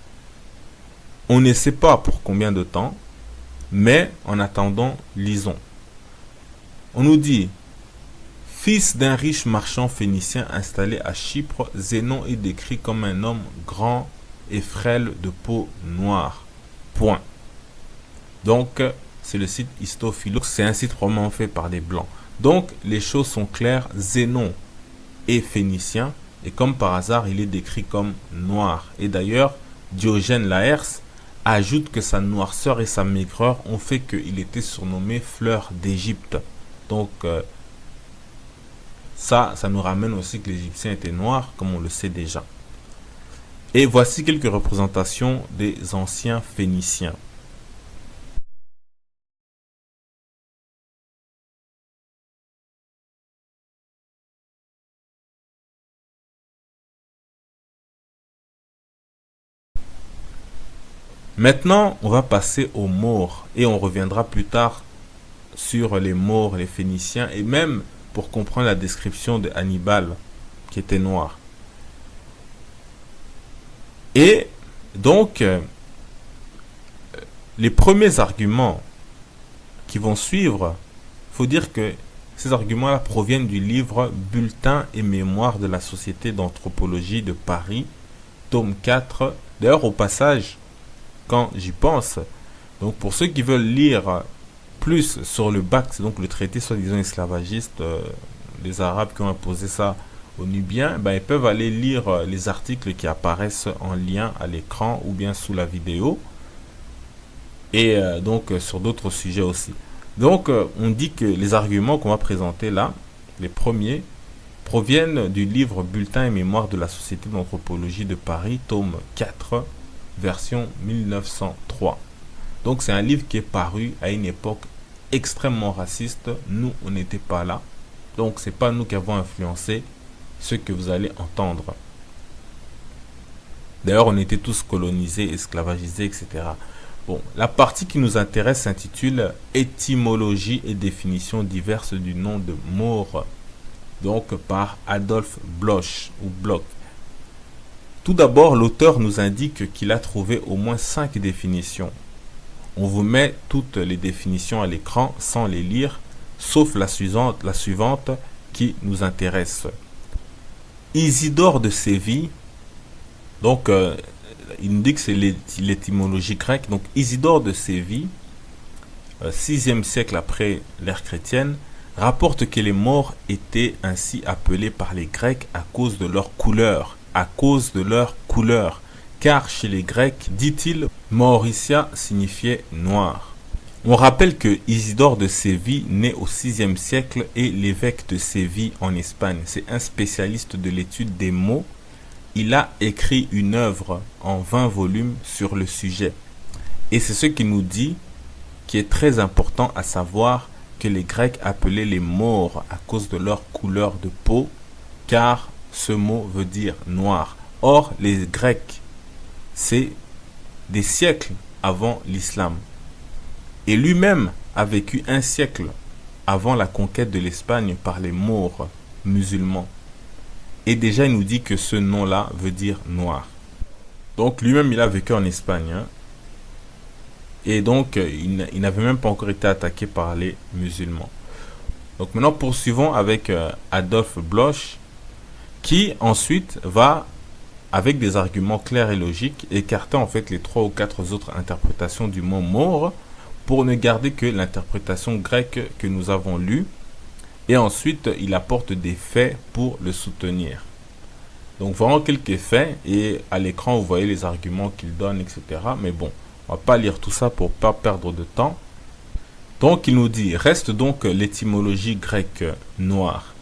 On ne sait pas pour combien de temps, mais en attendant, lisons. On nous dit: fils d'un riche marchand phénicien installé à Chypre, Zénon est décrit comme un homme grand et frêle de peau noire. Point. Donc, c'est le site Histophilo. C'est un site probablement fait par des blancs. Donc, les choses sont claires. Zénon est phénicien et comme par hasard, il est décrit comme noir. Et d'ailleurs, Diogène Laërce ajoute que sa noirceur et sa maigreur ont fait qu'il était surnommé fleur d'Égypte. Donc, ça nous ramène aussi que l'Égyptien était noir, comme on le sait déjà. Et voici quelques représentations des anciens Phéniciens. Maintenant, on va passer aux Maures et on reviendra plus tard sur les Maures, les Phéniciens et même pour comprendre la description de Hannibal qui était noir. Et donc, les premiers arguments qui vont suivre, il faut dire que ces arguments-là proviennent du livre Bulletin et Mémoires de la Société d'Anthropologie de Paris, tome 4. D'ailleurs, au passage, quand j'y pense, donc pour ceux qui veulent lire plus sur le bac, c'est donc le traité soi-disant esclavagiste des Arabes qui ont imposé ça aux Nubiens, ben, ils peuvent aller lire les articles qui apparaissent en lien à l'écran ou bien sous la vidéo et donc sur d'autres sujets aussi. Donc on dit que les arguments qu'on va présenter là, les premiers, proviennent du livre Bulletin et Mémoires de la Société d'Anthropologie de Paris, tome 4, version 1903. Donc c'est un livre qui est paru à une époque extrêmement raciste. Nous, on n'était pas là. Donc c'est pas nous qui avons influencé ce que vous allez entendre. D'ailleurs, on était tous colonisés, esclavagisés, etc. Bon, la partie qui nous intéresse s'intitule Étymologie et définition diverses du nom de Maure. Donc par Adolphe Bloch ou Bloch. Tout d'abord, l'auteur nous indique qu'il a trouvé au moins 5 définitions. On vous met toutes les définitions à l'écran sans les lire, sauf la suivante qui nous intéresse. Isidore de Séville, donc il nous dit que c'est l'étymologie grecque, donc Isidore de Séville, 6e siècle après l'ère chrétienne, rapporte que les Maures étaient ainsi appelés par les Grecs à cause de leur couleur. Car chez les Grecs, dit-il, Mauritia signifiait noir. On rappelle que Isidore de Séville naît au 6e siècle et l'évêque de Séville en Espagne. C'est un spécialiste de l'étude des mots. Il a écrit une œuvre en 20 volumes sur le sujet. Et c'est ce qui nous dit, qui est très important à savoir, que les Grecs appelaient les Maures à cause de leur couleur de peau, car ce mot veut dire noir. Or, les Grecs, c'est des siècles avant l'islam. Et lui-même a vécu un siècle avant la conquête de l'Espagne par les Maures musulmans. Et déjà, il nous dit que ce nom-là veut dire noir. Donc, lui-même, il a vécu en Espagne. Hein. Et donc, il n'avait même pas encore été attaqué par les musulmans. Donc, maintenant, poursuivons avec Adolphe Bloch, qui ensuite va, avec des arguments clairs et logiques, écarter en fait les 3 ou 4 autres interprétations du mot Maure pour ne garder que l'interprétation grecque que nous avons lue. Et ensuite, il apporte des faits pour le soutenir. Donc, vraiment quelques faits. Et à l'écran, vous voyez les arguments qu'il donne, etc. Mais bon, on va pas lire tout ça pour pas perdre de temps. Donc, il nous dit, reste donc l'étymologie grecque noire.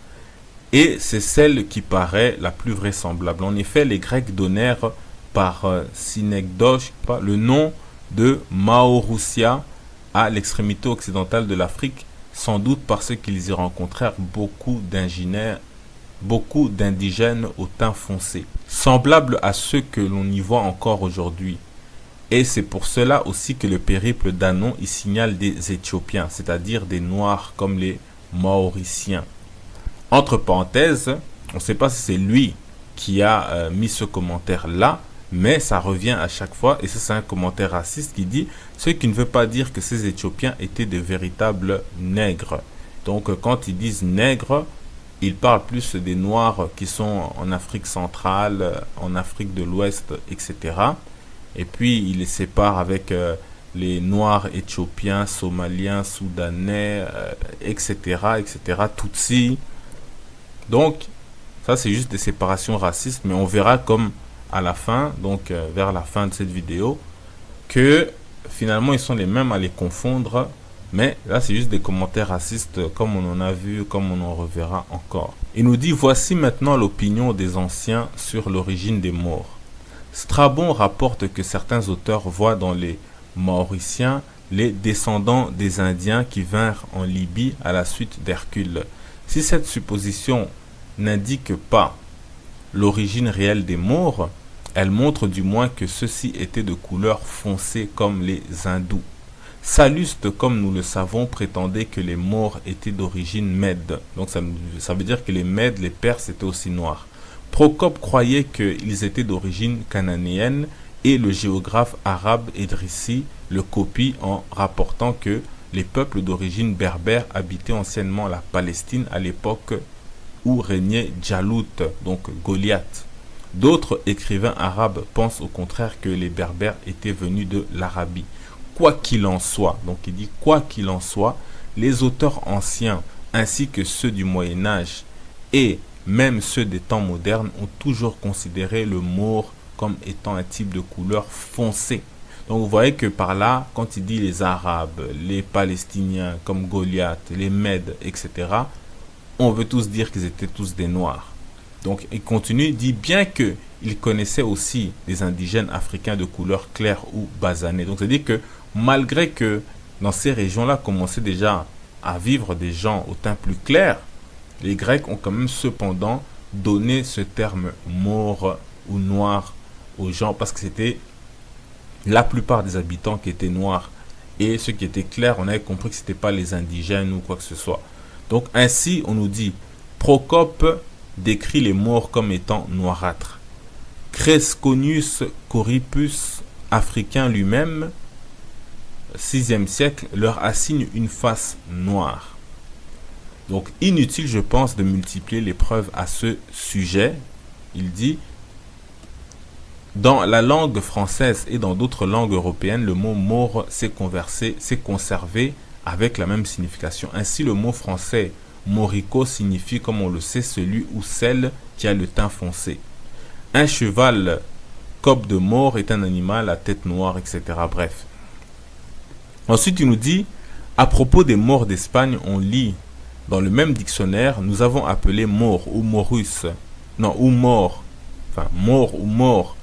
Et c'est celle qui paraît la plus vraisemblable. En effet, les Grecs donnèrent par synecdoche le nom de Maurussia à l'extrémité occidentale de l'Afrique, sans doute parce qu'ils y rencontrèrent beaucoup d'indigènes au teint foncé, semblables à ceux que l'on y voit encore aujourd'hui. Et c'est pour cela aussi que le périple d'Anon y signale des Éthiopiens, c'est-à-dire des Noirs comme les Mauriciens. Entre parenthèses, on ne sait pas si c'est lui qui a mis ce commentaire-là, mais ça revient à chaque fois, et ça c'est un commentaire raciste qui dit « ce qui ne veut pas dire que ces Éthiopiens étaient de véritables nègres ». Donc quand ils disent nègres, ils parlent plus des Noirs qui sont en Afrique centrale, en Afrique de l'Ouest, etc. Et puis ils les séparent avec les Noirs éthiopiens, somaliens, soudanais, etc., etc., Tutsis. Donc ça c'est juste des séparations racistes, mais on verra comme à la fin, donc vers la fin de cette vidéo, que finalement ils sont les mêmes à les confondre, mais là c'est juste des commentaires racistes comme on en a vu, comme on en reverra encore. Il nous dit: voici maintenant l'opinion des anciens sur l'origine des Maures. Strabon rapporte que certains auteurs voient dans les Mauriciens les descendants des Indiens qui vinrent en Libye à la suite d'Hercule. Si cette supposition n'indique pas l'origine réelle des Maures, elle montre du moins que ceux-ci étaient de couleur foncée comme les hindous. Salluste, comme nous le savons, prétendait que les Maures étaient d'origine mède. Donc ça veut dire que les Mèdes, les Perses étaient aussi noirs. Procope croyait qu'ils étaient d'origine cananéenne et le géographe arabe Edrissi le copie en rapportant que les peuples d'origine berbère habitaient anciennement la Palestine à l'époque où régnait Djalout, donc Goliath. D'autres écrivains arabes pensent au contraire que les berbères étaient venus de l'Arabie. Quoi qu'il en soit, donc il dit quoi qu'il en soit, les auteurs anciens ainsi que ceux du Moyen-Âge et même ceux des temps modernes ont toujours considéré le Maure comme étant un type de couleur foncée. Donc vous voyez que par là, quand il dit les Arabes, les Palestiniens comme Goliath, les Mèdes, etc., on veut tous dire qu'ils étaient tous des Noirs. Donc il continue, il dit bien que il connaissait aussi des indigènes africains de couleur claire ou basanée. Donc c'est-à-dire que malgré que dans ces régions-là commençaient déjà à vivre des gens au teint plus clair, les Grecs ont quand même cependant donné ce terme Maure ou noir aux gens parce que c'était la plupart des habitants qui étaient noirs. Et ceux qui étaient clairs, on avait compris que ce n'était pas les indigènes ou quoi que ce soit. Donc ainsi, on nous dit, Procope décrit les Maures comme étant noirâtres. Cresconius Corripus, africain lui-même, 6e siècle, leur assigne une face noire. Donc inutile, je pense, de multiplier les preuves à ce sujet. Il dit, dans la langue française et dans d'autres langues européennes, le mot Maure s'est conservé avec la même signification. Ainsi, le mot français Maurico signifie, comme on le sait, celui ou celle qui a le teint foncé. Un cheval cope de Maure est un animal à tête noire, etc. Bref. Ensuite, il nous dit, à propos des Maures d'Espagne, on lit dans le même dictionnaire, nous avons appelé Maure ou Maurus, non, ou Maure, enfin Maure ou Maure,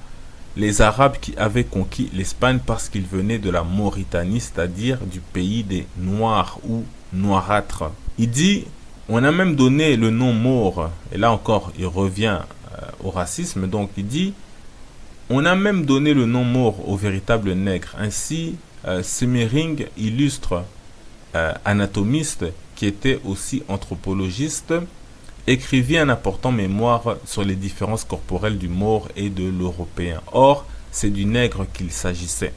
les Arabes qui avaient conquis l'Espagne parce qu'ils venaient de la Mauritanie, c'est-à-dire du pays des Noirs ou Noirâtres. Il dit, on a même donné le nom Maure, et là encore il revient au racisme, donc il dit, on a même donné le nom Maure aux véritables nègres. Ainsi, Semmering illustre anatomiste qui était aussi anthropologiste, écrivit un important mémoire sur les différences corporelles du Maure et de l'Européen. Or, c'est du nègre qu'il s'agissait.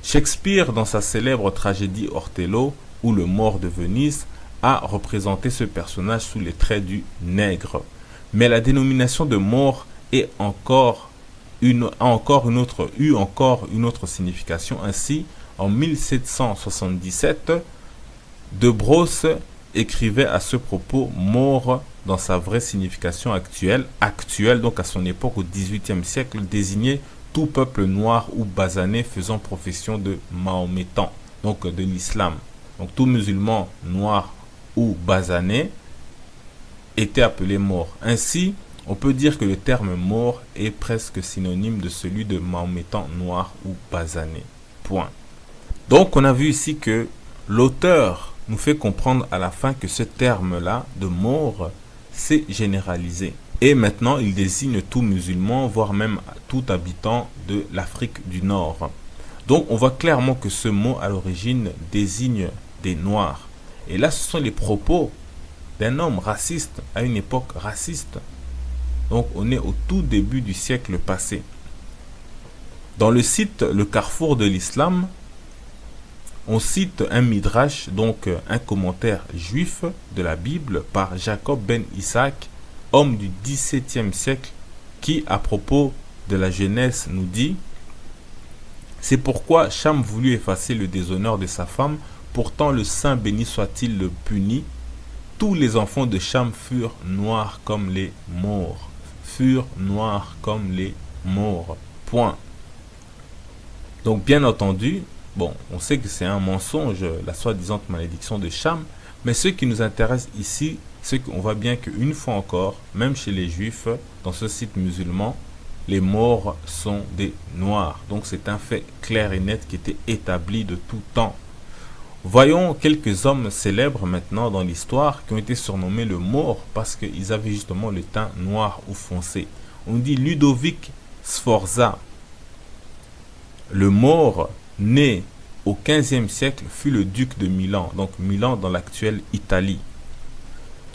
Shakespeare, dans sa célèbre tragédie Othello, ou le Maure de Venise, a représenté ce personnage sous les traits du nègre. Mais la dénomination de Maure a encore une autre signification. Ainsi, en 1777, De Brosse écrivait à ce propos Maure dans sa vraie signification actuelle, donc à son époque au XVIIIe siècle, désignait tout peuple noir ou basané faisant profession de mahométan, donc de l'islam. Donc tout musulman noir ou basané était appelé Maure. Ainsi, on peut dire que le terme Maure est presque synonyme de celui de mahométan noir ou basané. Point. Donc on a vu ici que l'auteur nous fait comprendre à la fin que ce terme-là de Maure s'est généralisé. Et maintenant il désigne tout musulman, voire même tout habitant de l'Afrique du Nord. Donc on voit clairement que ce mot à l'origine désigne des Noirs. Et là ce sont les propos d'un homme raciste à une époque raciste. Donc on est au tout début du siècle passé. Dans le site Le Carrefour de l'Islam, on cite un midrash, donc un commentaire juif de la Bible par Jacob ben Isaac, homme du XVIIe siècle, qui à propos de la jeunesse nous dit: c'est pourquoi Cham voulut effacer le déshonneur de sa femme, pourtant le Saint béni soit-il le punit. Tous les enfants de Cham furent noirs comme les Maures. Furent noirs comme les Maures. Point. Donc bien entendu, bon, on sait que c'est un mensonge, la soi-disant malédiction de Cham, mais ce qui nous intéresse ici, c'est qu'on voit bien qu'une fois encore, même chez les Juifs, dans ce site musulman, les Maures sont des Noirs. Donc c'est un fait clair et net qui était établi de tout temps. Voyons quelques hommes célèbres maintenant dans l'histoire qui ont été surnommés le Maure parce qu'ils avaient justement le teint noir ou foncé. On dit Ludovic Sforza. Le Maure, né au XVe siècle, fut le duc de Milan, donc Milan dans l'actuelle Italie.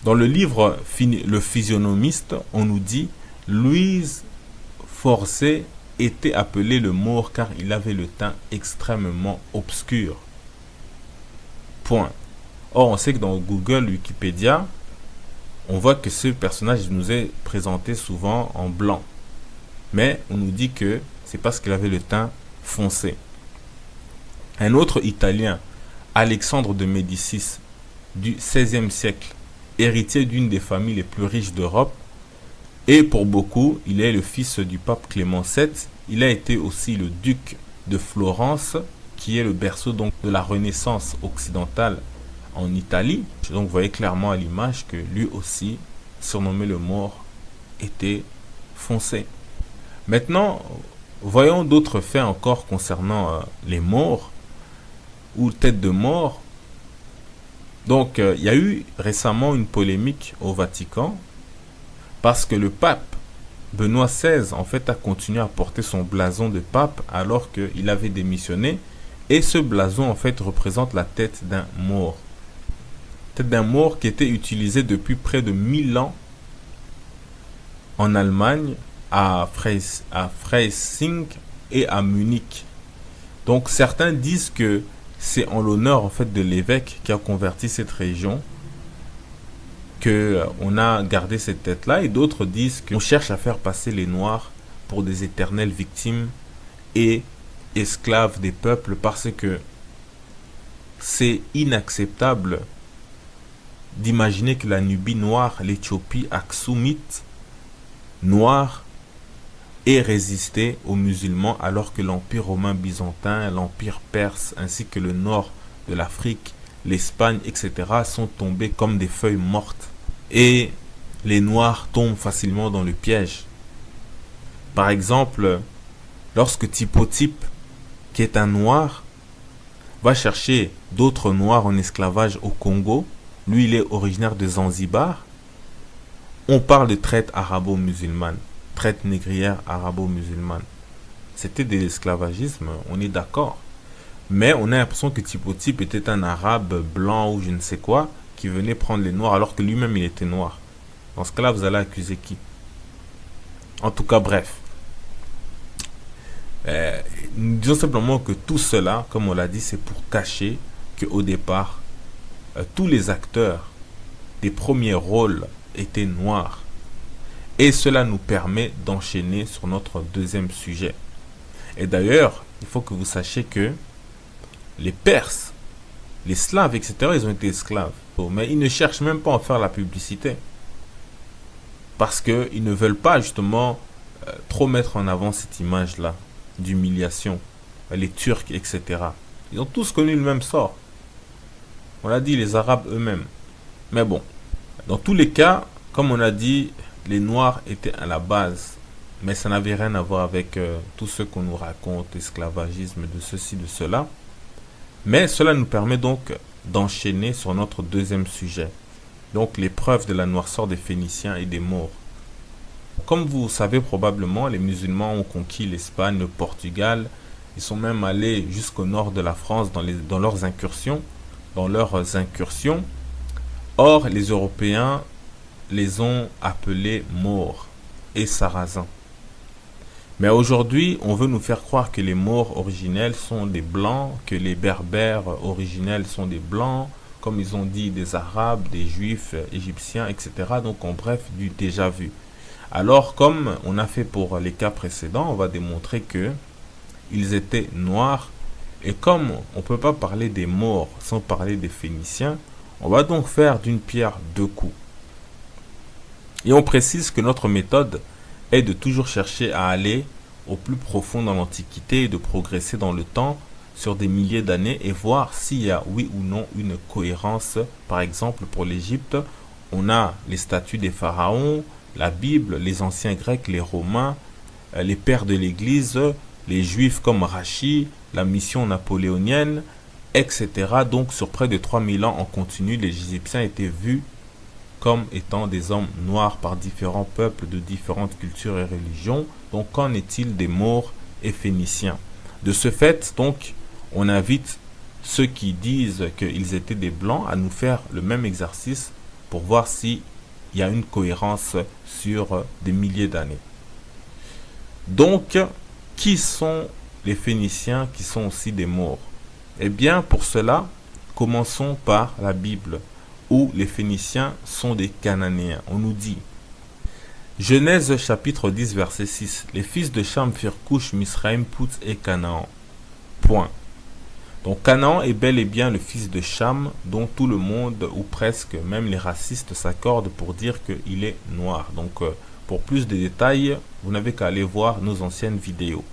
Dans le livre Le Physionomiste, on nous dit Louise Forcé était appelé le Maure car il avait le teint extrêmement obscur. Point. Or, on sait que dans Google, Wikipédia, on voit que ce personnage nous est présenté souvent en blanc. Mais on nous dit que c'est parce qu'il avait le teint foncé. Un autre Italien, Alexandre de Médicis, du XVIe siècle, héritier d'une des familles les plus riches d'Europe, et pour beaucoup, il est le fils du pape Clément VII. Il a été aussi le duc de Florence, qui est le berceau donc de la Renaissance occidentale en Italie. Donc vous voyez clairement à l'image que lui aussi, surnommé le Maure, était foncé. Maintenant, voyons d'autres faits encore concernant les Maures ou têtes de mort. Donc il y a eu récemment une polémique au Vatican parce que le pape Benoît XVI en fait a continué à porter son blason de pape alors qu'il avait démissionné. Et ce blason en fait représente la tête d'un Maure. Tête d'un Maure qui était utilisée depuis près de 1000 ans en Allemagne, à Freising et à Munich. Donc certains disent que c'est en l'honneur en fait de l'évêque qui a converti cette région que on a gardé cette tête-là, et d'autres disent qu'on cherche à faire passer les Noirs pour des éternelles victimes et esclaves des peuples parce que c'est inacceptable d'imaginer que la Nubie noire, l'Éthiopie aksumite noire ait résisté aux musulmans alors que l'Empire romain byzantin, l'Empire perse ainsi que le nord de l'Afrique, l'Espagne, etc. sont tombés comme des feuilles mortes et les Noirs tombent facilement dans le piège. Par exemple, lorsque Type, qui est un Noir, va chercher d'autres Noirs en esclavage au Congo, lui il est originaire de Zanzibar, on parle de traite arabo-musulmane, traite négrière arabo-musulmane. C'était de l'esclavagisme, on est d'accord. Mais on a l'impression que Type était un arabe blanc ou je ne sais quoi, qui venait prendre les Noirs alors que lui-même il était noir. Dans ce cas-là, vous allez accuser qui? En tout cas, bref. Nous disons simplement que tout cela, comme on l'a dit, c'est pour cacher qu'au départ, tous les acteurs des premiers rôles étaient noirs. Et cela nous permet d'enchaîner sur notre deuxième sujet. Et d'ailleurs, il faut que vous sachiez que les Perses, les Slaves, etc., ils ont été esclaves. Mais ils ne cherchent même pas à faire la publicité. Parce qu'ils ne veulent pas justement trop mettre en avant cette image-là d'humiliation. Les Turcs, etc. Ils ont tous connu le même sort. On l'a dit, les Arabes eux-mêmes. Mais bon, dans tous les cas, comme on a dit, les Noirs étaient à la base. Mais ça n'avait rien à voir avec tout ce qu'on nous raconte, esclavagisme, de ceci, de cela. Mais cela nous permet donc d'enchaîner sur notre deuxième sujet. Donc les preuves de la noirceur des Phéniciens et des Maures. Comme vous savez probablement, les musulmans ont conquis l'Espagne, le Portugal. Ils sont même allés jusqu'au nord de la France dans leurs incursions. Or, les Européens les ont appelés Maures et Sarrasins. Mais aujourd'hui, on veut nous faire croire que les Maures originels sont des Blancs, que les Berbères originels sont des Blancs, comme ils ont dit des Arabes, des Juifs, Égyptiens, etc. Donc en bref, du déjà vu. Alors, comme on a fait pour les cas précédents, on va démontrer que ils étaient noirs. Et comme on ne peut pas parler des Maures sans parler des Phéniciens, on va donc faire d'une pierre deux coups. Et on précise que notre méthode est de toujours chercher à aller au plus profond dans l'Antiquité et de progresser dans le temps sur des milliers d'années et voir s'il y a oui ou non une cohérence. Par exemple, pour l'Égypte, on a les statues des pharaons, la Bible, les anciens Grecs, les Romains, les pères de l'Église, les Juifs comme Rachi, la mission napoléonienne, etc. Donc sur près de 3000 ans en continu, les Égyptiens étaient vus comme étant des hommes noirs par différents peuples de différentes cultures et religions. Donc qu'en est-il des Maures et Phéniciens? De ce fait, donc, on invite ceux qui disent qu'ils étaient des Blancs à nous faire le même exercice pour voir s'il y a une cohérence sur des milliers d'années. Donc, qui sont les Phéniciens qui sont aussi des Maures? Eh bien, pour cela, commençons par la Bible, où les Phéniciens sont des Cananéens. On nous dit, Genèse chapitre 10, verset 6, les fils de Cham firent Coush, Misraïm, Pout et Canaan. Point. Donc Canaan est bel et bien le fils de Cham, dont tout le monde, ou presque, même les racistes, s'accordent pour dire qu'il est noir. Donc pour plus de détails, vous n'avez qu'à aller voir nos anciennes vidéos.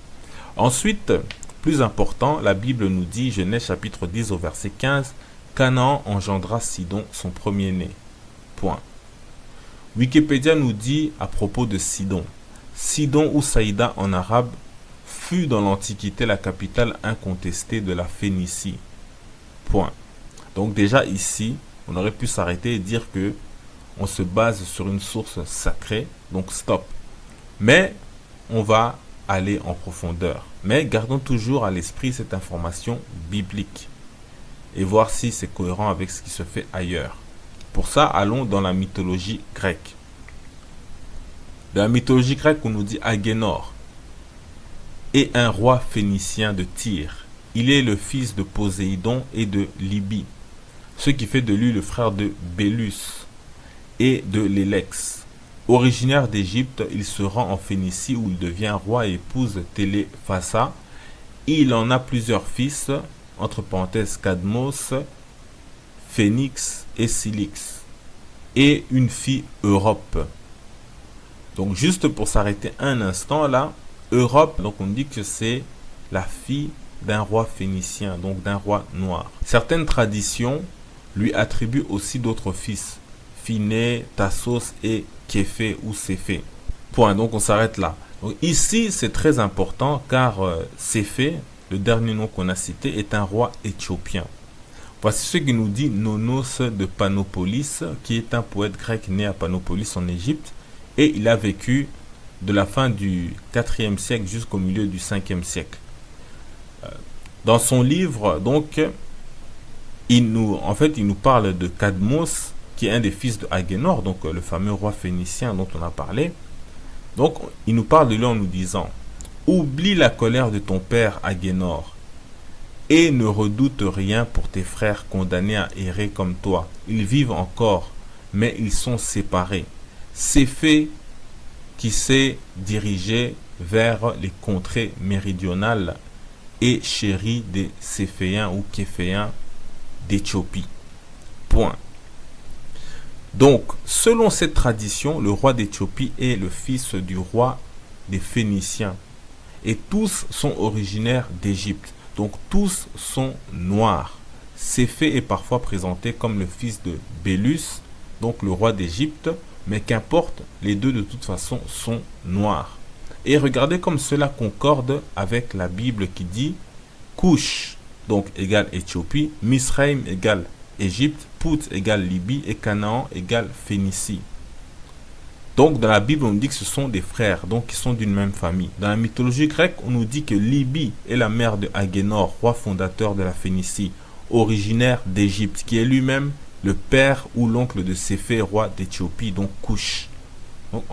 Ensuite, plus important, la Bible nous dit, Genèse chapitre 10 au verset 15, Canaan engendra Sidon, son premier-né. Point. Wikipédia nous dit à propos de Sidon, Sidon ou Saïda en arabe fut dans l'Antiquité la capitale incontestée de la Phénicie. Point. Donc déjà ici, on aurait pu s'arrêter et dire que on se base sur une source sacrée, donc stop. Mais on va aller en profondeur. Mais gardons toujours à l'esprit cette information biblique et voir si c'est cohérent avec ce qui se fait ailleurs. Pour ça, allons dans la mythologie grecque. Dans la mythologie grecque, on nous dit Agénor est un roi phénicien de Tyr. Il est le fils de Poséidon et de Libye, ce qui fait de lui le frère de Bélus et de Lélex. Originaire d'Égypte, il se rend en Phénicie où il devient roi et épouse Téléphassa. Il en a plusieurs fils, entre parenthèses Cadmos, Phénix et Cilix, et une fille Europe. Donc juste pour s'arrêter un instant là, Europe, donc on dit que c'est la fille d'un roi phénicien, donc d'un roi noir. Certaines traditions lui attribuent aussi d'autres fils, Phiné, Tassos et Képhé ou Séphé. Point, donc on s'arrête là. Donc ici c'est très important car Séphé, le dernier nom qu'on a cité, est un roi éthiopien. Voici ce que nous dit Nonos de Panopolis, qui est un poète grec né à Panopolis en Égypte, et il a vécu de la fin du 4e siècle jusqu'au milieu du 5e siècle. Dans son livre, donc, il nous parle de Cadmos, qui est un des fils de Agénor, donc le fameux roi phénicien dont on a parlé. Donc, il nous parle de lui en nous disant « Oublie la colère de ton père Agénor, et ne redoute rien pour tes frères condamnés à errer comme toi. Ils vivent encore, mais ils sont séparés. Séphé qui s'est dirigé vers les contrées méridionales et chéri des Séphéens ou Képhéens d'Éthiopie. Point. Donc, selon cette tradition, le roi d'Éthiopie est le fils du roi des Phéniciens. Et tous sont originaires d'Égypte. Donc, tous sont noirs. Séphé est parfois présenté comme le fils de Bélus, donc le roi d'Égypte. Mais qu'importe, les deux de toute façon sont noirs. Et regardez comme cela concorde avec la Bible qui dit Couche donc égale Éthiopie, Misraïm égale Égypte, Pout égale Libye et Canaan égale Phénicie. Donc dans la Bible on dit que ce sont des frères, donc qui sont d'une même famille. Dans la mythologie grecque on nous dit que Libye est la mère de Agénor, roi fondateur de la Phénicie, originaire d'Égypte, qui est lui-même le père ou l'oncle de Séphé, roi d'Éthiopie, donc Couche. Donc,